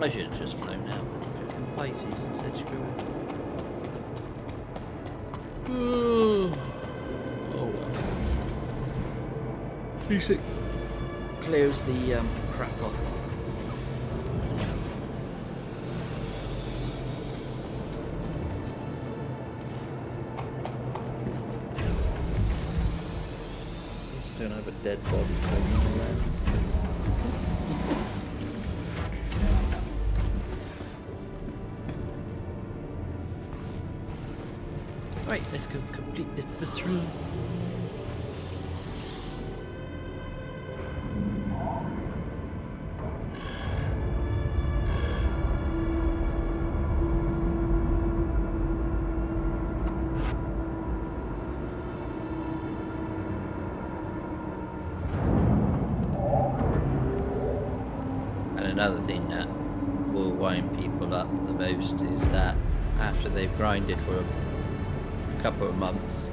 I should have just flown out with the freaking Pisces and said screw it. Oh well. At least it clears the crap off. At least I don't have a dead body floating around. Right, let's go complete this patrol. And another thing that will wind people up the most is that after they've grinded for a couple of months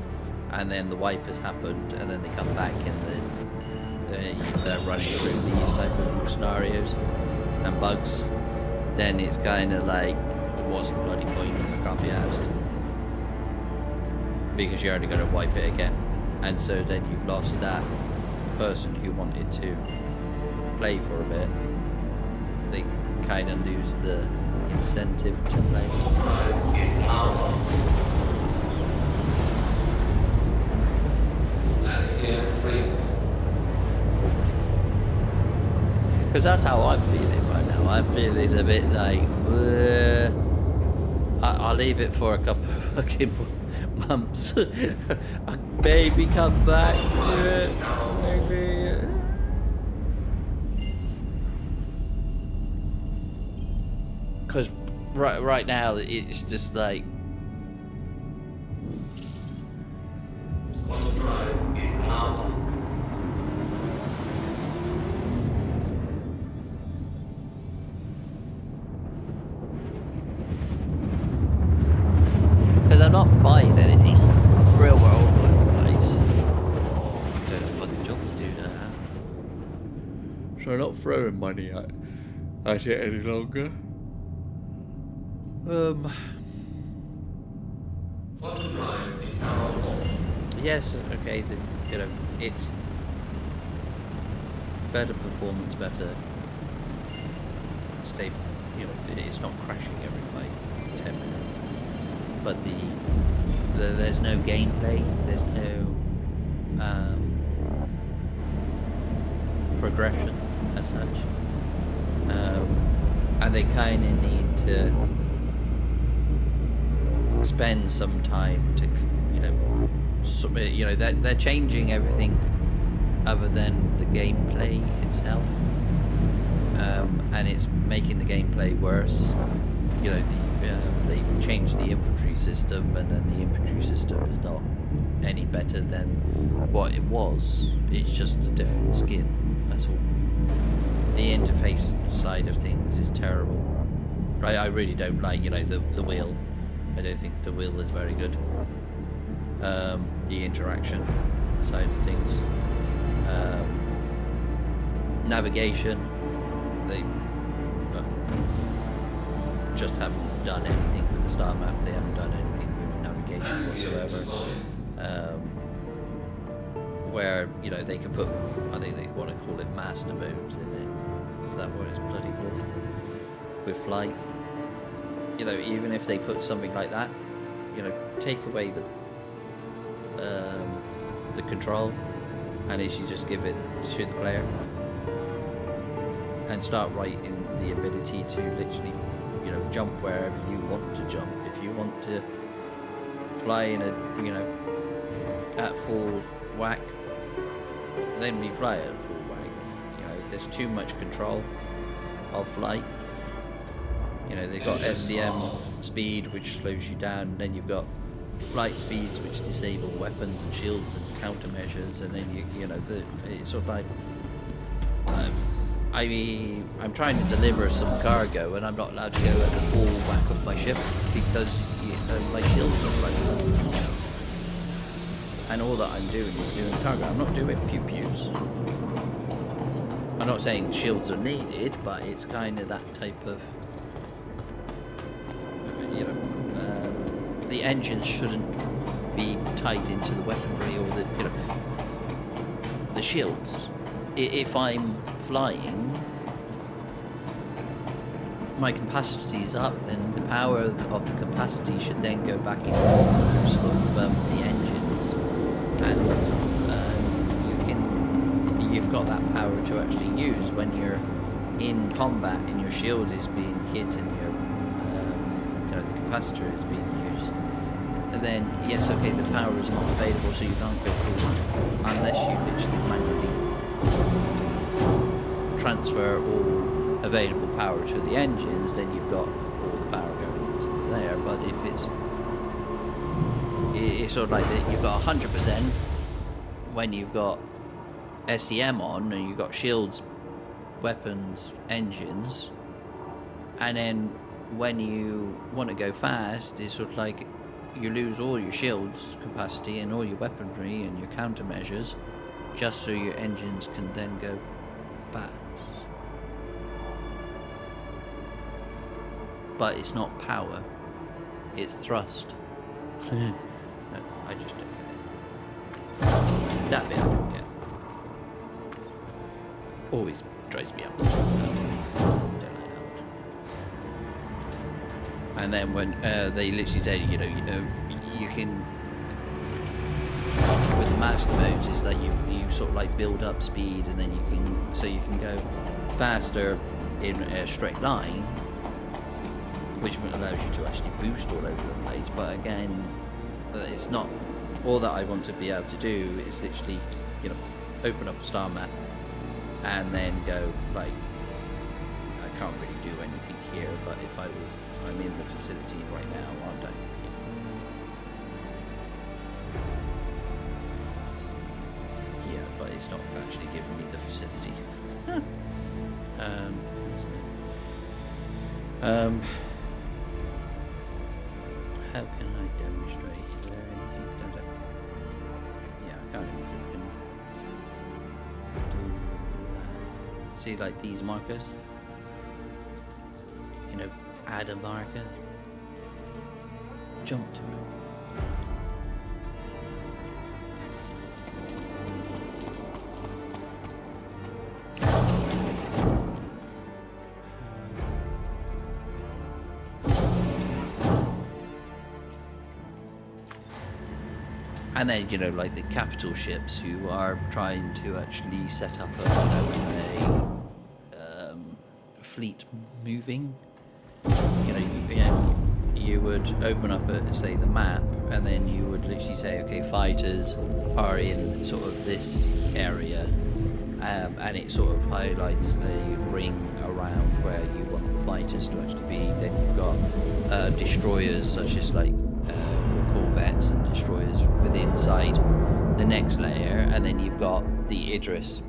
and then the wipe has happened and then they come back and they're running through these type of scenarios and bugs, then it's kind of like, what's the bloody point? I can't be asked, because you're only going to wipe it again, and so then you've lost that person who wanted to play for a bit. They kind of lose the incentive to play. Drive is our. Because that's how I'm feeling right now. I'm feeling a bit like, I'll leave it for a couple of fucking months. I maybe come back to it. Maybe. Because right now it's just like, not buying anything. Real world, guys. Don't have a fucking job to do that. So I'm not throwing money at it any longer. Quantum drive is now off. Yes, okay, it's better performance, better stable, it's not crashing every 5-10 minutes. But there's no gameplay, there's no progression as such. And they kind of need to spend some time to, they're changing everything other than the gameplay itself, and it's making the gameplay worse. They changed the infantry system, and then the infantry system is not any better than what it was. It's just a different skin, that's all. The interface side of things is terrible. I really don't like, the wheel. I don't think the wheel is very good. The interaction side of things. Navigation, they just haven't done anything with the star map. They haven't done anything with navigation whatsoever. Where, they can put, I think they want to call it master modes in it. Is that what it's bloody called? With flight. Even if they put something like that, take away the control and actually just give it to the player and start writing the ability to literally, jump wherever you want to jump. If you want to fly in at full whack, then we fly at full whack. If there's too much control of flight, they've got SCM speed, which slows you down, and then you've got flight speeds, which disable weapons and shields and countermeasures, and then it's sort of like, I'm trying to deliver some cargo, and I'm not allowed to go at the full whack of my ship because my shields are broken. And all that I'm doing is doing cargo. I'm not doing pew pews. I'm not saying shields are needed, but it's kind of that type of, the engines shouldn't be tied into the weaponry or the shields. If I'm flying, my capacity is up, then the power of the capacity should then go back into the engines, and you've got that power to actually use when you're in combat and your shield is being hit and your the capacitor is being used. And then yes, okay, the power is not available, so you can't go forward unless you literally manually transfer all available power to the engines. Then you've got all the power going into there. But if it's sort of like that, you've got 100% when you've got SEM on and you've got shields, weapons, engines, and then when you want to go fast, it's sort of like you lose all your shields capacity and all your weaponry and your countermeasures just so your engines can then go fast. But it's not power, it's thrust. No, I just don't get it. That bit I don't get. Always drives me up. And then when they literally say, you can, with the master modes, is that you sort of like build up speed, and then you can go faster in a straight line, which allows you to actually boost all over the place. But again, it's not all that I want to be able to do. Is literally, open up a star map and then go like, I can't really do anything here, but if I'm in the facility right now, aren't I? Yeah, but it's not actually giving me the facility. how can I demonstrate? Is there anything that yeah, I can't even freaking do that. See, like these markers? You know, add a marker. Jump to it. And then, you know, like the capital ships, you are trying to actually set up a fleet moving. You know, you would open up, say, the map, and then you would literally say, okay, fighters are in sort of this area, and it sort of highlights the ring around where you want the fighters to actually be. Then you've got destroyers, such as like corvettes and destroyers within inside the next layer, and then you've got the Idris,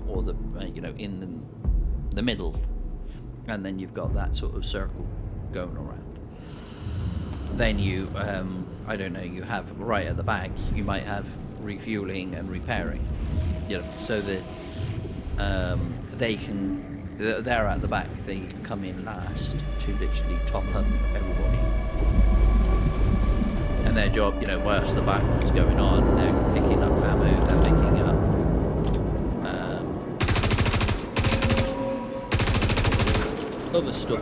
or the you know, in the middle, and then you've got that sort of circle going around. Then you, I don't know, you have right at the back, you might have refueling and repairing, you know, so that they're at the back, they can come in last to literally top up everybody. And their job, you know, whilst the battle's going on, they're picking up ammo, they're picking up other stuff.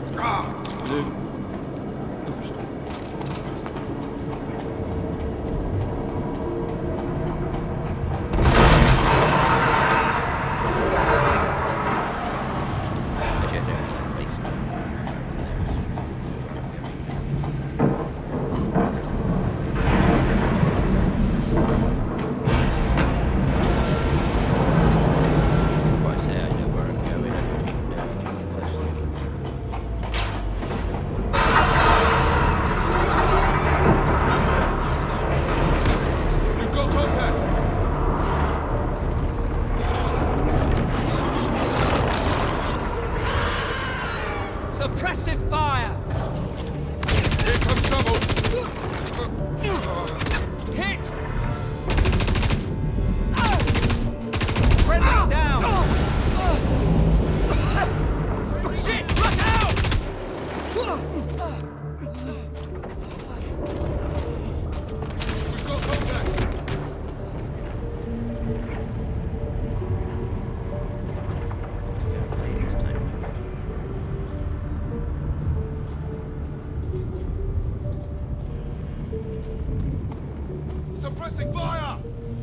Suppressing fire!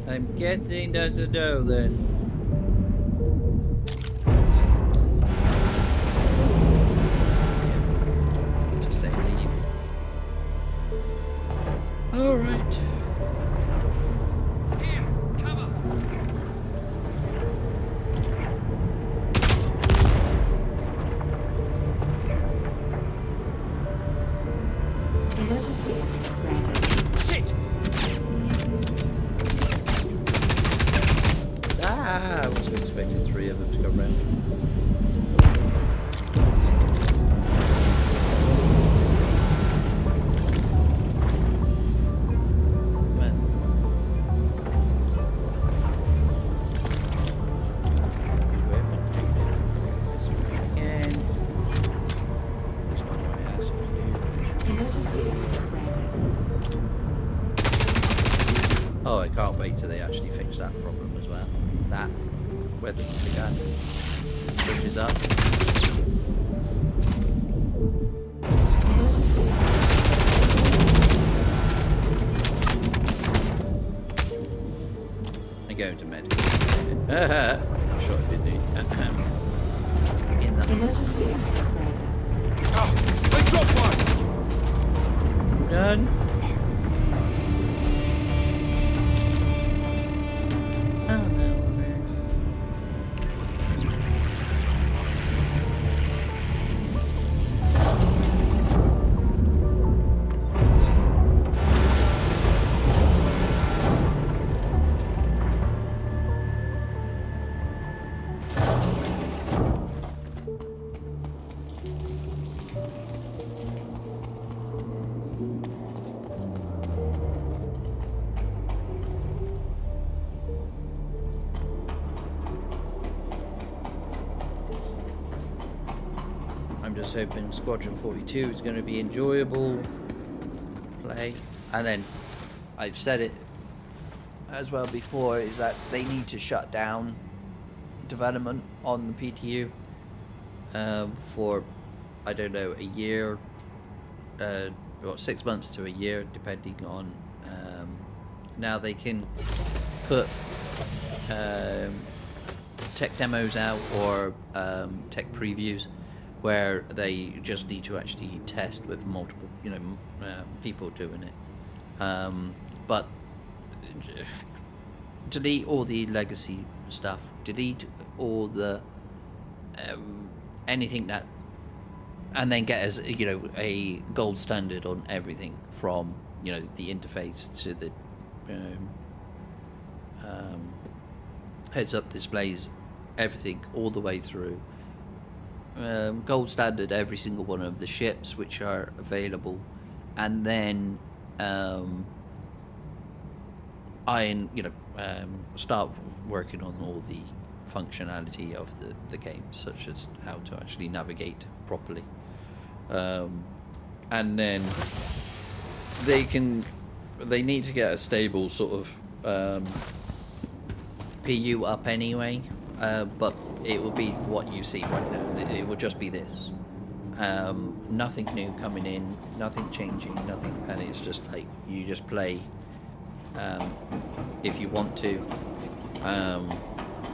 I'm guessing that's a no then. Yeah. Just say leave. Alright. Here, cover! Emergency assistance granted. Shit! I wasn't expecting 3 of them to come round. Oh, I can't wait till they actually fix that problem as well. That, where the gun pushes up. I'm going to medical. I'm sure I did need in the Emergency assistance granted. They dropped one! Done. just hoping Squadron 42 is going to be enjoyable play. And then I've said it as well before, is that they need to shut down development on the PTU for, I don't know, a year, or 6 months to a year, depending on. Now they can put tech demos out or tech previews where they just need to actually test with multiple, people doing it. But delete all the legacy stuff. Delete all the anything that, and then get as a gold standard on everything from the interface to the heads-up displays, everything all the way through. Gold standard every single one of the ships which are available, and then start working on all the functionality of the game, such as how to actually navigate properly, and then they need to get a stable sort of PU up anyway, but it will be what you see right now. It will just be this, nothing new coming in, nothing changing, nothing, and it's just like you just play if you want to,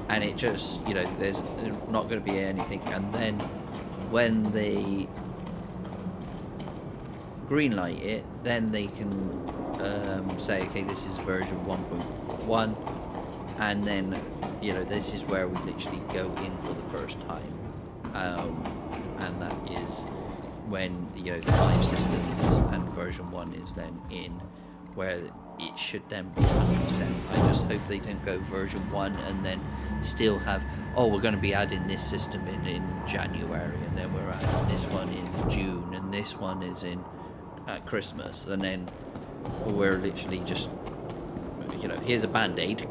and it just there's not going to be anything. And then when they greenlight it, then they can say, okay, this is version 1.1, and then this is where we literally go in for the first time, and that is when the 5 systems and version 1 is then in, where it should then be 100%. I just hope they don't go version 1 and then still have, we're going to be adding this system in January, and then we're adding this one in June, and this one is in at Christmas, and then we're literally just here's a band-aid,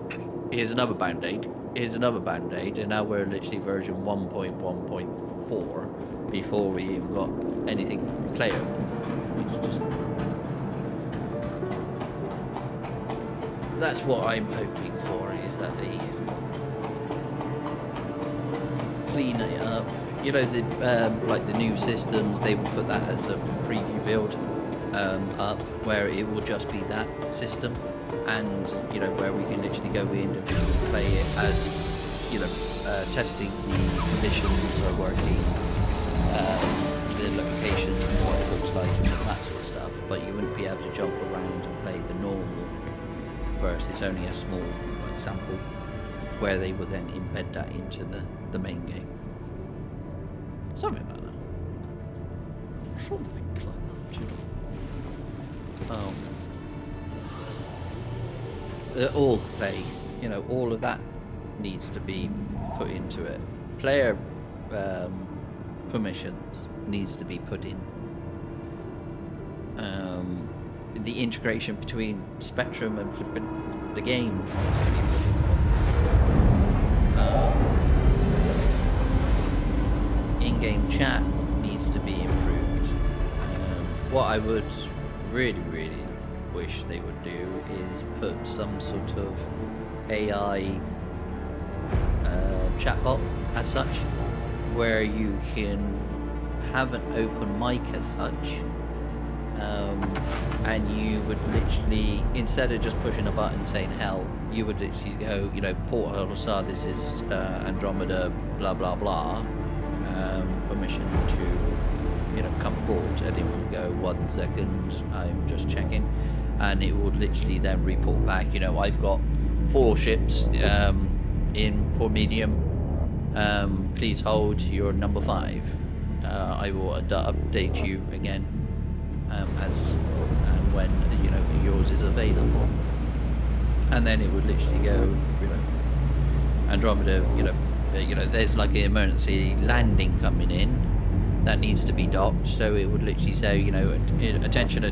here's another band-aid, here's another band-aid, and now we're literally version 1.1.4 before we even got anything playable. It's just, that's what I'm hoping for, is that they clean it up. Like the new systems, they will put that as a preview build up, where it will just be that system, and where we can literally go in and play it as testing the conditions are working, the location, what it looks like, and that sort of stuff. But you wouldn't be able to jump around and play the normal verse. It's only a small sample where they will then embed that into the main game. Something like that. Something like that. All play, all of that needs to be put into it. Player permissions needs to be put in. The integration between Spectrum and the game needs to be put in. In-game chat needs to be improved. What I would really wish they would do is put some sort of AI chatbot as such, where you can have an open mic as such, and you would literally, instead of just pushing a button saying hell, you would literally go, Port Holostar, this is Andromeda, blah blah blah, permission to come aboard, and it will go 1 second, I'm just checking, and it would literally then report back, I've got 4 ships in for medium, please hold your number 5, I will update you again as and when yours is available. And then it would literally go, Andromeda, there's like an emergency landing coming in that needs to be docked, so it would literally say, attention,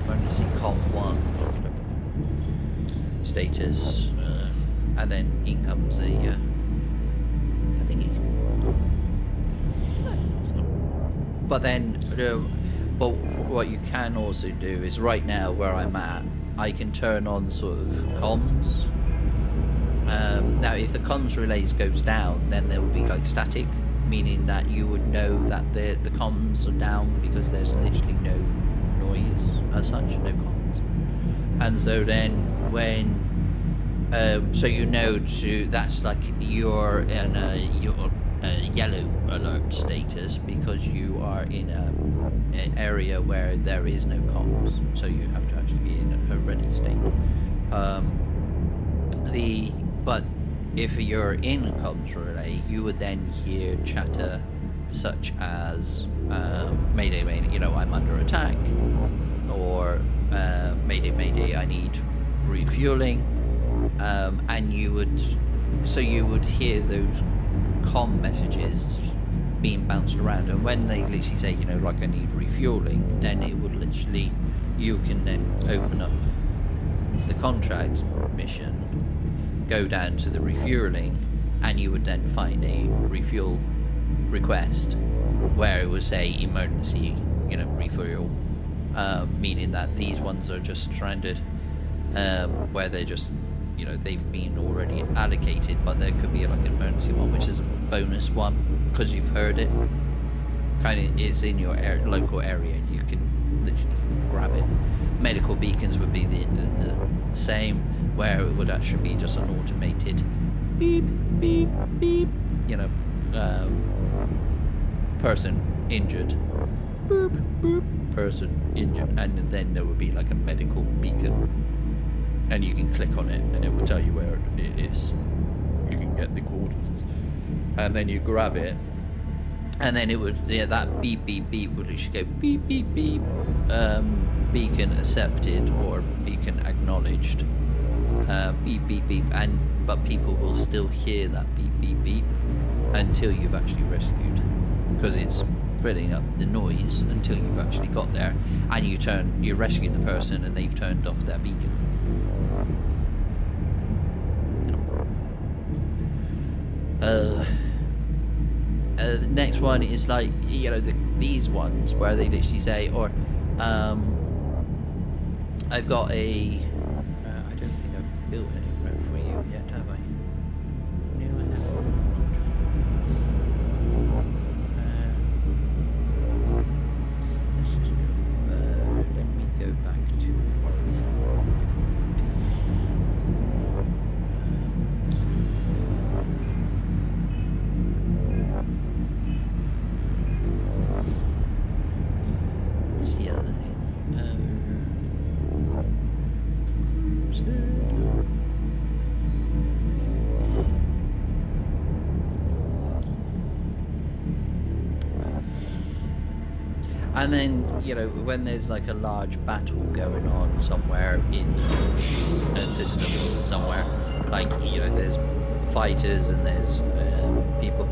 emergency COM 1 status, and then in comes a but then, but what you can also do is right now where I'm at, I can turn on sort of comms. Now, if the comms relays goes down, then there will be like static, meaning that you would know that the comms are down because there's literally no noise as such, no comms. And so then when, so you know that's like you're in a yellow alert status because you are in an area where there is no comms, so you have to actually be in a ready state. But if you're in a comms relay, you would then hear chatter such as Mayday, Mayday, you know, I'm under attack, or Mayday, Mayday, I need refueling, and you would hear those comm messages being bounced around, and when they literally say, you know, like I need refueling, then it would literally, you can then open up the contract mission, go down to the refueling, and you would then find a refuel request where it would say emergency, you know, refuel, meaning that these ones are just stranded, where they're just, you know, they've been already allocated, but there could be like an emergency one, which is a bonus one because you've heard it. Kind of, it's in your local area, and you can literally grab it. Medical beacons would be the same, where it would actually be just an automated beep, beep, beep, you know, person injured, boop, boop, person injured, and then there would be like a medical beacon, and you can click on it and it will tell you where it is. You can get the coordinates, and then you grab it, and then it would, yeah, that beep, beep, beep would literally go beep, beep, beep, beacon accepted or beacon acknowledged, beep, beep, beep, but people will still hear that beep, beep, beep until you've actually rescued, because it's filling up the noise until you've actually got there, and you rescued the person and they've turned off their beacon. The next one is like, you know, these ones where they literally say, or I've got a I don't think I've built any rep for you yet, have I? No, I haven't. Let's just let me go back to what's the other thing? And then, you know, when there's like a large battle going on somewhere in a system somewhere, like, you know, there's fighters and there's people,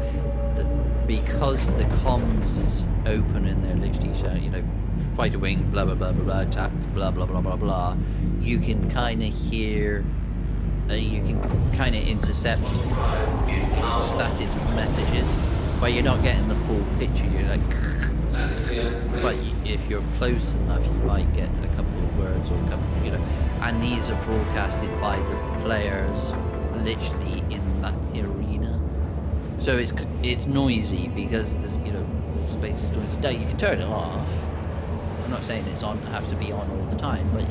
because the comms is open and they're literally showing, you know, fighter wing, blah blah blah blah blah, attack, blah blah blah blah blah, you can kind of hear, you can kind of intercept static messages, but you're not getting the full picture. You're like, but if you're close enough, you might get a couple of words or a couple, you know, and these are broadcasted by the players literally in that arena. So it's noisy because the, you know, space is noisy. Now you can turn it off. I'm not saying it's on, have to be on all the time, but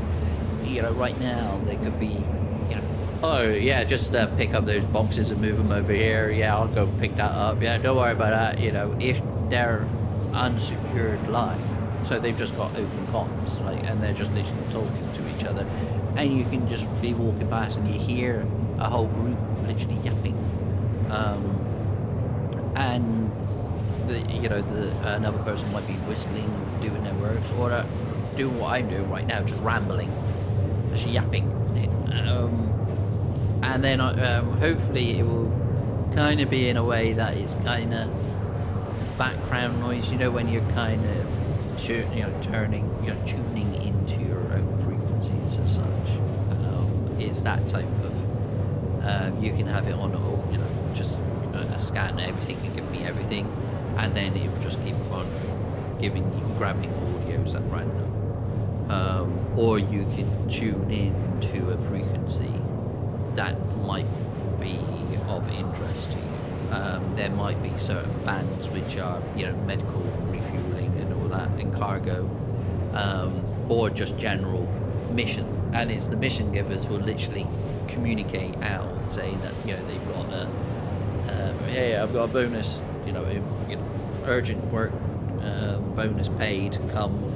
you know, right now there could be, you know, oh yeah, just pick up those boxes and move them over here. Yeah, I'll go pick that up. Yeah, don't worry about that. You know, if they're unsecured line, so they've just got open comms, like, and they're just literally talking to each other, and you can just be walking past and you hear a whole group literally yapping, and another person might be whistling, doing their works, or doing what I'm doing right now, just rambling, just yapping, and then hopefully it will kind of be in a way that it's kind of background noise, you know, when you're kind of tuning into your own frequencies as such. It's that type of you can have it on all, you know, just scan everything and give me everything, and then it will just keep on grabbing audios at random. Or you can tune in to a frequency that might be of interest to you. There might be certain bands which are, medical refueling and all that, and cargo, or just general mission. And it's the mission givers will literally communicate out saying that, they've got a, hey, I've got a bonus, urgent work, bonus paid, come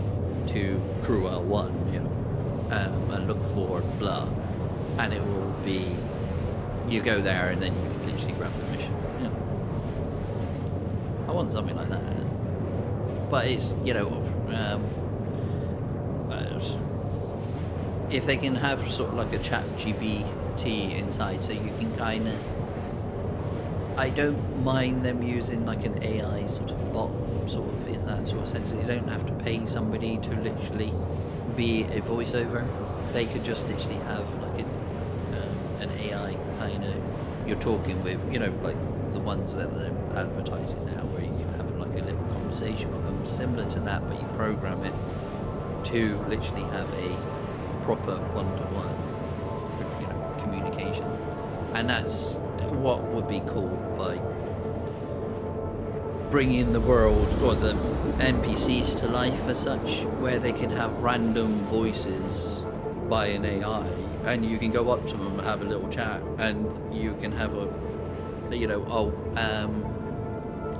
to Crew L1, and look for blah, and it will be, you go there and then you can literally grab the mission. I want something like that, but it's, if they can have sort of like a chat GPT inside, so you can kind of, I don't mind them using like an AI sort of bot, sort of in that sort of sense. You don't have to pay somebody to literally be a voiceover. They could just literally have like an AI kind of, you're talking with, like the ones that they're advertising now, where you can have like a little conversation with them, similar to that, but you program it to literally have a proper one-to-one, communication. And that's what would be cool by bringing the world or the NPCs to life as such, where they can have random voices by an AI, and you can go up to them and have a little chat, and you can have a,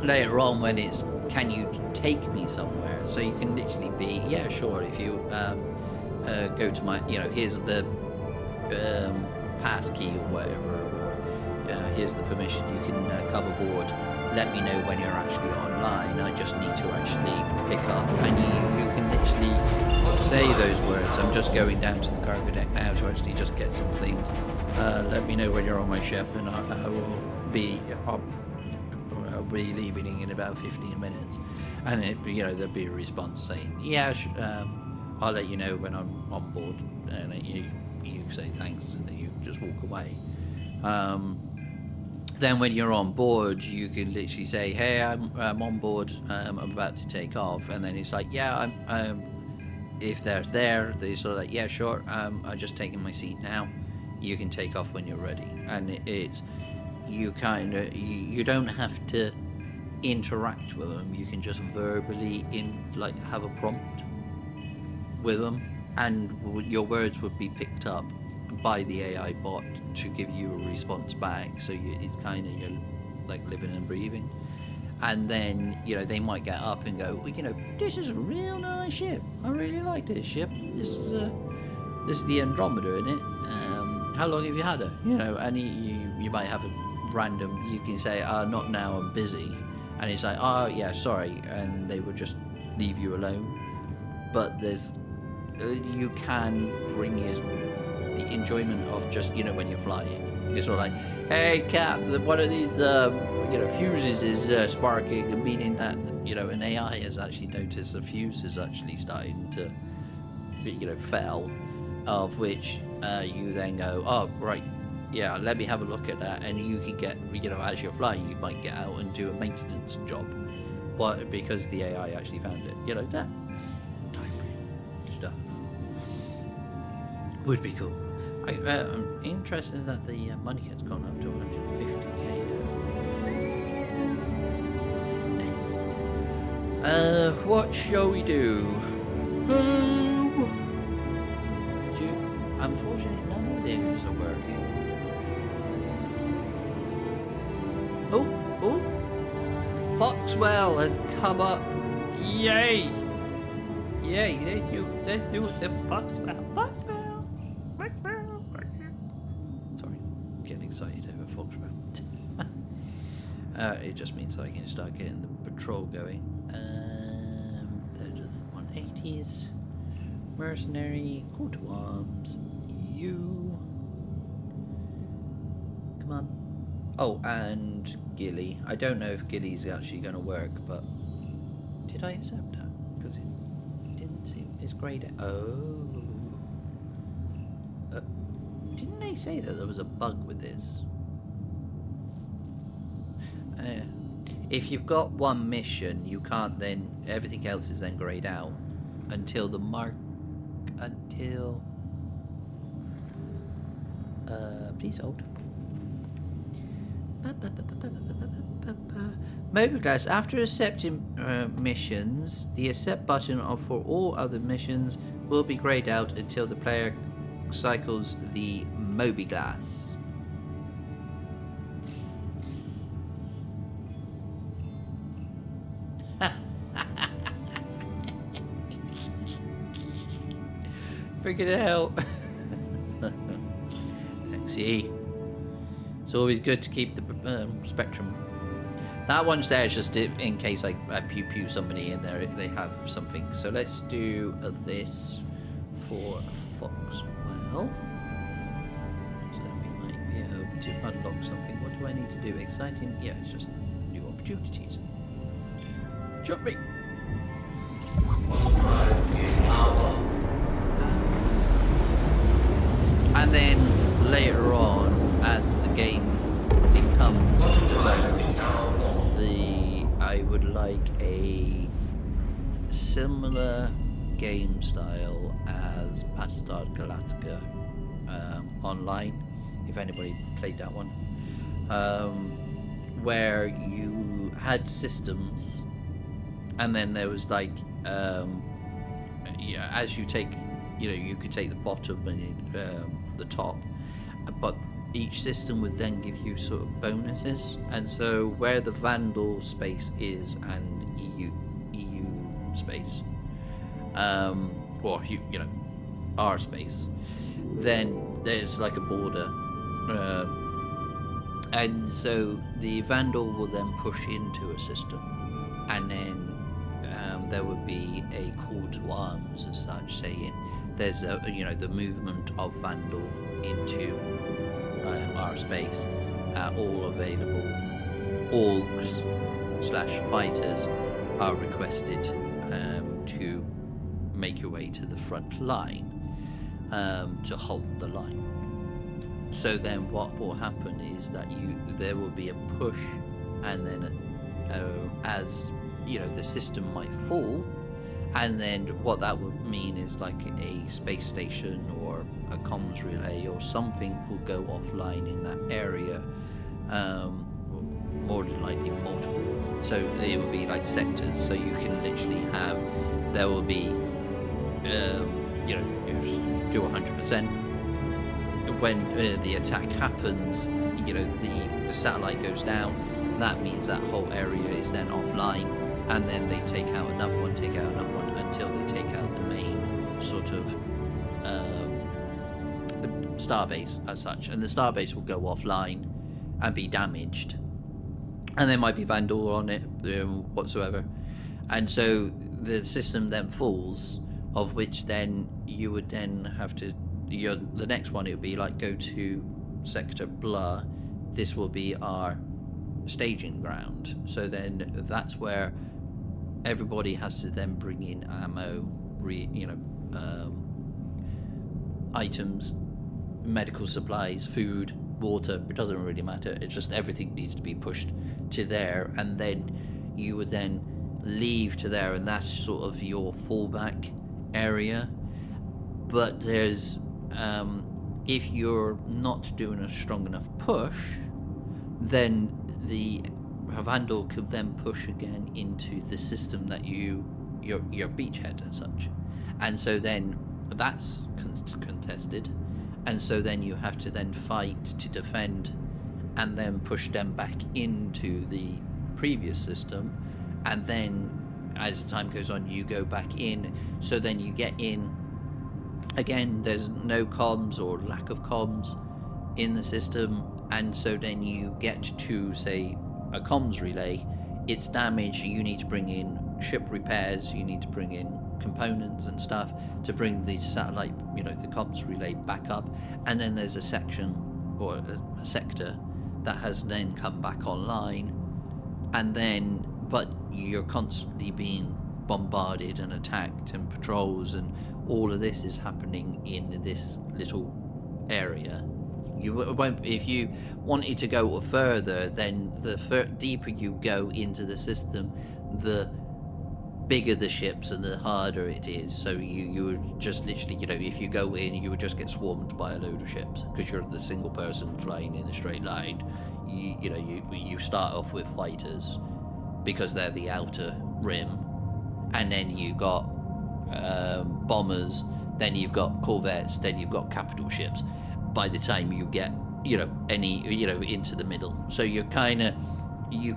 later on when it's, can you take me somewhere? So you can literally be, yeah, sure, if you go to my, here's the pass key or whatever, or here's the permission, you can come aboard, let me know when you're actually online, I just need to actually pick up, and you can literally say those words, I'm just going down to the cargo deck now to actually just get some things, let me know when you're on my ship, and I will be, I'll be leaving in about 15 minutes, and it, there'll be a response saying, yeah, I'll let you know when I'm on board, and you say thanks, and then you just walk away. Then when you're on board, you can literally say, hey, I'm on board, I'm about to take off, and then it's like, yeah, if they're there, they're sort of like, yeah, sure, I'm just taking my seat now, you can take off when you're ready. And it's, you kind of, you don't have to interact with them, you can just verbally have a prompt with them, and your words would be picked up by the AI bot to give you a response back. So it's kind of, you're like living and breathing. And then, they might get up and go, well, this is a real nice ship. I really like this ship. This is the Andromeda, isn't it? How long have you had her? And you might have a random, you can say, not now, I'm busy. And it's like, oh yeah, sorry. And they would just leave you alone. But there's, you can bring the enjoyment of just, when you're flying. It's sort of like, hey Cap, one of these fuses is sparking, and meaning that an AI has actually noticed a fuse is actually starting to fail, of which you then go, oh right, yeah, let me have a look at that, and you can get, as you're flying, you might get out and do a maintenance job, but because the AI actually found it, that type of stuff would be cool. I'm interested that the money has gone up to 150k. Nice. What shall we do? Unfortunately, none of these are working. Oh, Foxwell has come up. Yay! Yay! Let's do the Foxwell. Excited over Foxwell. It just means I can start getting the patrol going. They're just 180s. Mercenary, call to arms. You. Come on. Oh, and Gilly. I don't know if Gilly's actually going to work, but did I accept that? Because it didn't seem it's great. Oh. Didn't they say that there was a bug with this? if you've got one mission, you can't then, everything else is then grayed out until please hold. Mobile glass. After accepting missions, the accept button for all other missions will be grayed out until the player cycles the Moby glass. Freaking hell. Taxi. It's always good to keep the spectrum. That one's there just in case I pew pew somebody in there if they have something. So let's do this for Foxwell. So then we might be able to unlock something. What do I need to do? Exciting? Yeah, it's just new opportunities. Jump me! Drive is our. And then later on, as the game becomes developed, I would like a similar game style as Battlestar Galactica online, if anybody played that one, where you had systems, and then there was like, as you take, you could take the bottom and the top, but each system would then give you sort of bonuses, and so where the Vanduul space is and EU space, or our space, then there's like a border, and so the Vanduul will then push into a system, and then there would be a call to arms as such, saying there's the movement of Vanduul into our space, all available orgs/fighters are requested to make your way to the front line to hold the line. So then what will happen is that there will be a push, and then as the system might fall, and then what that would mean is like a space station or a comms relay or something will go offline in that area, more than likely multiple. So it will be like sectors, so you can literally have, there will be you do 100%. When the attack happens, the satellite goes down, that means that whole area is then offline, and then they take out another one until they take out the main sort of the starbase as such, and the starbase will go offline and be damaged, and there might be Vanduul on it whatsoever, and so the system then falls, of which then you would then have to, the next one, it would be like, go to sector blah, this will be our staging ground, so then that's where everybody has to then bring in ammo, items, medical supplies, food, water, it doesn't really matter, it's just everything needs to be pushed to there, and then you would then leave to there, and that's sort of your fallback area. But there's if you're not doing a strong enough push, then the Vanduul could then push again into the system that your beachhead and such, and so then that's contested, and so then you have to then fight to defend, and then push them back into the previous system, and then as time goes on you go back in, so then you get in again, there's no comms or lack of comms in the system, and so then you get to, say, a comms relay, it's damaged, you need to bring in ship repairs, you need to bring in components and stuff to bring the satellite, the comms relay back up, and then there's a section or a sector that has then come back online, and then but you're constantly being bombarded and attacked, and patrols and all of this is happening in this little area, You won't. If you wanted to go further, then the deeper you go into the system, the bigger the ships and the harder it is. So you would just literally, you know, if you go in, you would just get swarmed by a load of ships because you're the single person flying in a straight line. You start off with fighters because they're the outer rim, and then you got bombers, then you've got corvettes, then you've got capital ships. By the time you get, into the middle, so you're kind of, you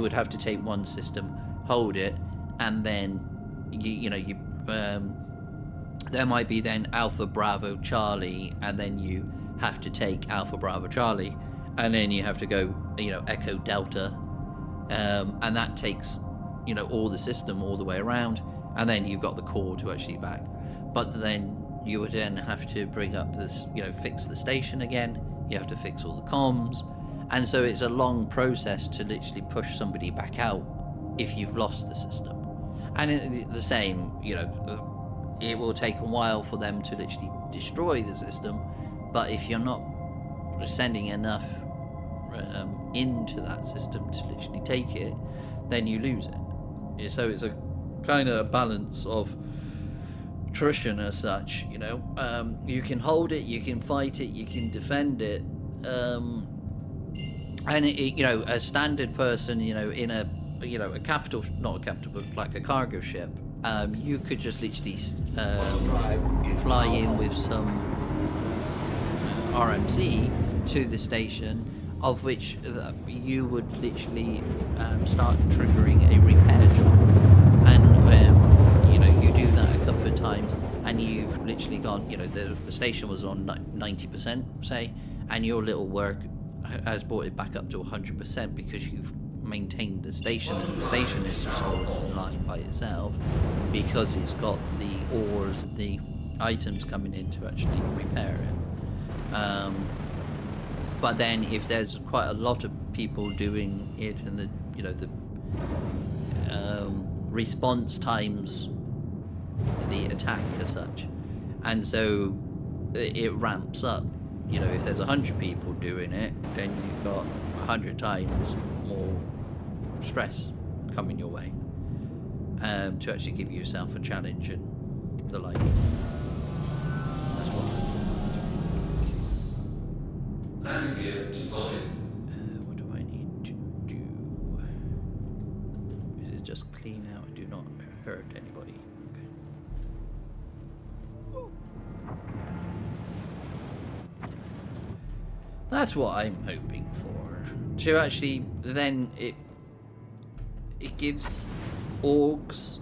would have to take one system, hold it, and then there might be then Alpha Bravo Charlie, and then you have to take Alpha Bravo Charlie, and then you have to go Echo Delta, and that takes all the system all the way around, and then you've got the core to actually back. But then you would then have to bring up this, fix the station again, you have to fix all the comms, and so it's a long process to literally push somebody back out if you've lost the system. And the same, it will take a while for them to literally destroy the system, but if you're not sending enough into that system to literally take it, then you lose it. So it's a kind of a balance of attrition as such. You can hold it, you can fight it, you can defend it, and a standard person, in a capital, not a capital, but like a cargo ship, you could just literally fly in with some RMC to the station, of which you would literally start triggering a repair job, and you do that a couple of times, and you've literally gone, the station was on 90%, say, and your little work has brought it back up to 100% because you've maintained the station, and the station is just holding in line by itself because it's got the ores and the items coming in to actually repair it. But then if there's quite a lot of people doing it, and the response times to the attack as such, and so it ramps up. If there's 100 people doing it, then you've got 100 times more stress coming your way, to actually give yourself a challenge and the like. That's what Landing gear deployed. what do I need to do? Is it just clean out and do not hurt anybody? Okay. That's what I'm hoping for. To actually, then it gives orgs,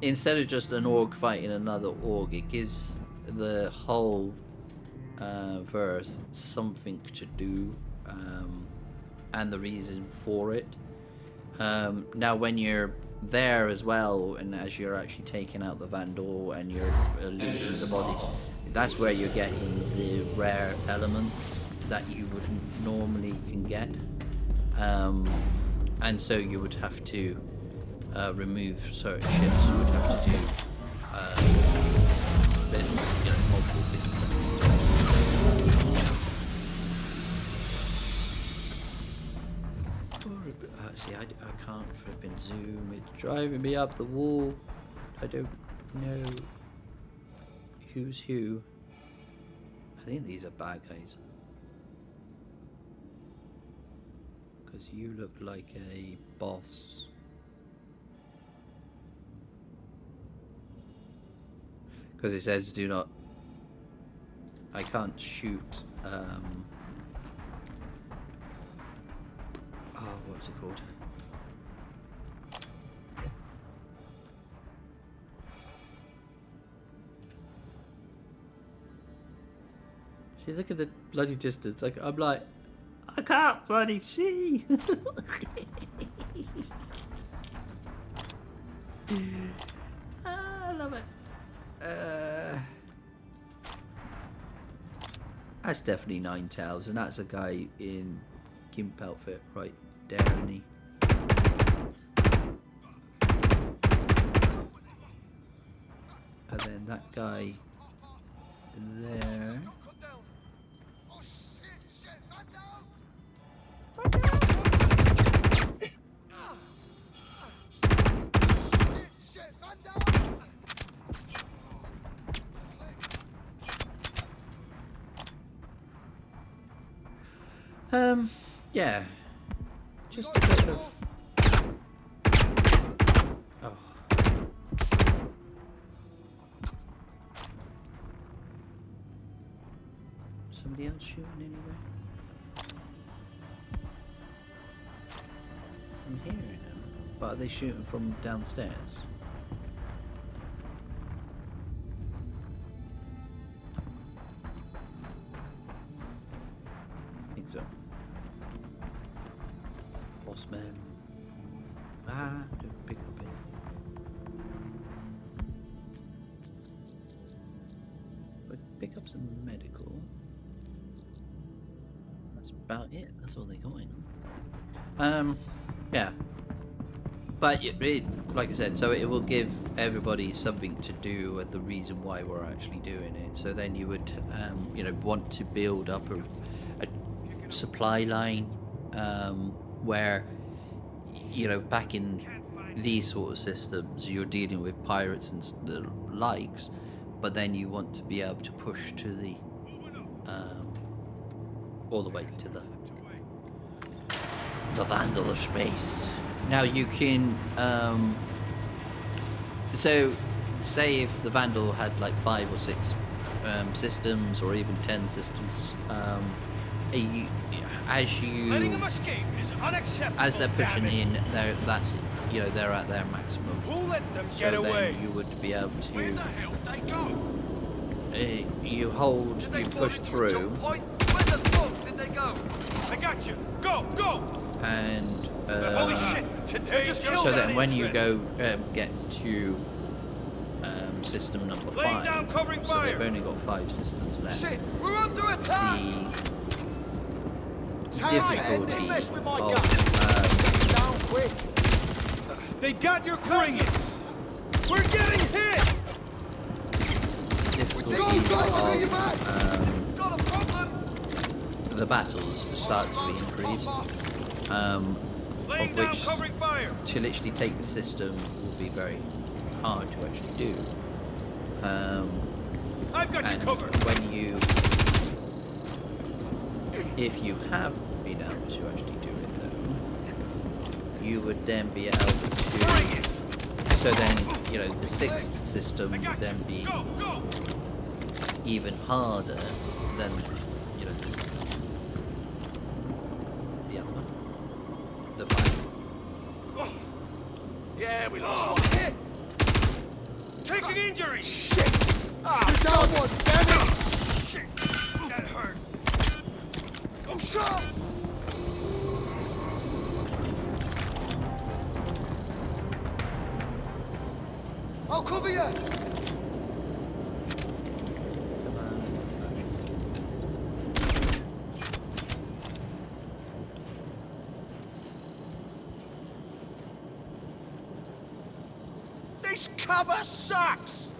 instead of just an org fighting another org, it gives the whole verse something to do, and the reason for it. Now when you're there as well, and as you're actually taking out the Vanduul and you're looting the bodies, that's where you're getting the rare elements that you would normally can get, and so you would have to remove certain ships. You would have to do multiple things. See, I can't flipping zoom. It's driving me up the wall. I don't know who's who. I think these are bad guys. Because you look like a boss. Because it says do not... I can't shoot... what's it called? See, look at the bloody distance. I'm like, I can't bloody see. I love it. That's definitely Nine Tails, and that's a guy in gimp outfit right there, isn't he? And then that guy there Yeah, just a bit of. Oh. Somebody else shooting anywhere? I'm hearing them, but are they shooting from downstairs? I think so. Bossman. Don't pick up it. But pick up some medical. That's about it. That's all they got in them. Yeah. But like I said, so it will give everybody something to do and the reason why we're actually doing it. So then you would, want to build up a supply line where, back in these sort of systems, you're dealing with pirates and the likes, but then you want to be able to push to the, all the way to the Vanduul space. Now you can, so say if the Vanduul had like 5 or 6 systems, or even 10 systems, as they're pushing in, that's it. They're at their maximum. Who let them So get then away? you would be able to. Where the hell they go? You hold, you push through. Where the fuck did they go? I got you. Go, go! And Holy shit! Today just so then when you go get to system number 5, so they've only got 5 systems left. Shit, we're under attack! The difficulty of they got your cousin. We're getting hit. difficulties of the battles start to increase. Of which to literally take the system will be very hard to actually do. I've got you covered. When if you have been able to actually do it though, you would then be able to. So then, the 6th system would then be even harder than the other one. The 5. Yeah, we lost one. Taking injury. Shit. You're down one, damn it! Shit. That hurt. Go shot! I'll cover you! This cover sucks.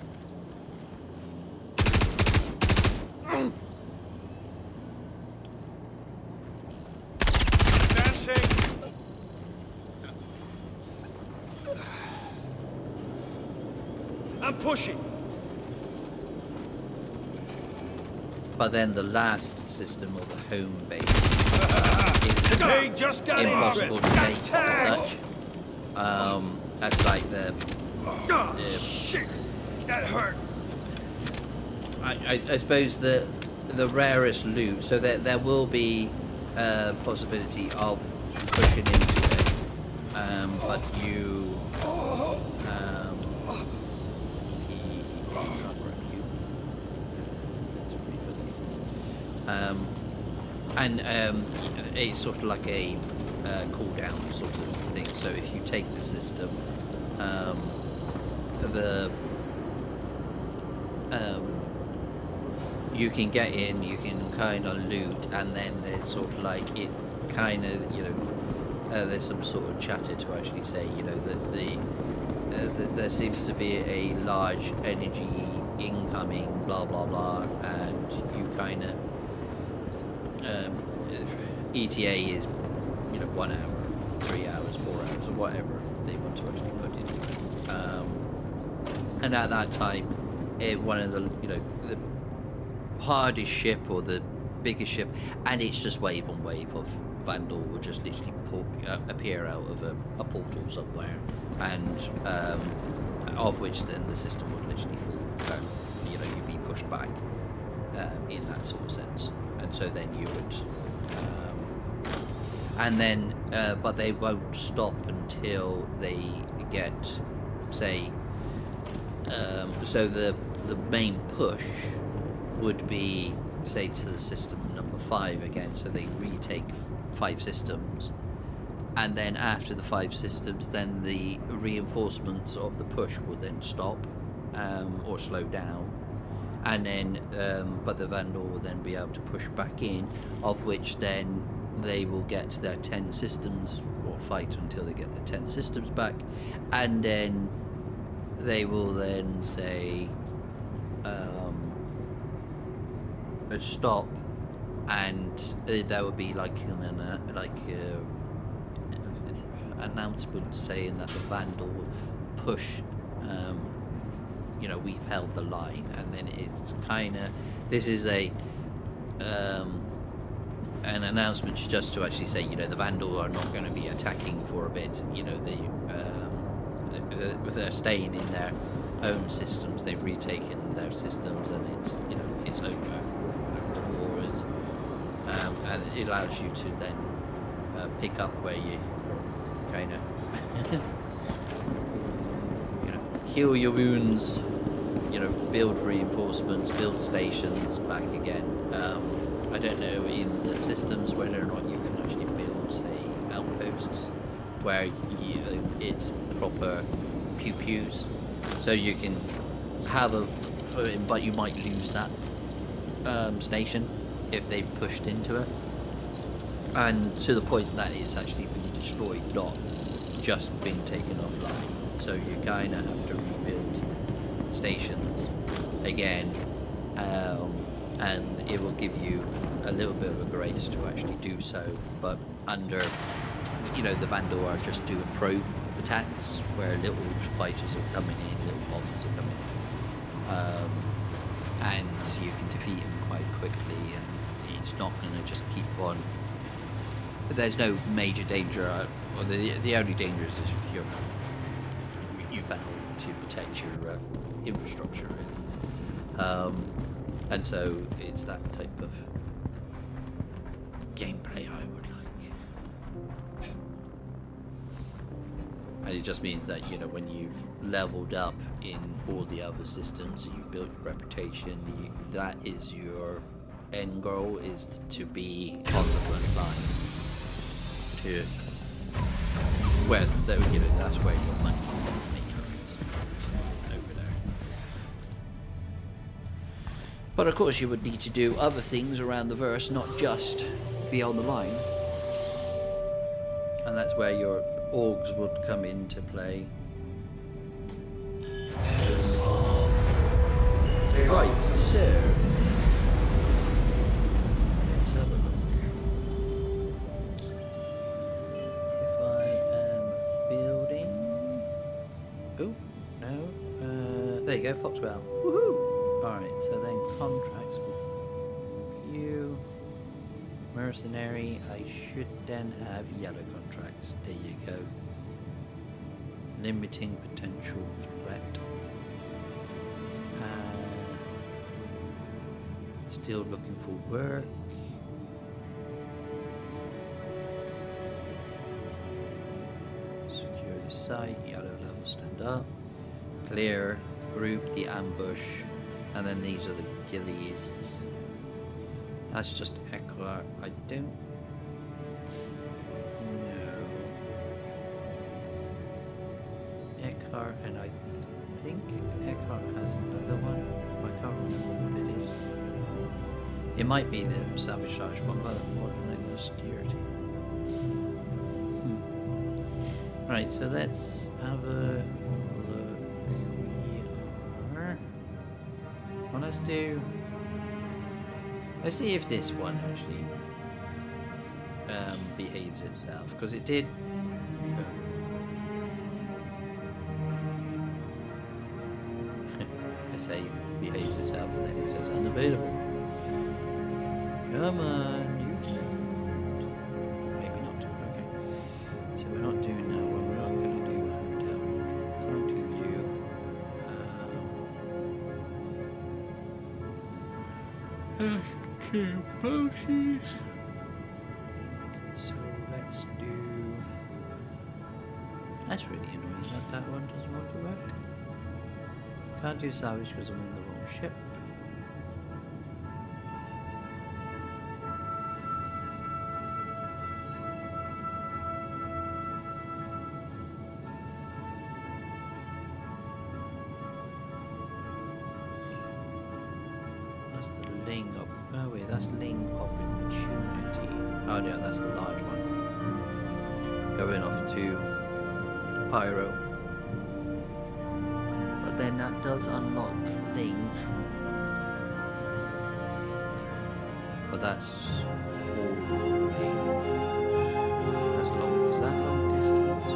I'm pushing. But then the last system, or the home base, is impossible to make as such. That's like the. Shit, that hurt. I suppose the rarest loot. So there will be a possibility of pushing into it, but you. It's sort of like a cooldown sort of thing. So if you take the system, you can get in, you can kind of loot, and then there's sort of like it kind of there's some sort of chatter to actually say that there seems to be a large energy incoming, blah blah blah, and you kind of ETA is 1 hour, 3 hours, 4 hours, or whatever they want to actually put into it. And at that time, one of the the hardest ship or the biggest ship, and it's just wave on wave of Vanduul will just literally appear out of a portal somewhere, and of which then the system would literally fall. You know, you'd be pushed back in that sort of sense, and so then you would, and then but they won't stop until they get, say, so the main push would be, say, to the system number 5 again, so they retake 5 systems, and then after the 5 systems, then the reinforcements of the push will then stop or slow down, and then but the Vanduul will then be able to push back in, of which then they will get their 10 systems, or fight until they get their 10 systems back, and then they will then say stop, and there will be like an announcement saying that the Vanduul will push, you know, we've held the line, and then it's kind of, this is a an announcement just to actually say, you know, the Vanduul are not going to be attacking for a bit, you know, they're staying in their own systems, they've retaken their systems, and it's, you know, it's over. The war is, and it allows you to then pick up where you kind of you know, heal your wounds, you know, build reinforcements, build stations back again. I don't know in the systems whether or not you can actually build, say, outposts where it's proper pew-pews, so you can have but you might lose that station if they've pushed into it, and to the point that it's actually been destroyed, not just been taken offline. So you kind of have to rebuild stations again, and it will give you a little bit of a grace to actually do so, but under, you know, the Vanduul are just doing probe attacks where little fighters are coming in, little bombers are coming in, and you can defeat them quite quickly, and it's not going to just keep on. There's no major danger, or the only danger is if you fail to protect your infrastructure, really. And so it's that type of gameplay I would like. And it just means that, you know, when you've leveled up in all the other systems, you've built your reputation, that is your end goal, is to be on the front line. To where, you know, that's where your money maker is, over there. But of course you would need to do other things around the verse, not just be on the line. And that's where your orgs would come into play. Right, so let's have a look. If I am building, oh no, there you go, Foxwell. Woohoo! All right, so then contracts with you. Mercenary, I should then have yellow contracts. There you go. Limiting potential threat. Still looking for work. Secure the site. Yellow level, stand up. Clear. Group the ambush. And then these are the ghillies. That's just Ekar. I don't know. Ekar, and I think Ekar has another one. I can't remember what it is. It might be the sabotage one, but more than the security. Right, so let's have a look. We are. Well, let's see if this one actually behaves itself, because it did. I say behaves itself, and then it says unavailable. Come on, you. Okay, bogies. So let's do. That's really annoying that that one doesn't want to work. Can't do salvage because I'm in the wrong ship. That's the Ling up. Oh wait, that's Ling opportunity. Oh yeah, that's the large one. Going off to Pyro. But then that does unlock Ling. But that's all Ling. As long as that long distance.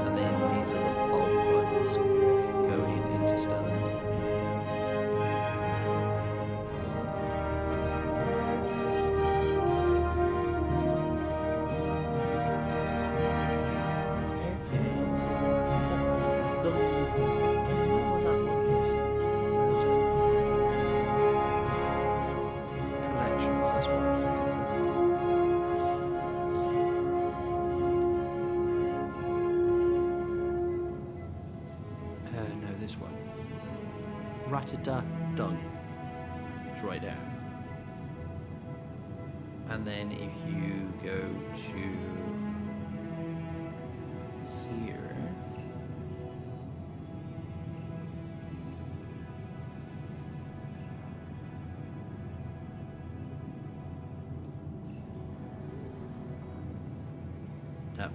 And then these are the bulk ones going interstellar. Done. It's right there. And then if you go to here, that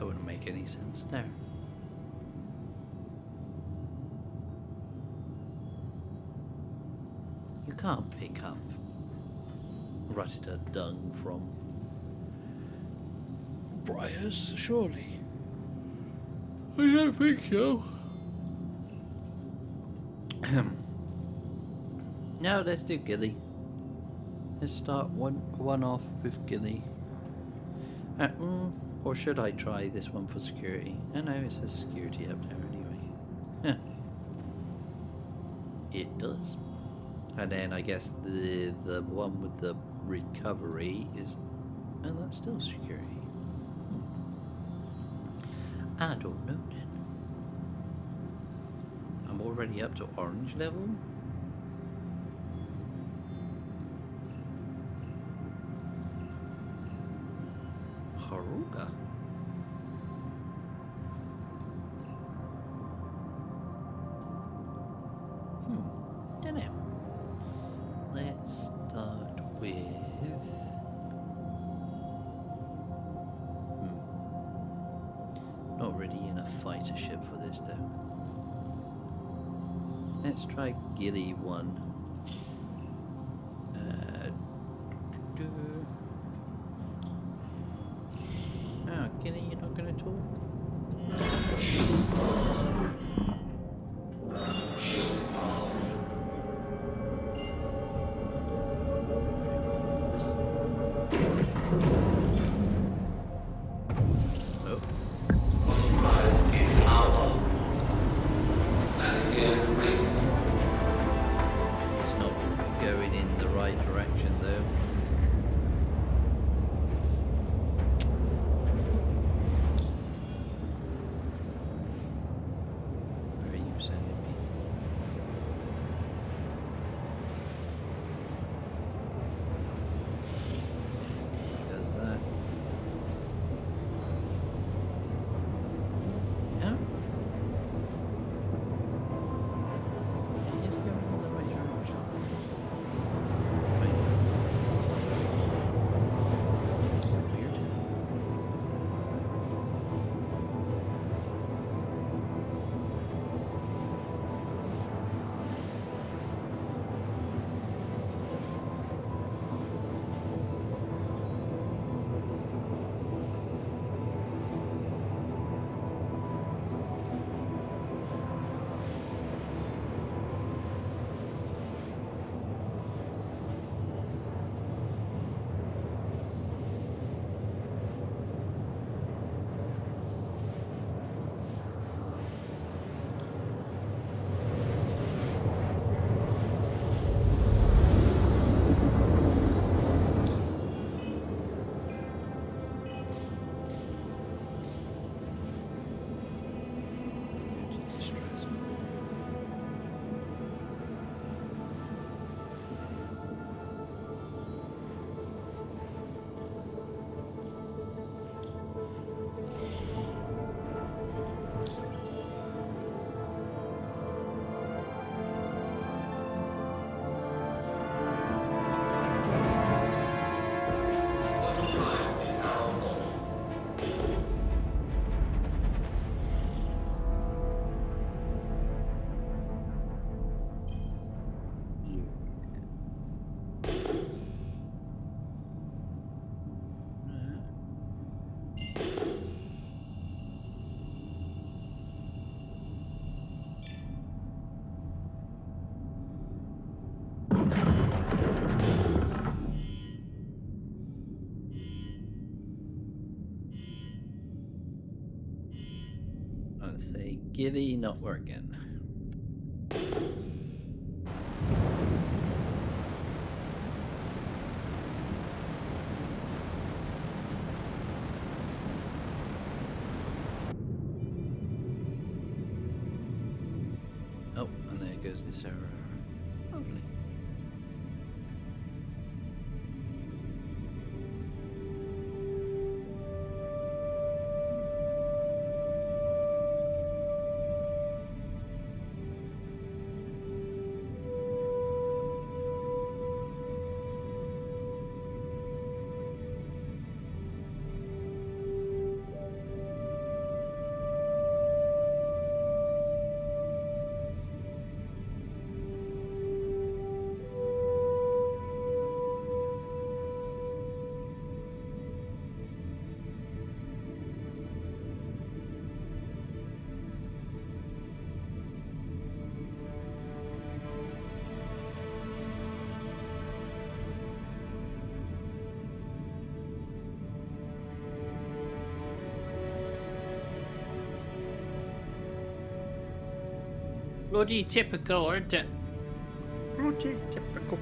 wouldn't make any sense there. You can't pick up Ratita dung from briars, surely. I don't think so. Now let's do Gilly. Let's start one off with Gilly. Or should I try this one for security? I know it says security up there anyway. It does. And then I guess the one with the recovery is, and that's still security. I don't know then. I'm already up to orange level. Haruka. Don't know. Let's start with not really enough fighter ship for this though. Let's try Gilly 1. Oh, Gilly, you're not gonna talk? Let's say giddy not working. Oh, and there goes this error. Lovely. Bloody typical, aren't it? Bloody typical.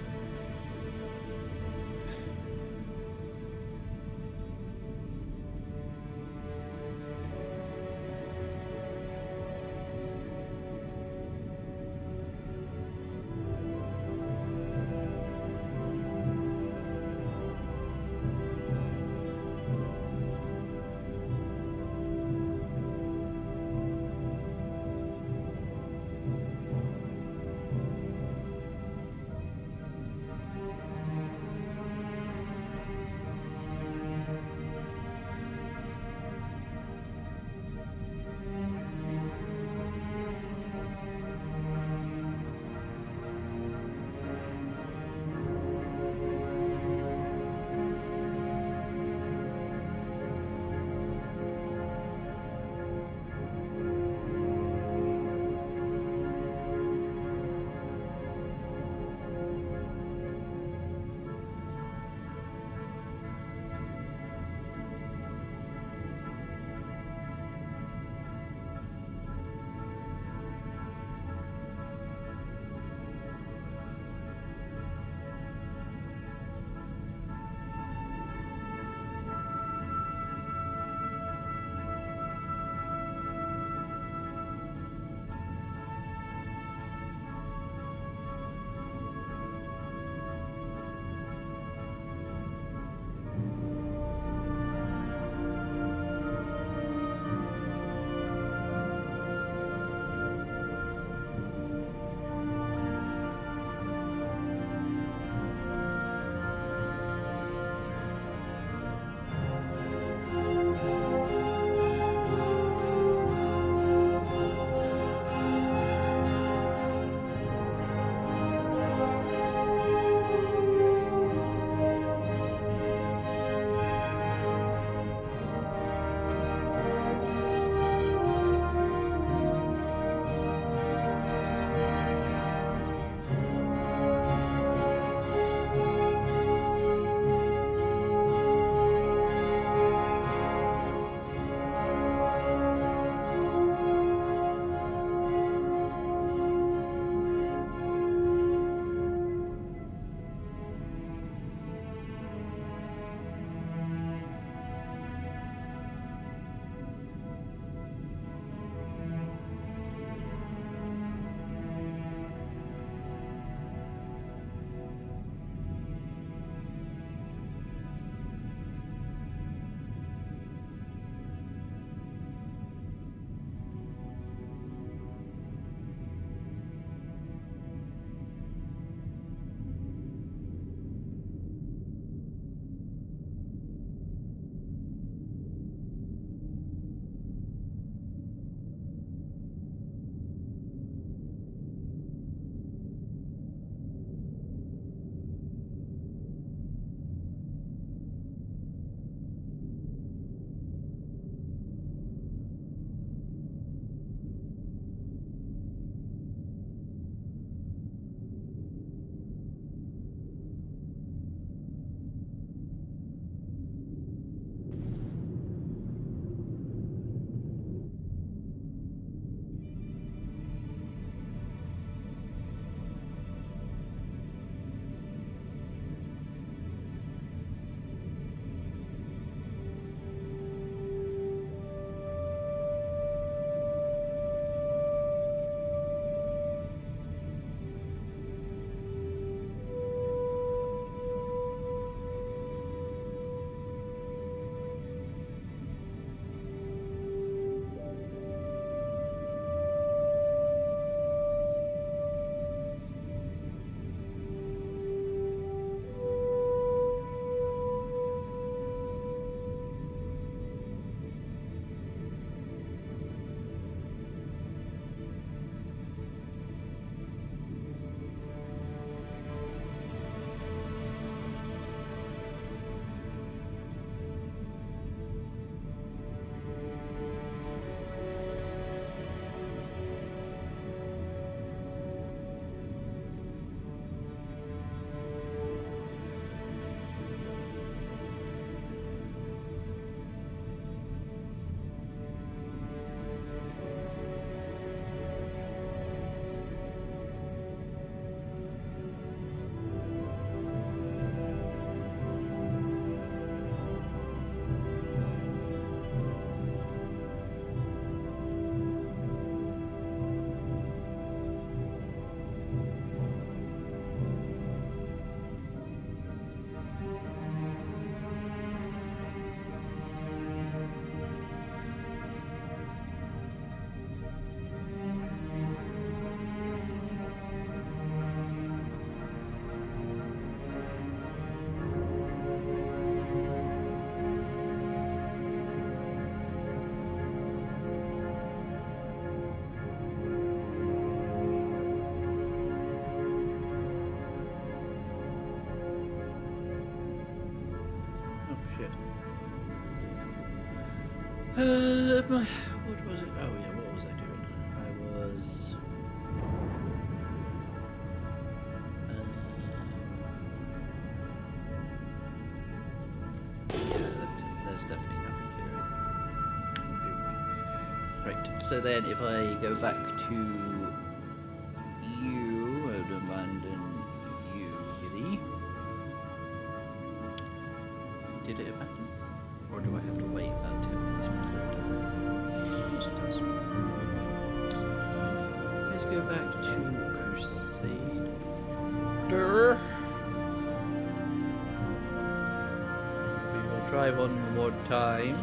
What was it? Oh yeah, what was I doing? I was. Yeah, there's definitely nothing here. Nope. Right. So then, if I go back to you, I'd abandon you, Giddy. Did it abandon? Or do I have to wait about 2 minutes before it does it? Of course it does. Let's go back to Crusader. We will try one more time.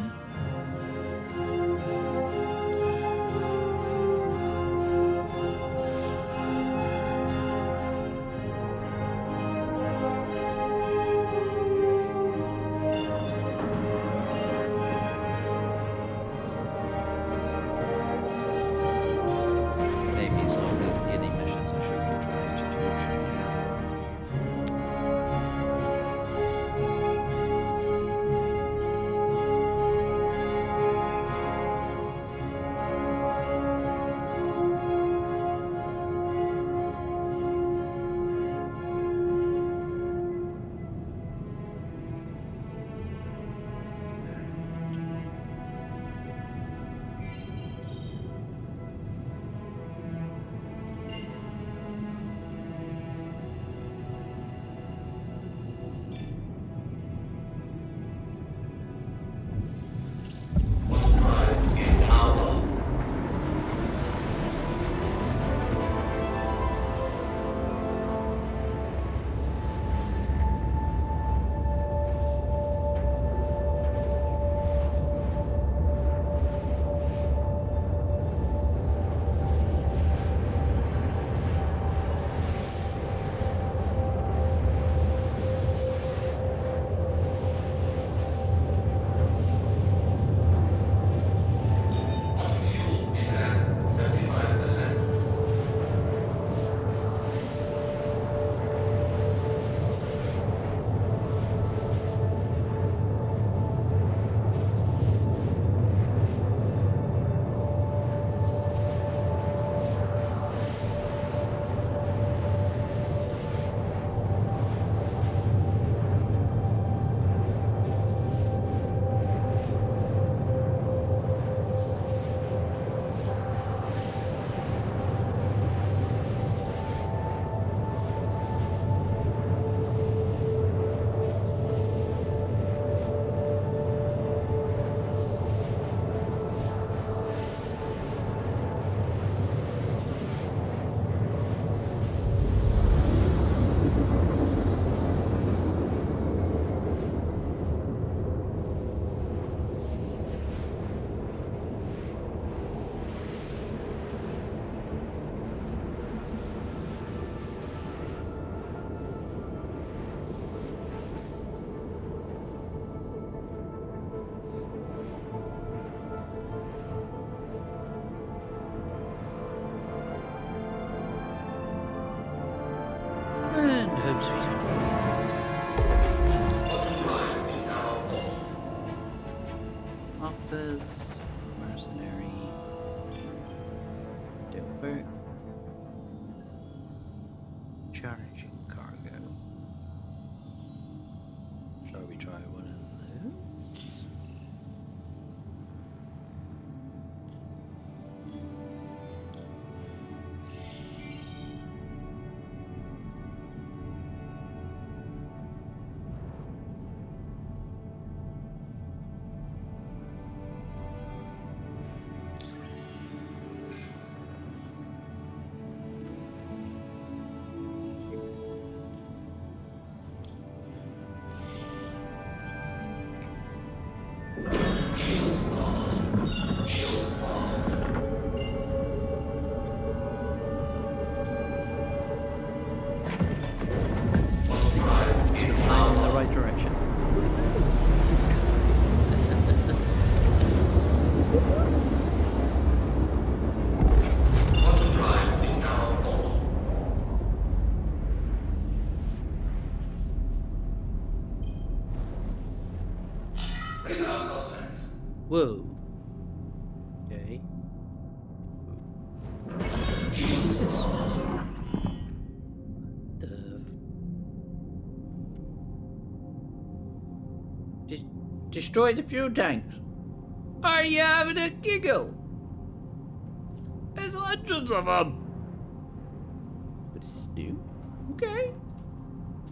And home sweet home. Auto drive is now off. Office, mercenary, don't work. Charging cargo. Shall we try one of those? Shields on. Shields off. Auto drive is now In the right direction. Auto drive is now off. Radar contact. Whoa. Destroy the fuel tanks. Are you having a giggle? There's hundreds of them. But this is new. Okay.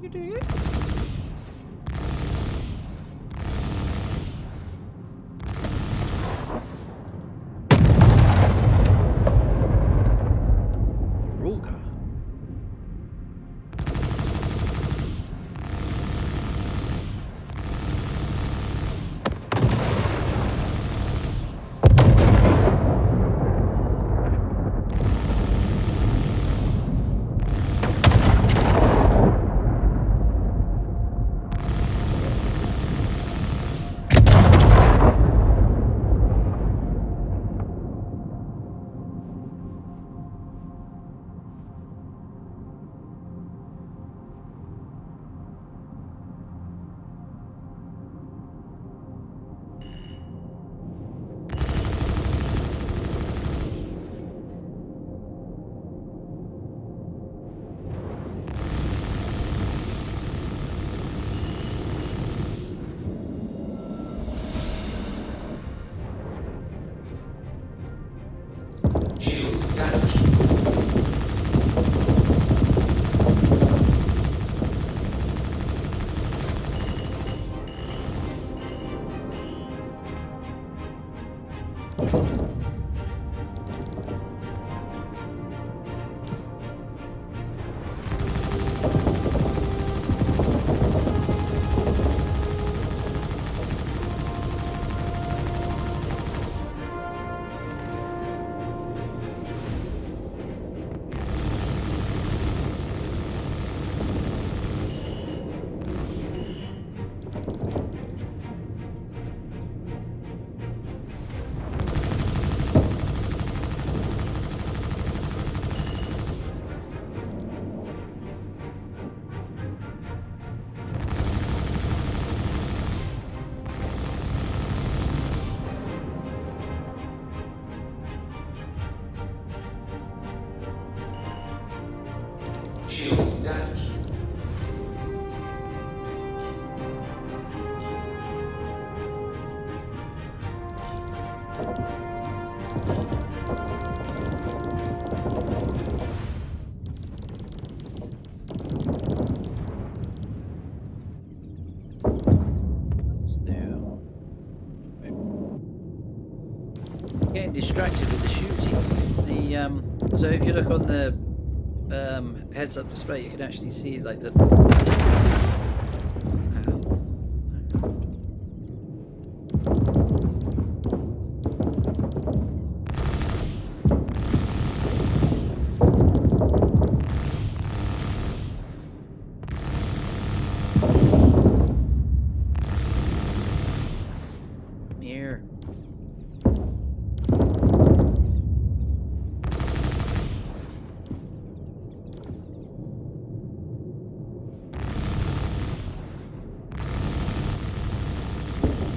You doing it? Ruga. Shields damaged. Shields damaged. What's new? Getting distracted with the shooting. So if you look on the heads-up display, you can actually see like the. Here.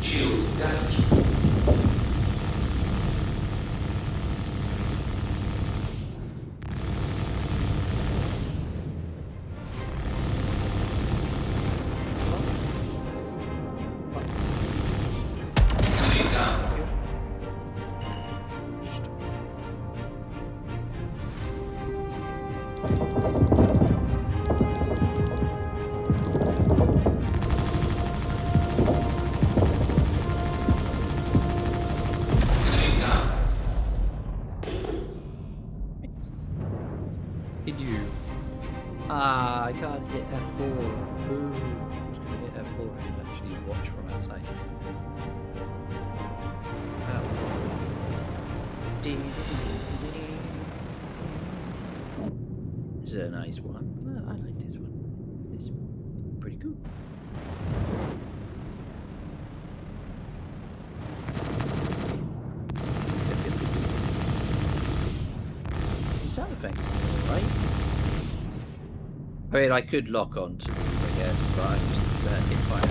Shields damaged. Enemy down. Enemy down. Can you? I can't hit F4. Ooh. I'm just gonna hit F4 and actually watch from outside. This is a nice one. I like this one. This is pretty good. The sound effects is alright. I mean, I could lock on to these, I guess, but I just hit fire.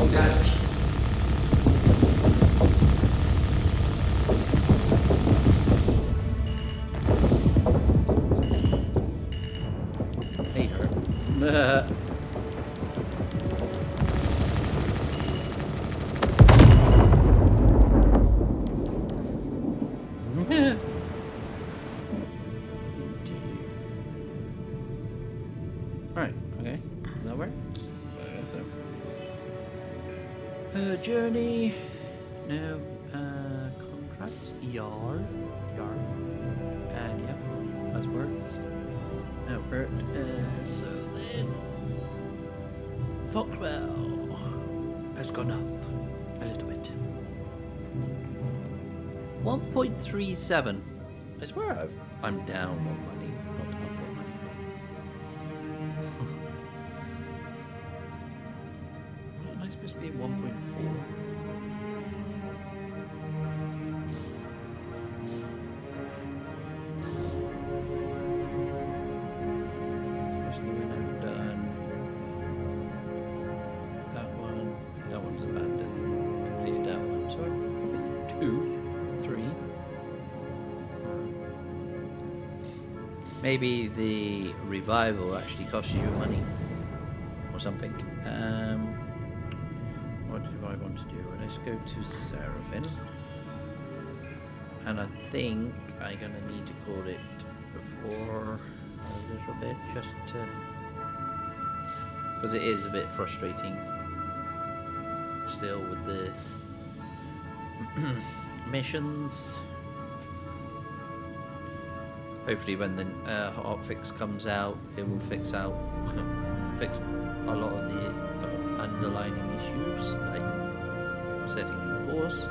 Vehicle damaged. Hey, her. Right, okay. Nowhere? Journey. No, contracts. Yar. And yep, buzzwords. No, hurt. So then. Fockwell has gone up a little bit. 1.37. I swear I'm down on money, not up on money. Wasn't I supposed to be at 1.4? Especially when I've done that one. That one's abandoned. Completed that one. So probably 2, 3. Maybe the revival actually costs you money or something. What do I want to do? Let's go to Seraphim. And I think I'm gonna need to call it before a little bit, just to, because it is a bit frustrating still with the missions. Hopefully when the hotfix comes out, it will fix a lot of the underlying issues, like setting course.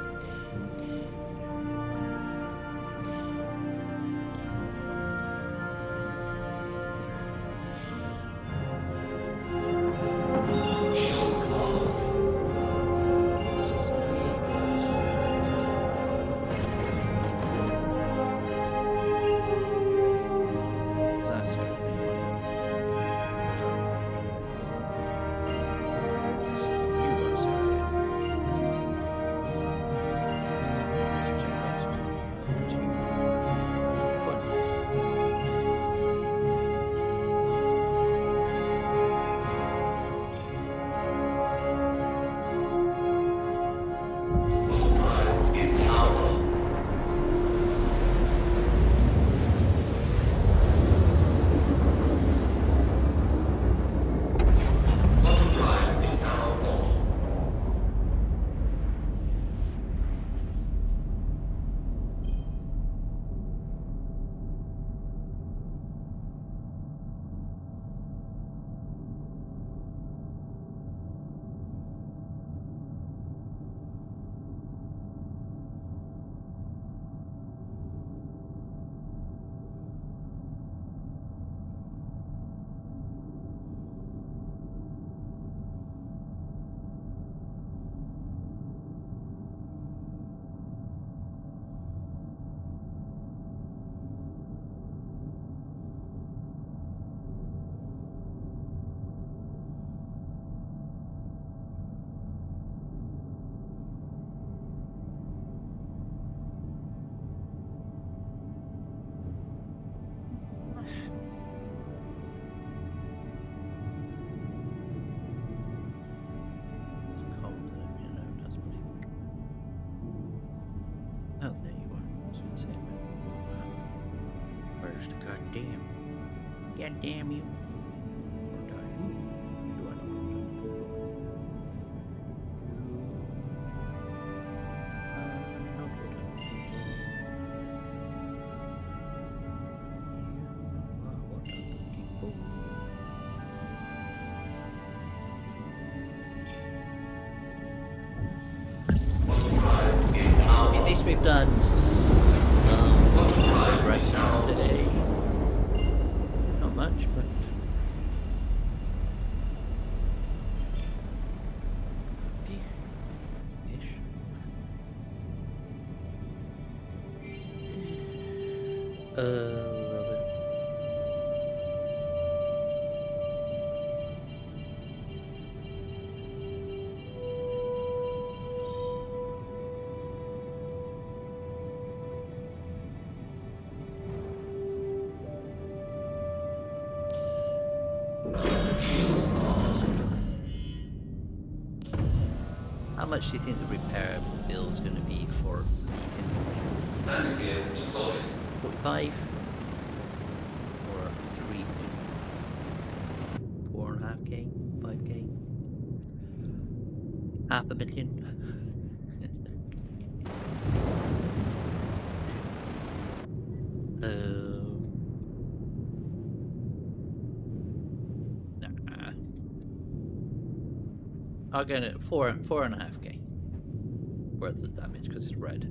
God damn you. At least we've done some progress today. Not much, but ish. Shields are How much do you think the repair bill is going to be for the landing gear deployed. 45 or 4.5k, 5k, $500,000. Nah. I'll get it 4.5k worth of damage because it's red.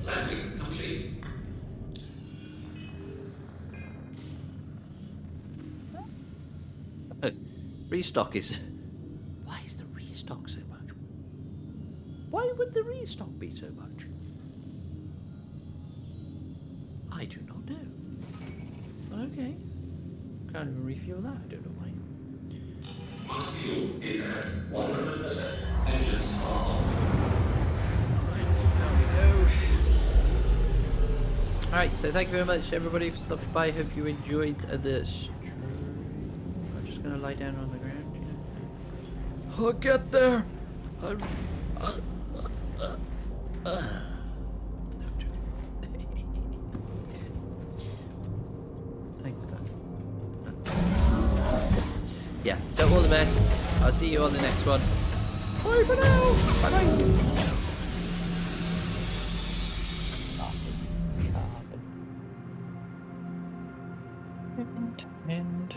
Landing complete. Restock is... Why is the restock so much? Why would the restock be so much? I do not know. Okay. Can't even refuel that, I don't know why. Fuel is at 100%. Engines are off. Alright, so thank you very much everybody for stopping by. Hope you enjoyed the stream. I'm just gonna lie down on the ground. I'll get there. No, I'm joking. Thanks, Dan. Yeah, so all the best. I'll see you on the next one. Bye for now. Bye bye. And